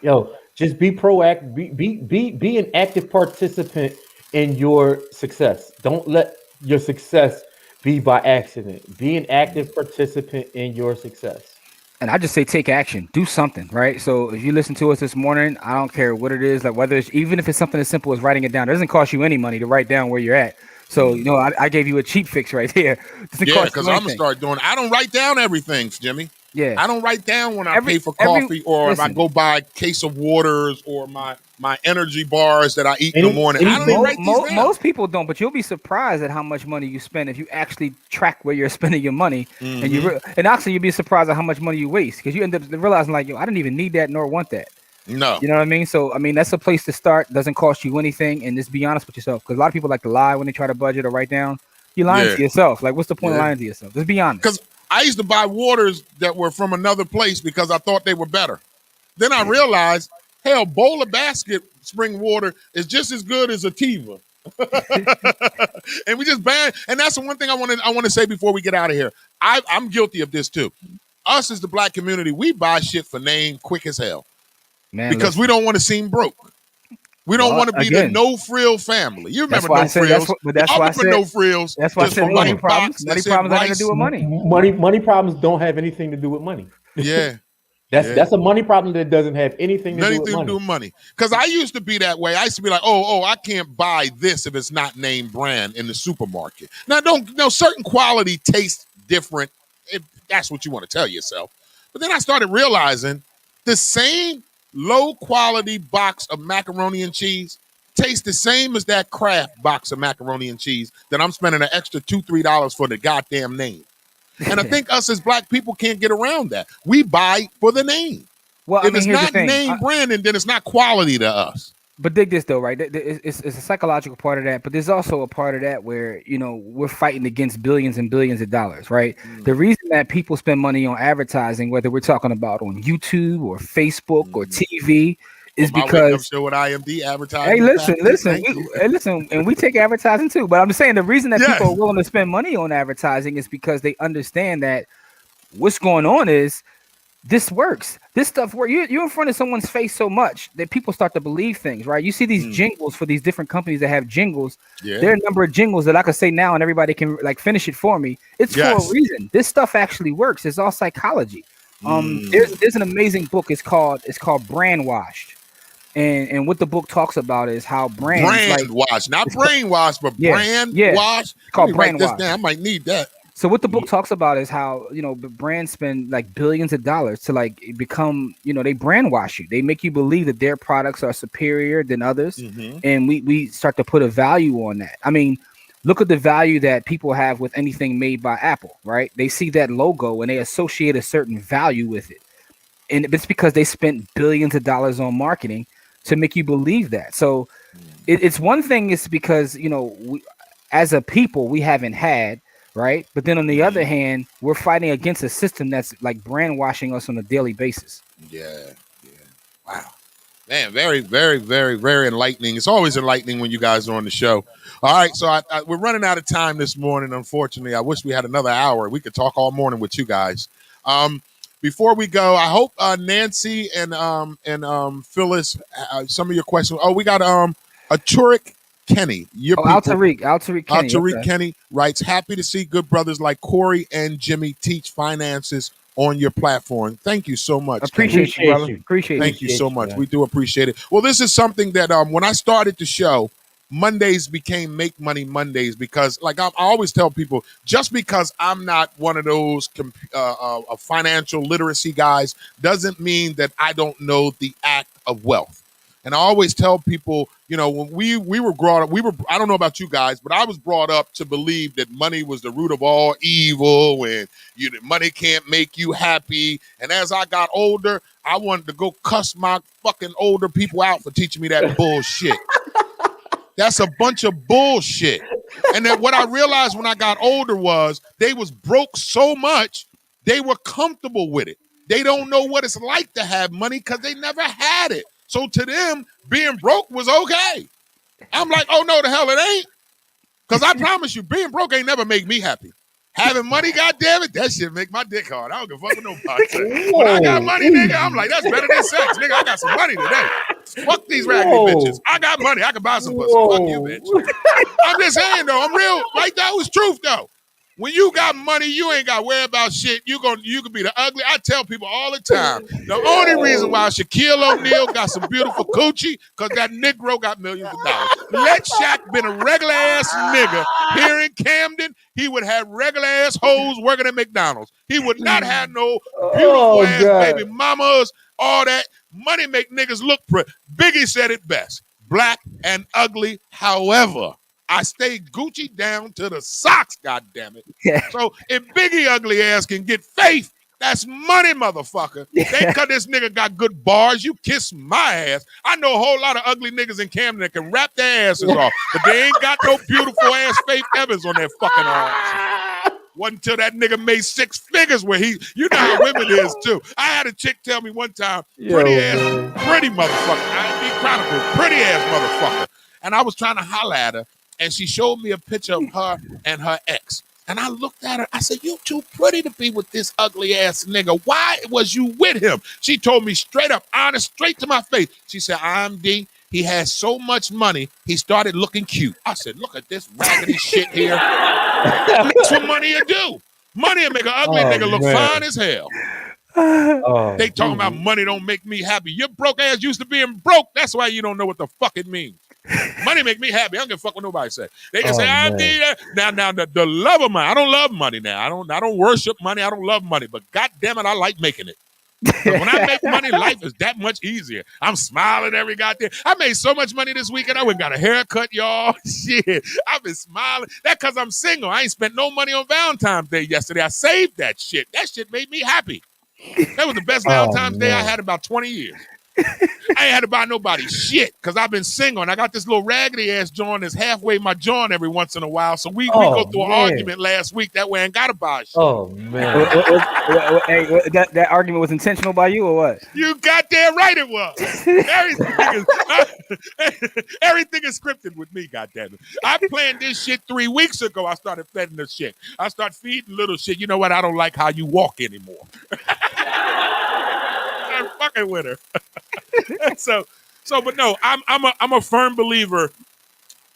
Yo, just be proactive, be an active participant in your success. Don't let your success be by accident. Be an active participant in your success. And I just say take action, do something, right? So if you listen to us this morning, I don't care what it is, whether it's even if it's something as simple as writing it down, it doesn't cost you any money to write down where you're at. So I gave you a cheap fix right there. Because I'm gonna start doing. I don't write down everything, Jimmy. Yeah, I don't write down when I pay for coffee or if I go buy a case of waters or my energy bars that I eat in the morning. I don't even write these down. Most people don't, but you'll be surprised at how much money you spend if you actually track where you're spending your money. And actually you'll be surprised at how much money you waste because you end up realizing I didn't even need that nor want that. No. You know what I mean? So, that's a place to start. Doesn't cost you anything. And just be honest with yourself because a lot of people like to lie when they try to budget or write down. You're lying to yourself. What's the point of lying to yourself? Just be honest. Because I used to buy waters that were from another place because I thought they were better. Then I realized Hell, Bowl of Basket spring water is just as good as Ativa. And we just ban. And that's the one thing I want to say before we get out of here. I'm guilty of this too. Us as the black community, we buy shit for name quick as hell. Man, because we don't want to seem broke. We don't want to be the no frill family. You remember no frills? That's why I said no frills. That's why I said money problems. Money problems have nothing to do with money. Money problems don't have anything to do with money. Yeah. That's a money problem that doesn't have anything to do with money. Because I used to be that way. I used to be like, oh, I can't buy this if it's not name brand in the supermarket. Now, certain quality tastes different if that's what you want to tell yourself. But then I started realizing the same low quality box of macaroni and cheese tastes the same as that Kraft box of macaroni and cheese that I'm spending an extra $2-3 for the goddamn name. And I think us as black people can't get around that. We buy for the name. Well, if it's not name branding, then it's not quality to us. But dig this though, right? It's a psychological part of that, but there's also a part of that where we're fighting against billions and billions of dollars, right? The reason that people spend money on advertising, whether we're talking about on YouTube or Facebook or TV, is because show with IMD advertising. Hey, listen, and we take advertising too. But I'm just saying the reason that people are willing to spend money on advertising is because they understand that what's going on is this works. This stuff works. You're in front of someone's face so much that people start to believe things, right? You see these jingles for these different companies that have jingles. Yeah. There are a number of jingles that I could say now and everybody can finish it for me. It's for a reason. This stuff actually works. It's all psychology. There's an amazing book. It's called Brand Washed. And what the book talks about is how brand wash, not brainwash, but brand wash. It's called brand wash. I might need that. So what the book talks about is how the brands spend billions of dollars to become they brand wash you. They make you believe that their products are superior than others, and we start to put a value on that. I mean, look at the value that people have with anything made by Apple, right? They see that logo and they associate a certain value with it, and it's because they spent billions of dollars on marketing to make you believe that. So it's one thing is because we, as a people, we haven't had. Right. But then on the other hand, we're fighting against a system that's brainwashing us on a daily basis. Yeah. Wow. Man, very, very, very, very enlightening. It's always enlightening when you guys are on the show. All right. So we're running out of time this morning. Unfortunately, I wish we had another hour. We could talk all morning with you guys. Before we go, I hope Nancy and Phyllis, some of your questions. Oh, we got a Turek Kenny, Al-Tariq Kenny writes, happy to see good brothers like Corey and Jimmy teach finances on your platform. Thank you so much. Appreciate you, brother. Thank you so much. We do appreciate it. Well, this is something that when I started the show, Mondays became Make Money Mondays because I always tell people, just because I'm not one of those financial literacy guys doesn't mean that I don't know the act of wealth. And I always tell people, when we were brought up, I don't know about you guys, but I was brought up to believe that money was the root of all evil and money can't make you happy. And as I got older, I wanted to go cuss my fucking older people out for teaching me that bullshit. That's a bunch of bullshit. And then what I realized when I got older was they was broke so much, they were comfortable with it. They don't know what it's like to have money because they never had it. So to them, being broke was okay. I'm like, oh, no, the hell it ain't. Because I promise you, being broke ain't never make me happy. Having money, goddammit, that shit make my dick hard. I don't give a fuck with nobody. When I got money, nigga, I'm like, that's better than sex. Nigga, I got some money today. Fuck these raggedy bitches. I got money. I can buy some pussy. Fuck you, bitch. I'm just saying, though, I'm real. Like, that was truth, though. When you got money, you ain't got to worry about shit. You can be the ugly. I tell people all the time, the only reason why Shaquille O'Neal got some beautiful coochie, because that Negro got millions of dollars. Let Shaq been a regular ass nigga here in Camden, he would have regular ass hoes working at McDonald's. He would not have no beautiful ass baby mamas, all that. Money make niggas look pretty. Biggie said it best. Black and ugly, however. I stay Gucci down to the socks, goddammit. So if Biggie ugly ass can get faith, that's money, motherfucker. Because this nigga got good bars, you kiss my ass. I know a whole lot of ugly niggas in Camden that can rap their asses off, but they ain't got no beautiful ass Faith Evans on their fucking arms. Wasn't until that nigga made 6 figures where you know how women is too. I had a chick tell me one time, pretty motherfucker. I ain't Chronicle, pretty ass motherfucker. And I was trying to holler at her, and she showed me a picture of her and her ex. And I looked at her, I said, you too pretty to be with this ugly ass nigga. Why was you with him? She told me straight up, honest, straight to my face. She said, IMD, he has so much money, he started looking cute. I said, look at this raggedy shit here. That's what money will do. Money will make an ugly nigga look fine as hell. They talking about money don't make me happy. Your broke ass used to being broke. That's why you don't know what the fuck it means. Money make me happy. I don't give a fuck what nobody say. They can say I need that. Now the love of money. I don't love money now. I don't worship money. I don't love money. But God damn it, I like making it. When I make money, life is that much easier. I'm smiling every goddamn. I made so much money this weekend. I went and got a haircut, y'all. Shit, I've been smiling. That because I'm single. I ain't spent no money on Valentine's Day yesterday. I saved that shit. That shit made me happy. That was the best Valentine's Day I had in about 20 years. I ain't had to buy nobody shit because I've been single and I got this little raggedy ass joint that's halfway my joint every once in a while. So we go through an argument last week that way I ain't got to buy shit. Oh, man. That argument was intentional by you or what? You goddamn right it was. Everything is scripted with me, goddamn it. I planned this shit 3 weeks ago. I started feeding this shit. I start feeding little shit. You know what? I don't like how you walk anymore. I'm fucking with her. But no, I'm a firm believer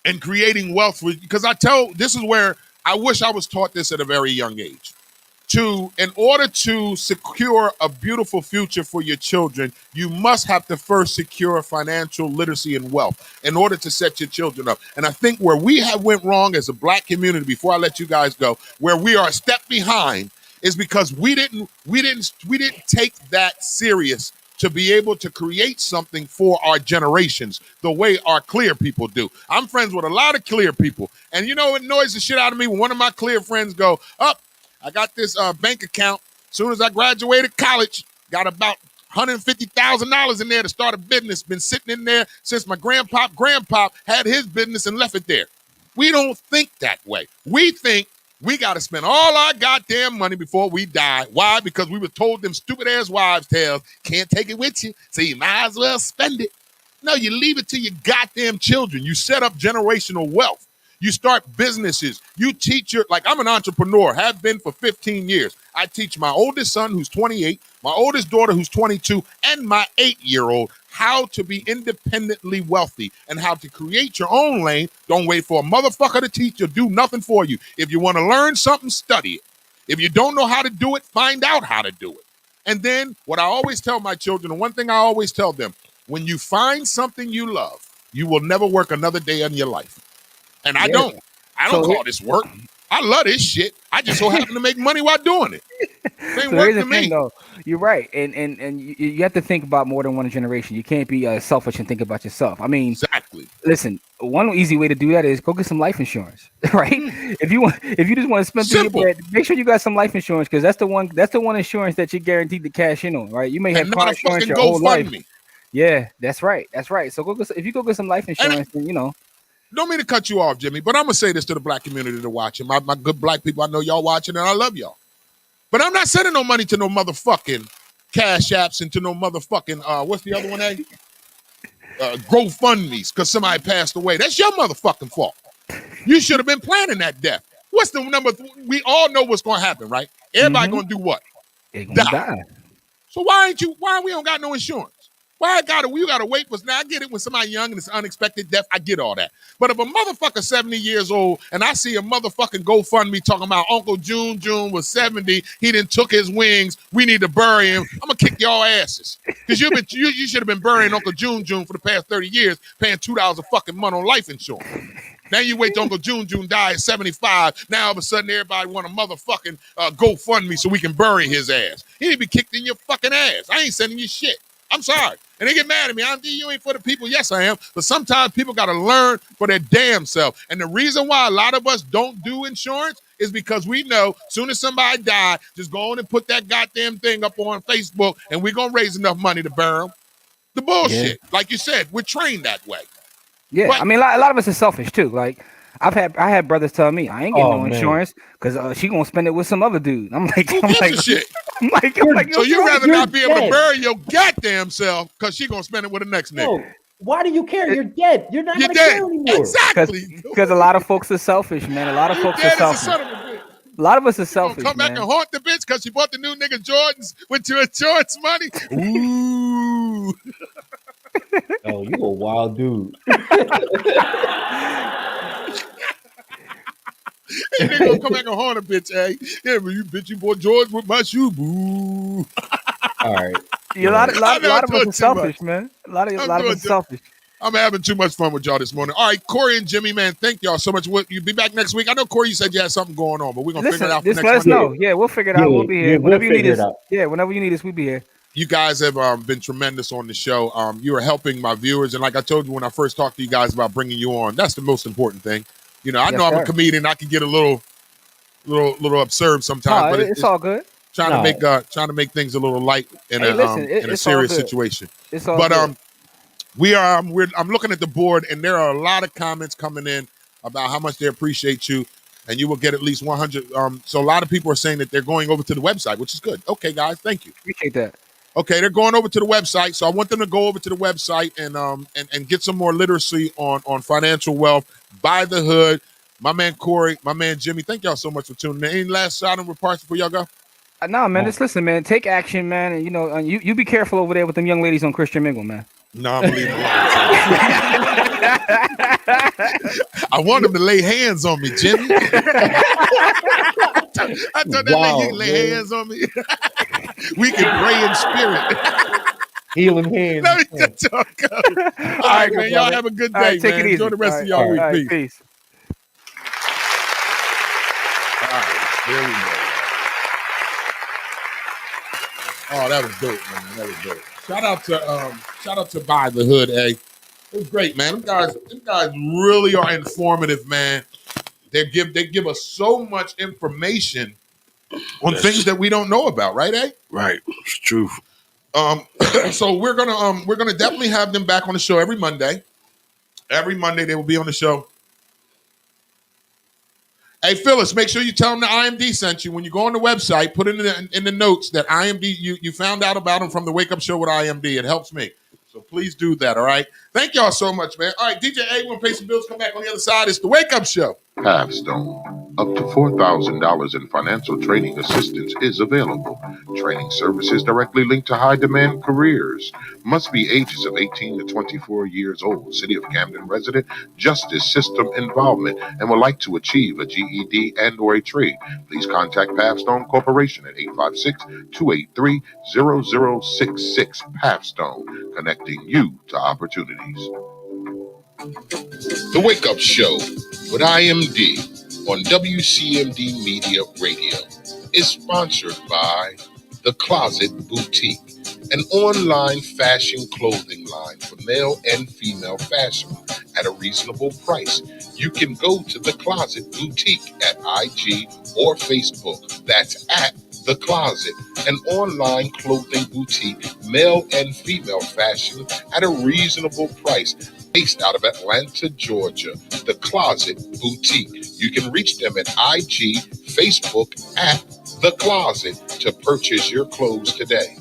in creating wealth because this is where I wish I was taught this at a very young age. In order to secure a beautiful future for your children, you must have to first secure financial literacy and wealth in order to set your children up. And I think where we have went wrong as a black community, before I let you guys go, where we are a step behind is because we didn't take that serious to be able to create something for our generations the way our clear people do. I'm friends with a lot of clear people. And you know, it annoys the shit out of me when one of my clear friends go, I got this bank account. As soon as I graduated college, got about $150,000 in there to start a business. Been sitting in there since my grandpop had his business and left it there. We don't think that way. We think we got to spend all our goddamn money before we die. Why? Because we were told them stupid ass wives' tales. Can't take it with you, so you might as well spend it. No, you leave it to your goddamn children. You set up generational wealth. You start businesses. You teach like I'm an entrepreneur, have been for 15 years. I teach my oldest son, who's 28, my oldest daughter, who's 22, and my 8-year-old how to be independently wealthy and how to create your own lane. Don't wait for a motherfucker to teach you, do nothing for you. If you want to learn something, study it. If you don't know how to do it, find out how to do it. And then what I always tell my children, and one thing I always tell them, when you find something you love, you will never work another day in your life. And I don't call this work. I love this shit. I just so happen to make money while doing it. It ain't work to me. Though. You're right. And you have to think about more than one generation. You can't be selfish and think about yourself. I mean, exactly. Listen, one easy way to do that is go get some life insurance, right? If you just want to spend through your bread, make sure you got some life insurance because that's the one insurance that you're guaranteed to cash in on, right? You may have car insurance your whole life. Yeah, that's right. That's right. So if you go get some life insurance, then you know. Don't mean to cut you off, Jimmy, but I'm going to say this to the black community to watching. My good black people, I know y'all watching, and I love y'all. But I'm not sending no money to no motherfucking Cash Apps and to no motherfucking, what's the other one, GoFundMes, because somebody passed away. That's your motherfucking fault. You should have been planning that death. What's the number? We all know what's going to happen, right? Everybody going to do what? They're going to die. So why we don't got no insurance? Why you gotta wait for now? I get it when somebody young and it's unexpected death. I get all that. But if a motherfucker 70 years old and I see a motherfucking GoFundMe talking about Uncle June was 70, he done took his wings, we need to bury him, I'm gonna kick y'all asses. Because you should have been burying Uncle June for the past 30 years, paying $2 a fucking month on life insurance. Now you wait till Uncle June die at 75. Now all of a sudden everybody want a motherfucking GoFundMe so we can bury his ass. He need to be kicked in your fucking ass. I ain't sending you shit. I'm sorry. And they get mad at me. You ain't for the people. Yes, I am. But sometimes people got to learn for their damn self. And the reason why a lot of us don't do insurance is because we know soon as somebody dies, just go on and put that goddamn thing up on Facebook and we're going to raise enough money to bury them. The bullshit. Yeah. Like you said, we're trained that way. Yeah. But, I mean, a lot of us are selfish too. Like, I had brothers tell me I ain't getting Oh, no man. insurance because she gonna spend it with some other dude. I'm like, Who gives a shit? I'm like, So you rather you're not be able to dead. bury your goddamn self because she gonna spend it with the next nigga. No, why do you care? You're dead. You're not You're gonna dead. care anymore. Exactly. Because a lot of folks are selfish, man. A lot of folks are Dead as a selfish. son of a bitch. A lot of us are Gonna selfish, come back man. and haunt the bitch because she bought the new nigga Jordans with your insurance money. Ooh. Oh, you a wild dude. And they gonna come back and haunt a bitch, hey. Yeah, but you bitch, you bought Jordans with my shoe. Boo. All right. Yeah, a lot of I'm us doing are too selfish, much. man. A lot of I'm us doing are selfish. I'm having too much fun with y'all this morning. All right, Corey and Jimmy, man, thank y'all so much. You be back next week. I know, Corey, you said you had something going on, but we're going to figure it out for Just next let us Monday. know. Yeah, we'll figure it out. Yeah, We'll be here. yeah, Whenever we'll you need figure us. it out. Yeah, whenever you need us, we'll be here. You guys have been tremendous on the show. You are helping my viewers. And like I told you when I first talked to you guys about bringing you on, that's the most important thing. You know, I Yes, know I'm a sir. comedian. I can get a little absurd sometimes, No, but it's all good. trying to make things a little light in Hey, listen, in a it's all serious good. situation. It's all But good. I'm looking at the board, and there are a lot of comments coming in about how much they appreciate you, and you will get at least 100. So a lot of people are saying that they're going over to the website, which is good. Okay, guys, thank you. Appreciate that. Okay, they're going over to the website, so I want them to go over to the website and get some more literacy on financial wealth. Buy the Hood. My man Corey, my man Jimmy, thank y'all so much for tuning in. Any last shot and remarks before y'all go? No, man, just listen, man. Take action, man, and you be careful over there with them young ladies on Christian Mingle, man. No, I'm leaving alone. I want them to lay hands on me, Jimmy. I thought that lady lay hands on me. We can pray in spirit. Healing hands. Let me get y'all go. All right, man. Y'all have a good day, All right, take man. it easy. Enjoy the rest All of right, y'all week. all right, Peace. peace. All right, there we go. Oh, that was dope, man. That was dope. Shout out to Buy the Hood, It was great, man. Them guys really are informative, man. They give us so much information on things that we don't know about, right, Right. It's true. So we're gonna definitely have them back on the show every Monday. Every Monday they will be on the show. Hey, Phyllis, make sure you tell them the IMD sent you. When you go on the website, put in the notes that IMD, you found out about them from the Wake Up Show with IMD. It helps me. So please do that, all right? Thank y'all so much, man. All right, DJ A, we're going to pay some bills, come back on the other side. It's the Wake Up Show. Halfstone. Up to $4,000 in financial training assistance is available. Training services directly linked to high-demand careers. Must be ages of 18 to 24 years old. City of Camden resident, justice system involvement, and would like to achieve a GED and or a trade. Please contact Halfstone Corporation at 856-283-0066. Halfstone, connecting you to opportunities. The Wake Up Show with IMD on WCMD Media Radio is sponsored by The Closet Boutique, an online fashion clothing line for male and female fashion at a reasonable price. You can go to The Closet Boutique at IG or Facebook. That's at The Closet, an online clothing boutique, male and female fashion at a reasonable price. Based out of Atlanta, Georgia, The Closet Boutique. You can reach them at IG, Facebook at The Closet to purchase your clothes today.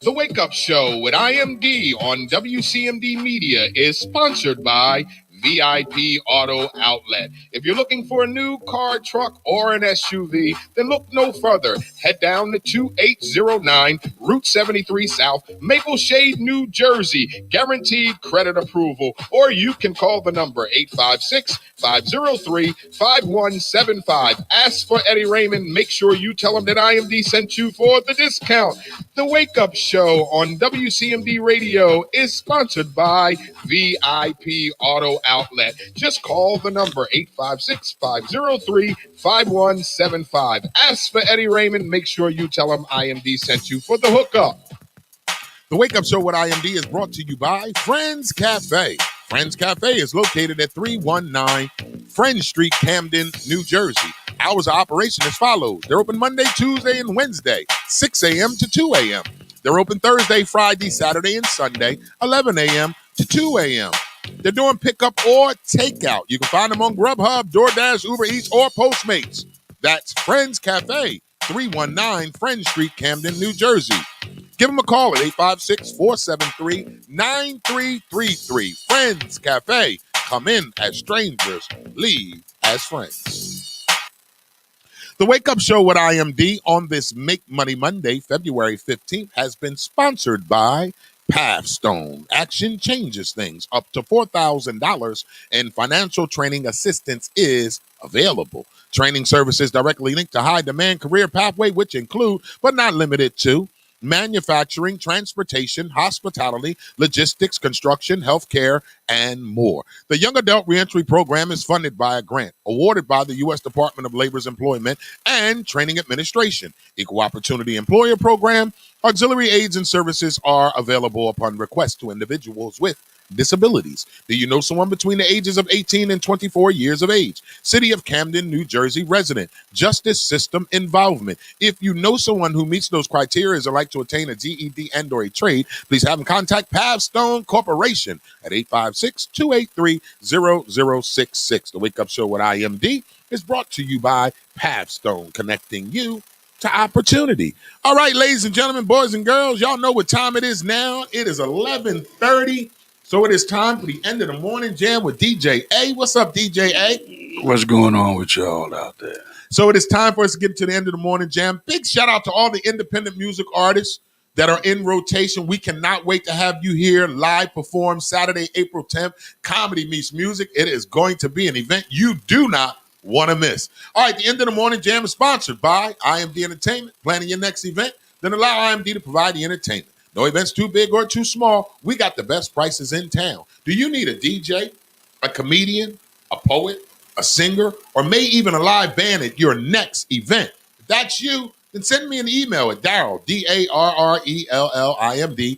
The Wake Up Show with IMD on WCMD Media is sponsored by VIP Auto Outlet. If you're looking for a new car, truck, or an SUV, then look no further. Head down to 2809 Route 73 South, Maple Shade, New Jersey. Guaranteed credit approval. Or you can call the number 856-503-5175. Ask for Eddie Raymond. Make sure you tell him that IMD sent you for the discount. The Wake Up Show on WCMD Radio is sponsored by VIP Auto Outlet. Just call the number 856-503-5175. Ask for Eddie Raymond. Make sure you tell him IMD sent you for the hookup. The Wake Up Show with IMD is brought to you by Friends Cafe. Friends Cafe is located at 319 Friends Street, Camden, New Jersey. Hours of operation as follows. They're open Monday, Tuesday, and Wednesday, 6 a.m. to 2 a.m. They're open Thursday, Friday, Saturday, and Sunday, 11 a.m. to 2 a.m. They're doing pickup or takeout. You can find them on Grubhub, DoorDash, Uber Eats, or Postmates. That's Friends Cafe, 319 Friend Street, Camden, New Jersey. Give them a call at 856-473-9333. Friends Cafe. Come in as strangers, leave as friends. The Wake Up Show with IMD on this Make Money Monday, February 15th, has been sponsored by Pathstone. Action changes things. Up to $4,000 in financial training assistance is available. Training services directly linked to high demand career pathway, which include, but not limited to, manufacturing, transportation, hospitality, logistics, construction, healthcare, and more. The Young Adult Reentry Program is funded by a grant awarded by the U.S. Department of Labor's Employment and Training Administration. Equal Opportunity Employer Program. Auxiliary aids and services are available upon request to individuals with disabilities. Do you know someone between the ages of 18 and 24 years of age? City of Camden, New Jersey resident. Justice system involvement. If you know someone who meets those criteria or like to attain a GED and or a trade, please have them contact Pathstone Corporation at 856-283-0066. The Wake Up Show with IMD is brought to you by Pathstone, connecting you to opportunity. All right, ladies and gentlemen, boys and girls, y'all know what time it is now. It is 11:30. So it is time for the end of the morning jam with DJ A. What's up, DJ A? What's going on with y'all out there? So it is time for us to get to the end of the morning jam. Big shout out to all the independent music artists that are in rotation. We cannot wait to have you here live perform Saturday, April 10th. Comedy Meets Music. It is going to be an event you do not want to miss. All right, the end of the morning jam is sponsored by IMD Entertainment. Planning your next event? Then allow IMD to provide the entertainment. No events too big or too small. We got the best prices in town. Do you need a DJ, a comedian, a poet, a singer, or may even a live band at your next event? If that's you, then send me an email at Darrell, DARRELLIMD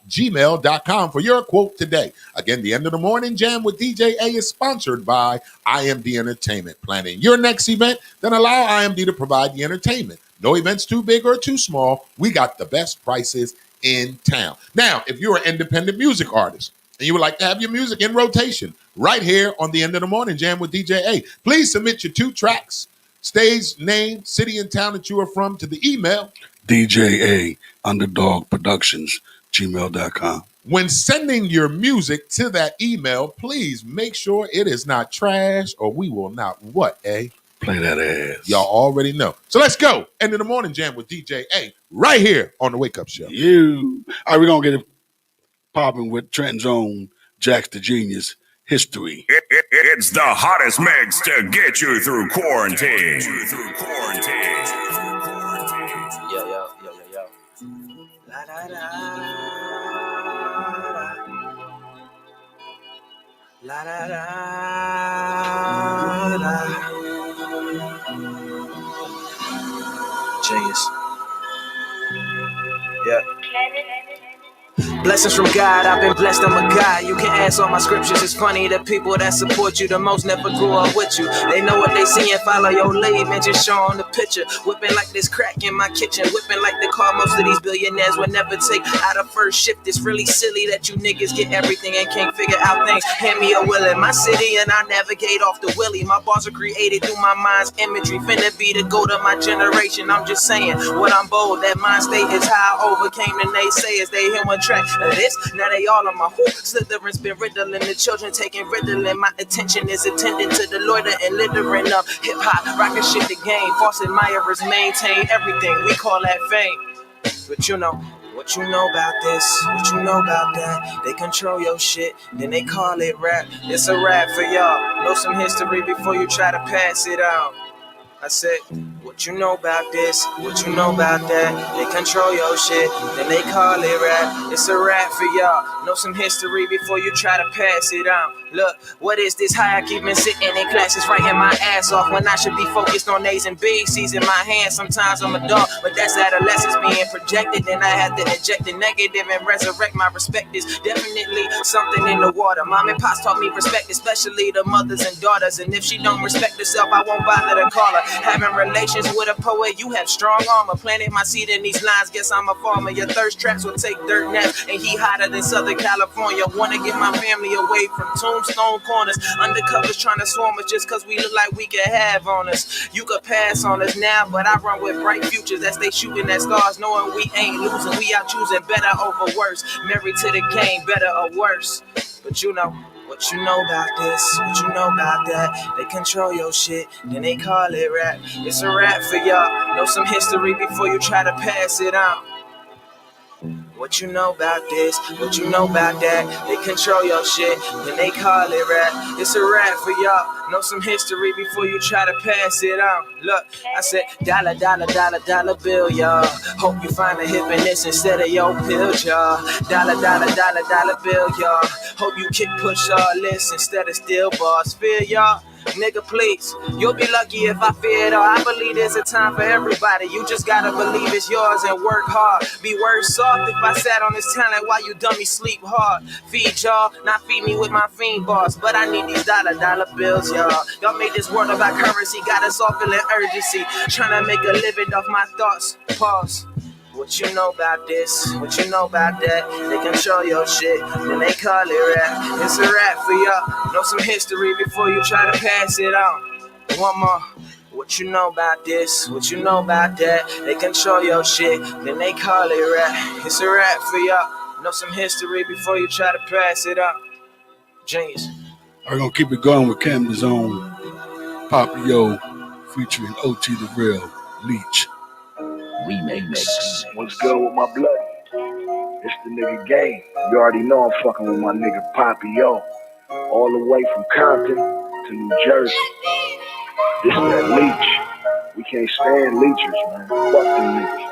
@gmail.com for your quote today. Again, the end of the morning jam with DJ A is sponsored by IMD Entertainment. Planning your next event? Then allow IMD to provide the entertainment. No events too big or too small. We got the best prices in town. Now, if you're an independent music artist and you would like to have your music in rotation right here on the end of the morning jam with DJ A, please submit your 2 tracks, stage name, city and town that you are from to the email DJA Underdog Productions gmail.com. When sending your music to that email, please make sure it is not trash or we will not what, A? Play that ass. Y'all already know. So let's go. End of the morning jam with DJ A right here on the Wake Up Show. All right, we're going to get it popping with Trenton's own Jax the Genius history. It's the hottest mix to get you through quarantine. Yo. La da da. La da da. Genius. Yeah. Blessings from God, I've been blessed, I'm a guy. You can ask all my scriptures. It's funny, the people that support you the most never grew up with you. They know what they see and follow your lead, man, just show on the picture. Whipping like this crack in my kitchen, whipping like the car most of these billionaires would never take out of first shift. It's really silly that you niggas get everything and can't figure out things. Hand me a will in my city and I navigate off the willy. My bars are created through my mind's imagery. Finna be the goat of my generation. I'm just saying, what I'm bold, that mind state is how I overcame the naysayers. They hear one track of this, now they all on my hoop. Slytherin's been riddling, the children taking Ritalin. My attention is attending to the loiter and littering up hip-hop, rockin' shit the game. False admirers maintain everything, we call that fame. But you know, what you know about this, what you know about that. They control your shit, then they call it rap. It's a rap for y'all, know some history before you try to pass it out. I said, what you know about this, what you know about that. They control your shit, then they call it rap. It's a rap for y'all, know some history before you try to pass it out. Look, what is this? How I keep been sitting in classes writing my ass off when I should be focused on A's and B's. C's in my hands, sometimes I'm a dog, but that's adolescence being projected. Then I had to eject the negative and resurrect my respect. Is definitely something in the water. Mom and pops taught me respect, especially the mothers and daughters. And if she don't respect herself, I won't bother to call her. Having relations with a poet, you have strong armor. Planted my seed in these lines, guess I'm a farmer. Your thirst traps will take dirt naps, and he hotter than Southern California. Wanna get my family away from tombstone corners. Undercovers trying to swarm us just cause we look like we can have on us. You could pass on us now, but I run with bright futures that stay shooting at stars, knowing we ain't losing. We out choosing better over worse. Married to the game, better or worse. But you know what you know about this, what you know about that. They control your shit, then they call it rap. It's a rap for y'all. Know some history before you try to pass it on. What you know about this, what you know about that. They control your shit, then they call it rap. It's a rap for y'all. Know some history before you try to pass it on. Look, I said dollar, dollar, dollar, dollar bill, y'all. Hope you find a hip in this instead of your pill, y'all. Dollar, dollar, dollar, dollar bill, y'all. Hope you kick push all this instead of steel bars. Feel y'all? Nigga, please, you'll be lucky if I fear it all. I believe there's a time for everybody. You just gotta believe it's yours and work hard. Be worse off if I sat on this talent while you dummies sleep hard. Feed y'all, not feed me with my fiend bars. But I need these dollar bills, y'all. Y'all made this world about currency, got us all feeling urgency. Trying to make a living off my thoughts. Pause. What you know about this? What you know about that? They control your shit, then they call it rap. It's a rap for y'all. Know some history before you try to pass it on. One more. What you know about this? What you know about that? They control your shit, then they call it rap. It's a rap for y'all. Know some history before you try to pass it on. Genius. We're gonna keep it going with Camden's own Papio featuring OT the Real Leech. Remix. What's good with my blood? It's the nigga Game. You already know I'm fucking with my nigga Papio. All the way from Compton to New Jersey. This that Leech. We can't stand leechers, man. Fuck them niggas.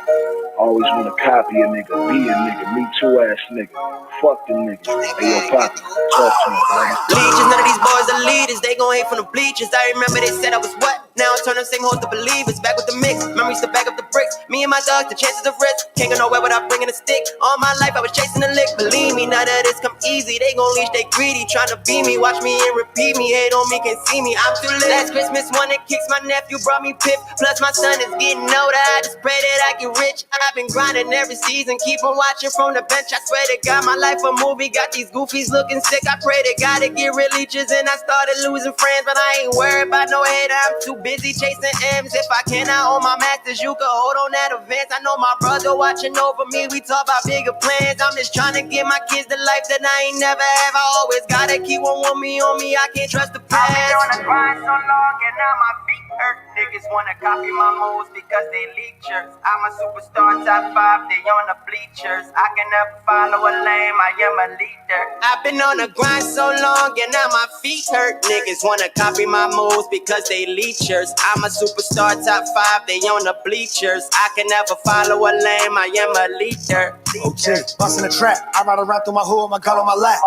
Always wanna copy a nigga, be a nigga, me too ass nigga. Fuck them niggas. Hey yo, Poppy, talk to me, man. Leeches, none of these boys are leaders. They gon' hate from the bleachers. I remember they said I was what? Now I turn them same hoes to believers. Back with the mix, memories to back up the bricks. Me and my dogs, the chances of risk. Can't go nowhere without bringing a stick. All my life I was chasing a lick. Believe me, none of this come easy. They gon' leash, they greedy, tryna be me. Watch me and repeat me. Hate on me, can't see me. I'm too lit. Last Christmas, one that kicks my nephew brought me pip. Plus my son is getting older. I just pray that I get rich. I've been grinding every season. Keep on watching from the bench. I swear to God, my life a movie. Got these goofies looking sick. I pray to God to get real leeches. And I started losing friends, but I ain't worried about no hater. I'm too busy chasing M's. If I cannot own my masters, you can hold on that advance. I know my brother watching over me. We talk about bigger plans. I'm just trying to give my kids the life that I ain't never have. I always gotta keep one on me. I can't trust the past. I've been on the grind so long and now my feet hurt. Niggas wanna copy my moves because they leechers. I'm a superstar, top 5, they on the bleachers. I can never follow a lane, I am a leader. I've been on the grind so long and now my feet hurt. Niggas wanna copy my moves because they leechers. I'm a superstar, top 5, they on the bleachers. I can never follow a lane, I am a leader. Okay, bustin' a trap. I ride around through my hood, my gun on my lap.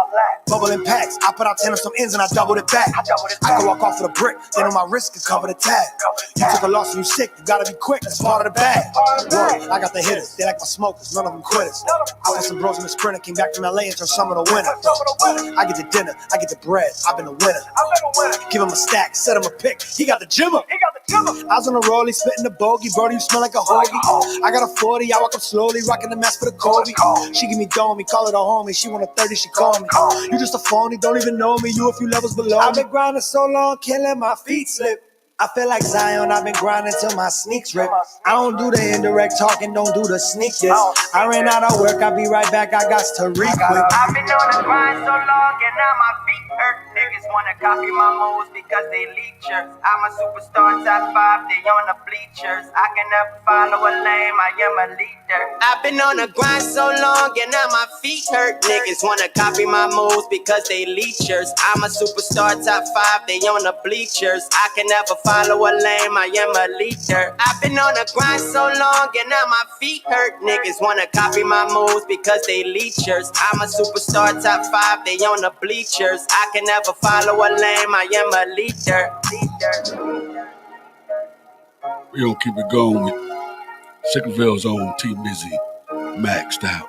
Bubbling packs, I put out 10 on some ends and I doubled it back. I can walk off with a brick, then on my wrist can cover the tag. You took a loss and you sick, you gotta be quick, that's part of the bag. Whoa, I got the hitters, they like my smokers, none of them quitters. I put some bros in the sprinter, came back from LA and turned summer to winter. I get the dinner, I get the bread, I've been a winner. Give him a stack, set him a pick, he got the jimmer. I was on the rollie, spitting the bogey, brody, you smell like a hoagie. I got a 40, I walk up slowly, rocking the mask for the Kobe. She give me domey, call it a homie, she want a 30, she call me. You just a phony, don't even know me, you a few levels below me. I've been grinding so long, can't let my feet slip. I feel like Zion, I've been grinding till my sneaks rip. I don't do the indirect talking, don't do the sneak diss. I ran out of work, I'll be right back, I got to re-quit. I've been on the grind so long and now my feet hurt. Niggas wanna copy my moves because they leechers. I'm a superstar, top 5, they on the bleachers. I can never follow a lane, I am a leader. I've been on the grind so long and now my feet hurt. Niggas wanna copy my moves because they leechers. I'm a superstar, top 5, they on the bleachers. I can never follow a lane, I am a leader. I've been on the grind so long and now my feet hurt. Niggas wanna copy my moves because they leechers. I'm a superstar, top 5, they on the bleachers. I can never follow a lane, I am a leader. We're gonna keep it going with Sickerville's own T Mizzy, maxed out.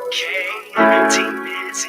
Okay, T Mizzy.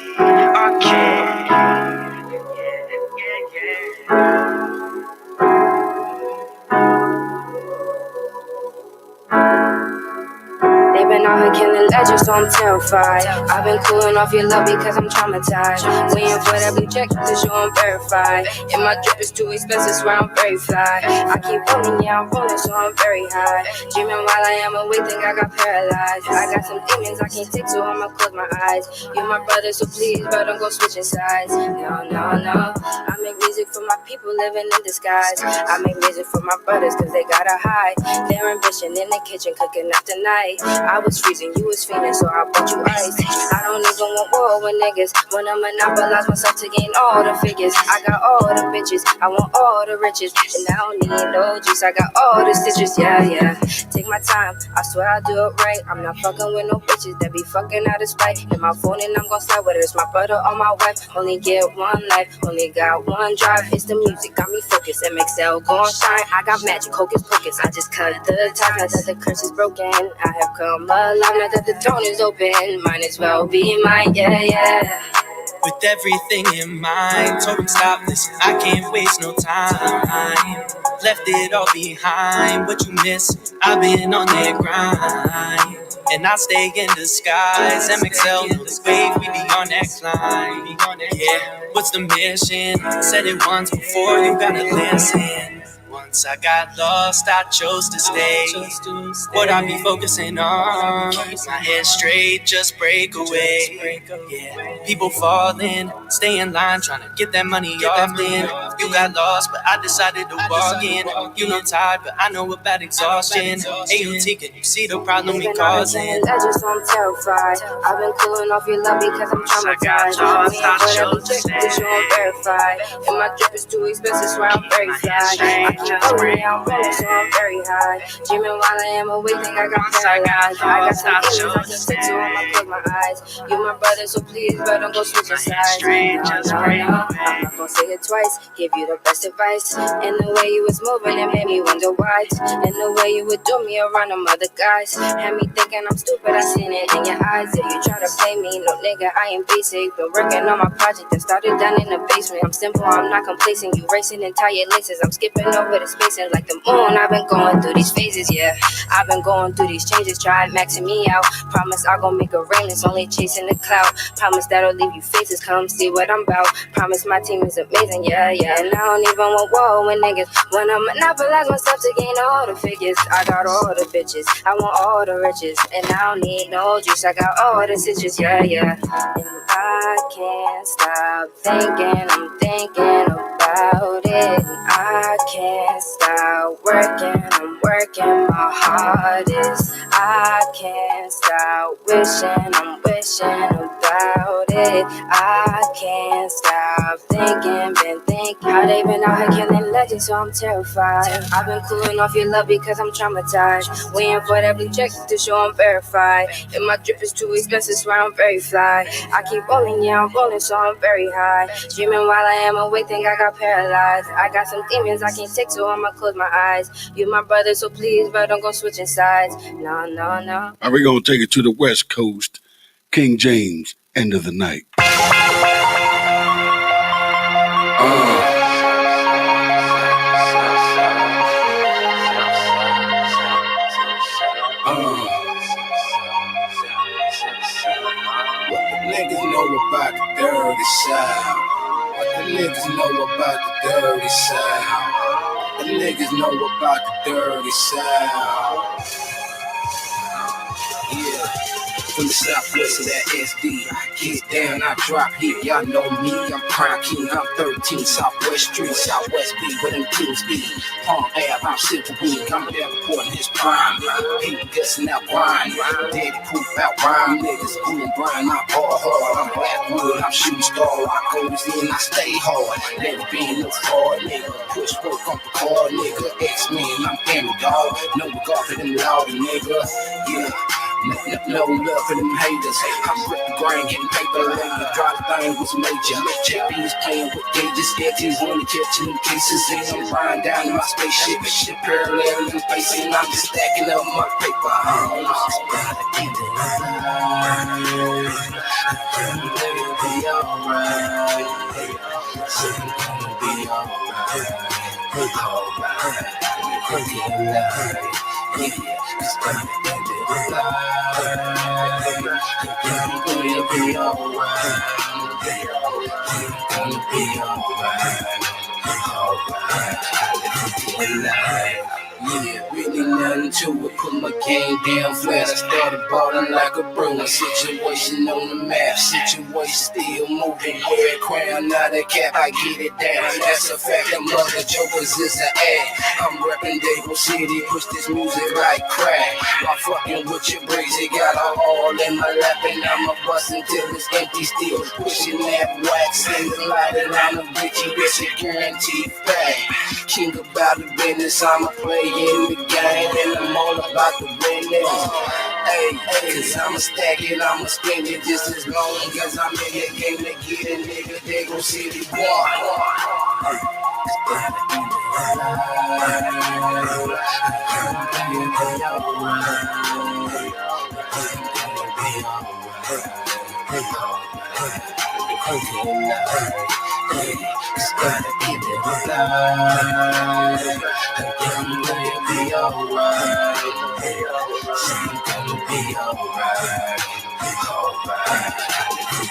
a killing legend, so I'm terrified. I've been cooling off your love because I'm traumatized. Waiting for that blue check to show I'm verified. And my drip is too expensive, so I'm very fly. I keep rolling, yeah, I'm rolling, so I'm very high. Dreaming while I am awake, think I got paralyzed. I got some demons I can't take, so I'ma close my eyes. You my brother, so please, but don't go switching sides. No, no, no. I make music for my people living in disguise. I make music for my brothers, cause they gotta hide their ambition in the kitchen, cooking after night. I was freezing, you was feeling, so I bought you ice. I don't even want war with niggas. Wanna monopolize myself to gain all the figures. I got all the bitches, I want all the riches. And I don't need no juice, I got all the stitches, yeah, yeah. Take my time, I swear I'll do it right. I'm not fucking with no bitches that be fucking out of spite. In my phone and I'm gon' slide, whether it's my brother or my wife. Only get one life, only got one drive. It's the music, got me focused, MXL gon' shine. I got magic, hocus pocus, I just cut the ties. Now that the curse is broken, I have come alive. Now that the throne is open, might as well be mine, yeah, yeah. With everything in mind, told him stop this, I can't waste no time. Left it all behind, what you miss, I've been on that grind. And I stay in disguise, MXL, know the wave, we be on that climb. Yeah, what's the mission? Said it once before, you gotta listen. Once I got lost, I chose to stay. What I be focusing on, keep my head straight, just break away. Yeah, people falling, stay in line, trying to get that money off then. You got lost, but I decided to walk in. You know tired, but I know about exhaustion. AUT, can you see the problem we causing? Legends, so I'm terrified. I've been cooling off your love because I'm traumatized. Waiting for that blue check to show I'm verified. And my drip is too expensive, so I'm very fly. I'm rolling, so I'm very high. Dreaming while I am awake, think I got paralyzed. I got some demons I can stick to, I'ma close my eyes. You my brother, so please, but don't go switching sides. No, no, I'm not gonna say it twice. Give you the best advice. And the way you was moving, it made me wonder why. And the way you would do me around them other guys had me thinking I'm stupid, I seen it in your eyes. If you try to play me, no nigga, I ain't basic. Been working on my project that started down in the basement. I'm simple, I'm not complacent. You racing entire laces, I'm skipping over the spaces like the moon. I've been going through these phases, yeah. I've been going through these changes, tried maxing me out. Promise I'll go make a rain, it's only chasing the cloud. Promise that'll leave you faces, come see what I'm about. Promise my team is amazing, yeah, yeah. And I don't even want war with niggas. When I monopolize myself to gain all the figures. I got all the bitches, I want all the riches. And I don't need no juice, I got all the stitches, yeah, yeah. And I can't stop thinking, I'm thinking about it. I can't stop working, I'm working my hardest. I can't stop wishing, I'm wishing about it. I can't stop thinking, been thinking how they been out here killing legends, so I'm terrified. I've been cooling off your love because I'm traumatized. Waiting for that blue check to show I'm verified. And my drip is too expensive, so I'm very fly. I keep rolling, yeah, I'm rolling, so I'm very high. Dreaming while I am awake, think I got paralyzed. I got some demons I can't take, so I'ma close my eyes. You my brother, so please, but don't go switching sides. No, no, no. All right, we're going to take it to the West Coast. King James, End of the Night. Niggas know about the dirty side. What the niggas know about the dirty side. The niggas know about the dirty side. Yeah. From the southwest of that SD, get down, I drop here. Y'all know me, I'm Prime King, I'm 13, Southwest Street, Southwest B, where them kings be. Palm Ave, I'm Silver Week, I'm there reporting his prime. People guessing out grind, daddy proof out rhyme. Niggas cool and grind, I'm ball hard. I'm Blackwood, I'm shooting star. I goes in, I stay hard. Never been no fraud, nigga. Push work on the car, nigga. X-Men, I'm family dog. No regard for them loud nigga. Yeah. No love for them haters. I'm rip the grain, getting paper later. Drive the thing was major. Check these playing with gauges, edges, only catching them cases. And I'm riding down in my spaceship. Shit parallel in facing. I'm just stacking up my paper. Yeah, really nothing to it. Put my game down flat. I started balling like a Bruin. Situation on the map. Situation still moving. Wear a crown, not a cap. I get it down. That's a fact. Them other jokers is an act. I'm repping Dago City. Push this music like crack. I'm fucking with your breezy. Got a all in my lap and I'ma bust until it's empty. Still pushing that wax in the light and I'm a bitchy. It's a guaranteed fact. King about the business. I'ma play in the game and I'm all about the business. Hey, cause I'ma stack it, I'ma spend it just as long as I'm in the game to get it, nigga. They gon' see the It's gotta be the light. Again, will it be alright? She's gonna be alright. Alright,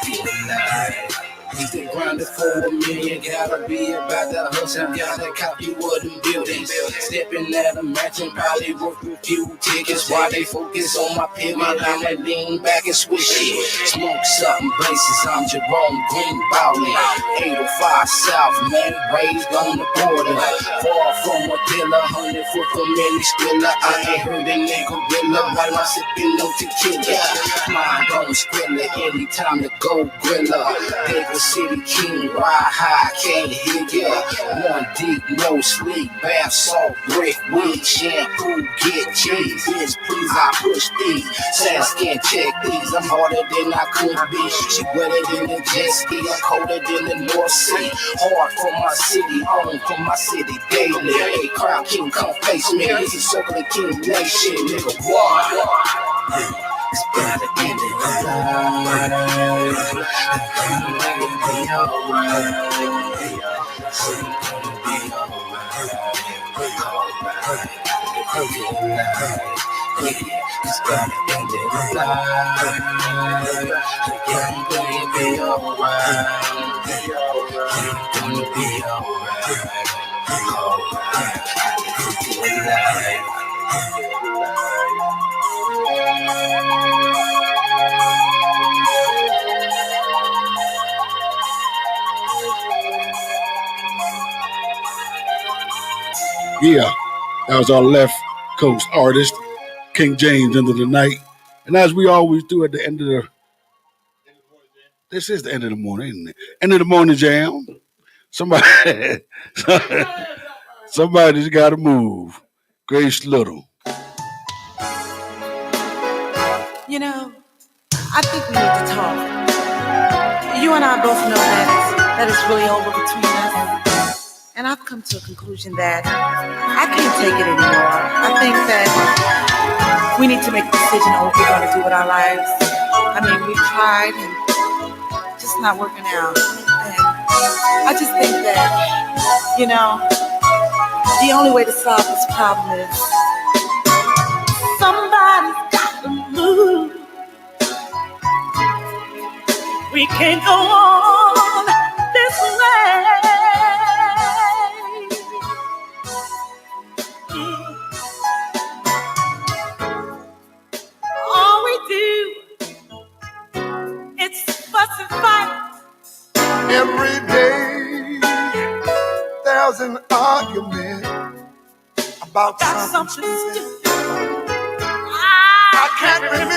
be alive. He's the grinder for $1 million. Gotta be about the hustle. Gotta copy what them buildings. Stepping at a mansion, probably worth a few tickets. While they focus on my pivot, I'ma lean back and switch it. Smoke something bases. I'm Jerome Green Bowling. 805 South, man, raised on the border. Far from a dealer, 100 foot from any spiller. I ain't heard a nigga gorilla while I'm sipping no tequila. Mind on Skrilla, anytime to go grilla. Dago City King, ride high, can't hear ya. One deep, no sleep, bath salt, brick, weed, shampoo, get cheese. Yes, please, I push these. Sad skin, check these. I'm harder than I could be. She wetter than the jet ski. I'm colder than the North Sea. Hard for my city, home for my city daily. Hey, Crown King, come face me. This is Circle King Nation, nigga. One. It's gotta be the light. It's gonna be alright. She's gonna be alright. It's gotta be the light. It's gonna be alright. She's gonna be alright. Yeah, that was our left coast artist, King James, End of the Night. And as we always do at the end of the, this is the end of the morning, isn't it? End of the morning jam. Somebody's got to move. Grace Little. You know, I think we need to talk. You and I both know that it's really over between us. And I've come to a conclusion that I can't take it anymore. I think that we need to make a decision on what we're going to do with our lives. I mean, we've tried and it's just not working out. And I just think that, you know, the only way to solve this problem is somebody's got to move. We can't go on this way. All we do is fuss and fight. Every day there's an argument about something stupid. I can't remember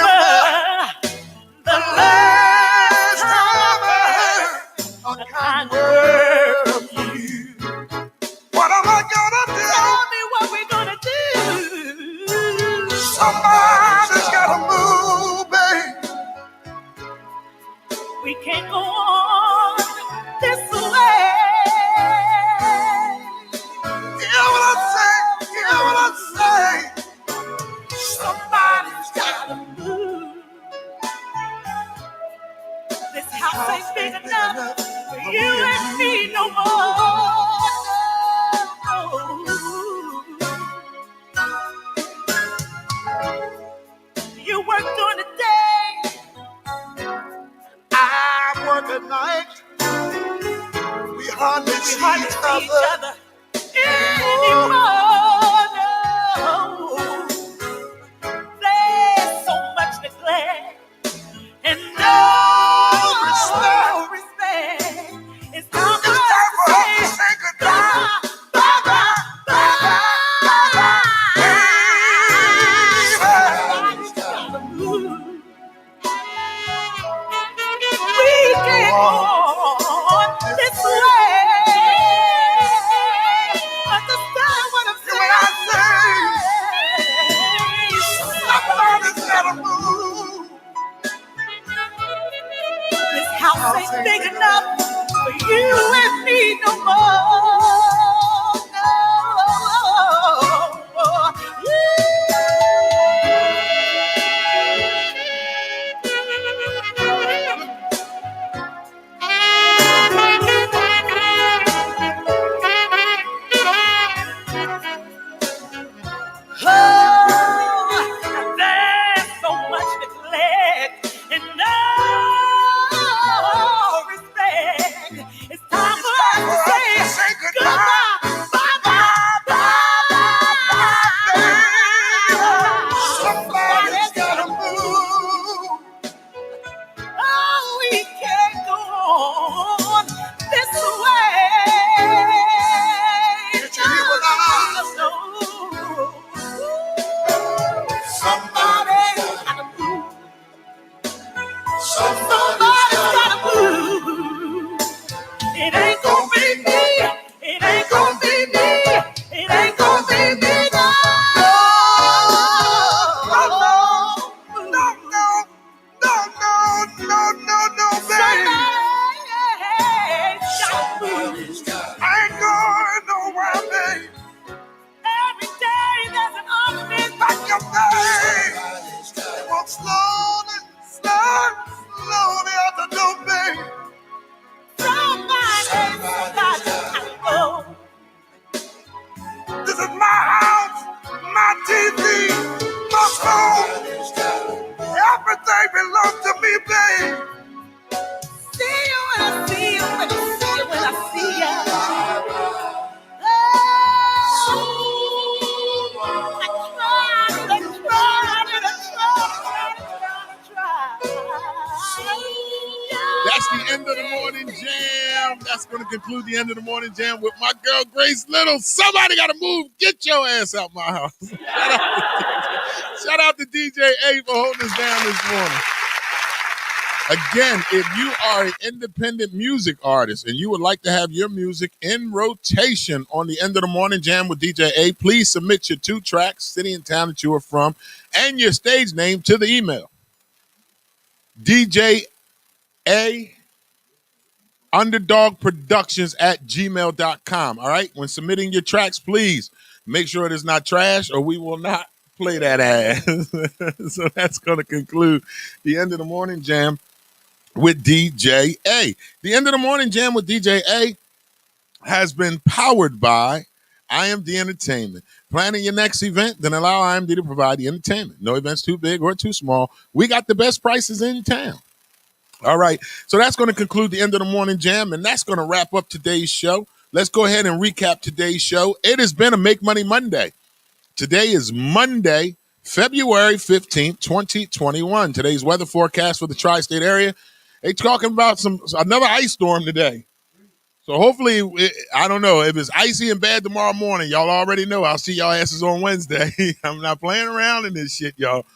the last time I heard a kind word from you. What am I gonna do? Tell me what we're gonna do. Somebody's gotta move, babe. We can't go on this way. Hear what I say, hear what I say. Somebody's gotta move. This house ain't big enough for you and me no more. we hardly see each other anymore. No, there's so much neglect and no respect. It's time for us to say goodbye. We can't go on this way. Understand what I'm saying? Somebody's gotta move. This house ain't big enough for you and me no more. There's so much neglect and no respect. It's time for us to say goodbye. Somebody's gotta move. Oh, we can't go on this way. Did you hear what I said? Somebody's gotta move. Somebody's gotta move. It ain't gonna be me. It ain't gonna be me. It ain't gonna be me. Slowly out the door, babe. Somebody's got to go. This is my house, my TV, my phone. Everything belongs to me, babe. See you when I see you, when I see you, when I see you. That's the end of the morning jam. That's going to conclude the end of the morning jam with my girl Grace Little. Somebody got to move. Get your ass out my house. Shout out to DJ A for holding us down this morning. Again, if you are an independent music artist and you would like to have your music in rotation on the end of the morning jam with DJ A, please submit your 2 tracks, city and town that you are from, and your stage name to the email. DJ A underdogproductions@gmail.com. All right. When submitting your tracks, please make sure it is not trash or we will not play that ass. So that's going to conclude the end of the morning jam with DJ A. The end of the morning jam with DJ A has been powered by IMD Entertainment. Planning your next event? Then allow IMD to provide the entertainment. No event's too big or too small. We got the best prices in town. All right, so that's going to conclude the end of the morning jam, and that's going to wrap up today's show. Let's go ahead and recap today's show. It has been a Make Money Monday. Today is Monday, February 15th, 2021. Today's weather forecast for the tri-state area, they're talking about another ice storm today. So hopefully, I don't know, if it's icy and bad tomorrow morning, y'all already know I'll see y'all asses on Wednesday. I'm not playing around in this shit, y'all.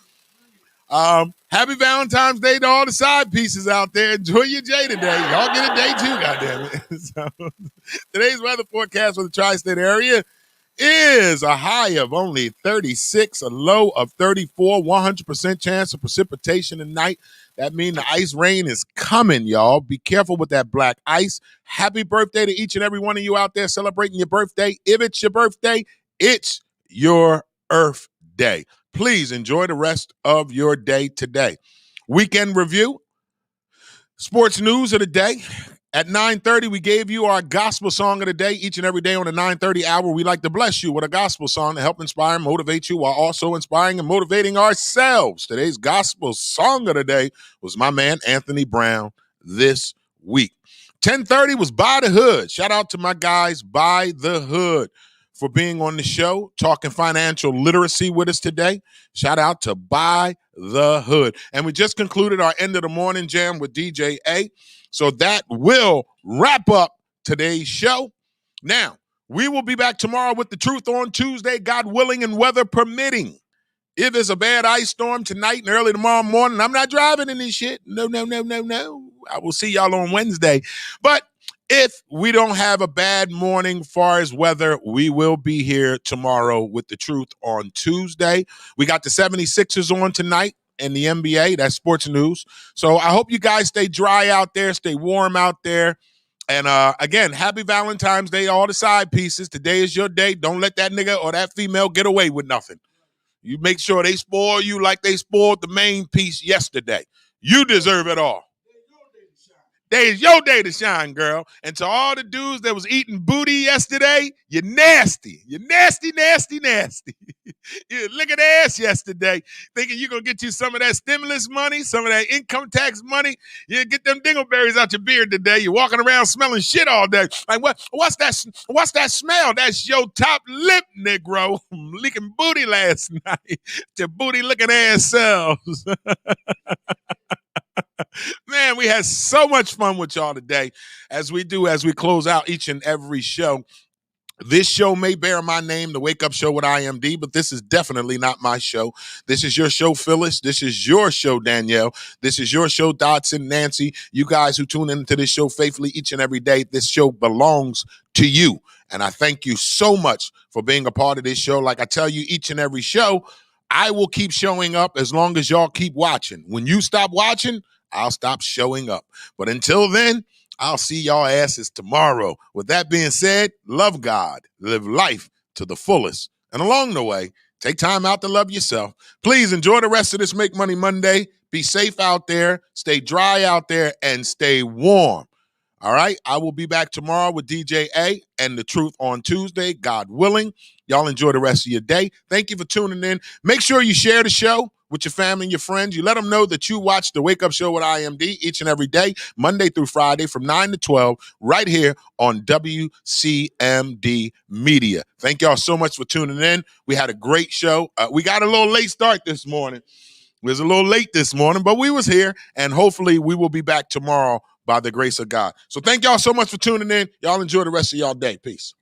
Happy Valentine's Day to all the side pieces out there. Enjoy your day today. Y'all get a day too, goddammit. So, today's weather forecast for the tri-state area is a high of only 36, a low of 34, 100% chance of precipitation tonight. That means the ice rain is coming, y'all. Be careful with that black ice. Happy birthday to each and every one of you out there celebrating your birthday. If it's your birthday, it's your Earth Day. Please enjoy the rest of your day today. Weekend review, sports news of the day. At 9:30, we gave you our gospel song of the day. Each and every day on the 9:30 hour, we like to bless you with a gospel song to help inspire and motivate you while also inspiring and motivating ourselves. Today's gospel song of the day was my man, Anthony Brown, This Week. 10:30 was By the Hood. Shout out to my guys, By the Hood, for being on the show, talking financial literacy with us today. Shout out to By the Hood. And we just concluded our end of the morning jam with DJ A. So that will wrap up today's show. Now, we will be back tomorrow with The Truth on Tuesday, God willing and weather permitting. If there's a bad ice storm tonight and early tomorrow morning, I'm not driving in this shit. No. I will see y'all on Wednesday. But if we don't have a bad morning far as weather, we will be here tomorrow with The Truth on Tuesday. We got the 76ers on tonight in the NBA. That's sports news. So I hope you guys stay dry out there, stay warm out there. And again, happy Valentine's Day, all the side pieces. Today is your day. Don't let that nigga or that female get away with nothing. You make sure they spoil you like they spoiled the main piece yesterday. You deserve it all. Today is your day to shine, girl. And to all the dudes that was eating booty yesterday, you're nasty. You're nasty. You lick at ass yesterday, thinking you're going to get you some of that stimulus money, some of that income tax money. You get them dingleberries out your beard today. You're walking around smelling shit all day. Like, what's that smell? That's your top lip, Negro. Leaking booty last night. Your booty looking ass selves. Man, we had so much fun with y'all today, as we do as we close out each and every show. This show may bear my name, The Wake Up Show with IMD, but this is definitely not my show. This is your show, Phyllis. This is your show, Danielle. This is your show, Dotson, Nancy. You guys who tune into this show faithfully each and every day, this show belongs to you. And I thank you so much for being a part of this show. Like I tell you each and every show, I will keep showing up as long as y'all keep watching. When you stop watching, I'll stop showing up. But until then, I'll see y'all asses tomorrow. With that being said, love God, live life to the fullest. And along the way, take time out to love yourself. Please enjoy the rest of this Make Money Monday. Be safe out there, stay dry out there, and stay warm. All right, I will be back tomorrow with DJ A and The Truth on Tuesday, God willing. Y'all enjoy the rest of your day. Thank you for tuning in. Make sure you share the show with your family and your friends. You let them know that you watch The Wake Up Show with IMD each and every day, Monday through Friday from 9 to 12, right here on WCMD Media. Thank y'all so much for tuning in. We had a great show. We got a little late start this morning. It was a little late this morning, but we was here, and hopefully we will be back tomorrow by the grace of God. So thank y'all so much for tuning in. Y'all enjoy the rest of y'all day. Peace.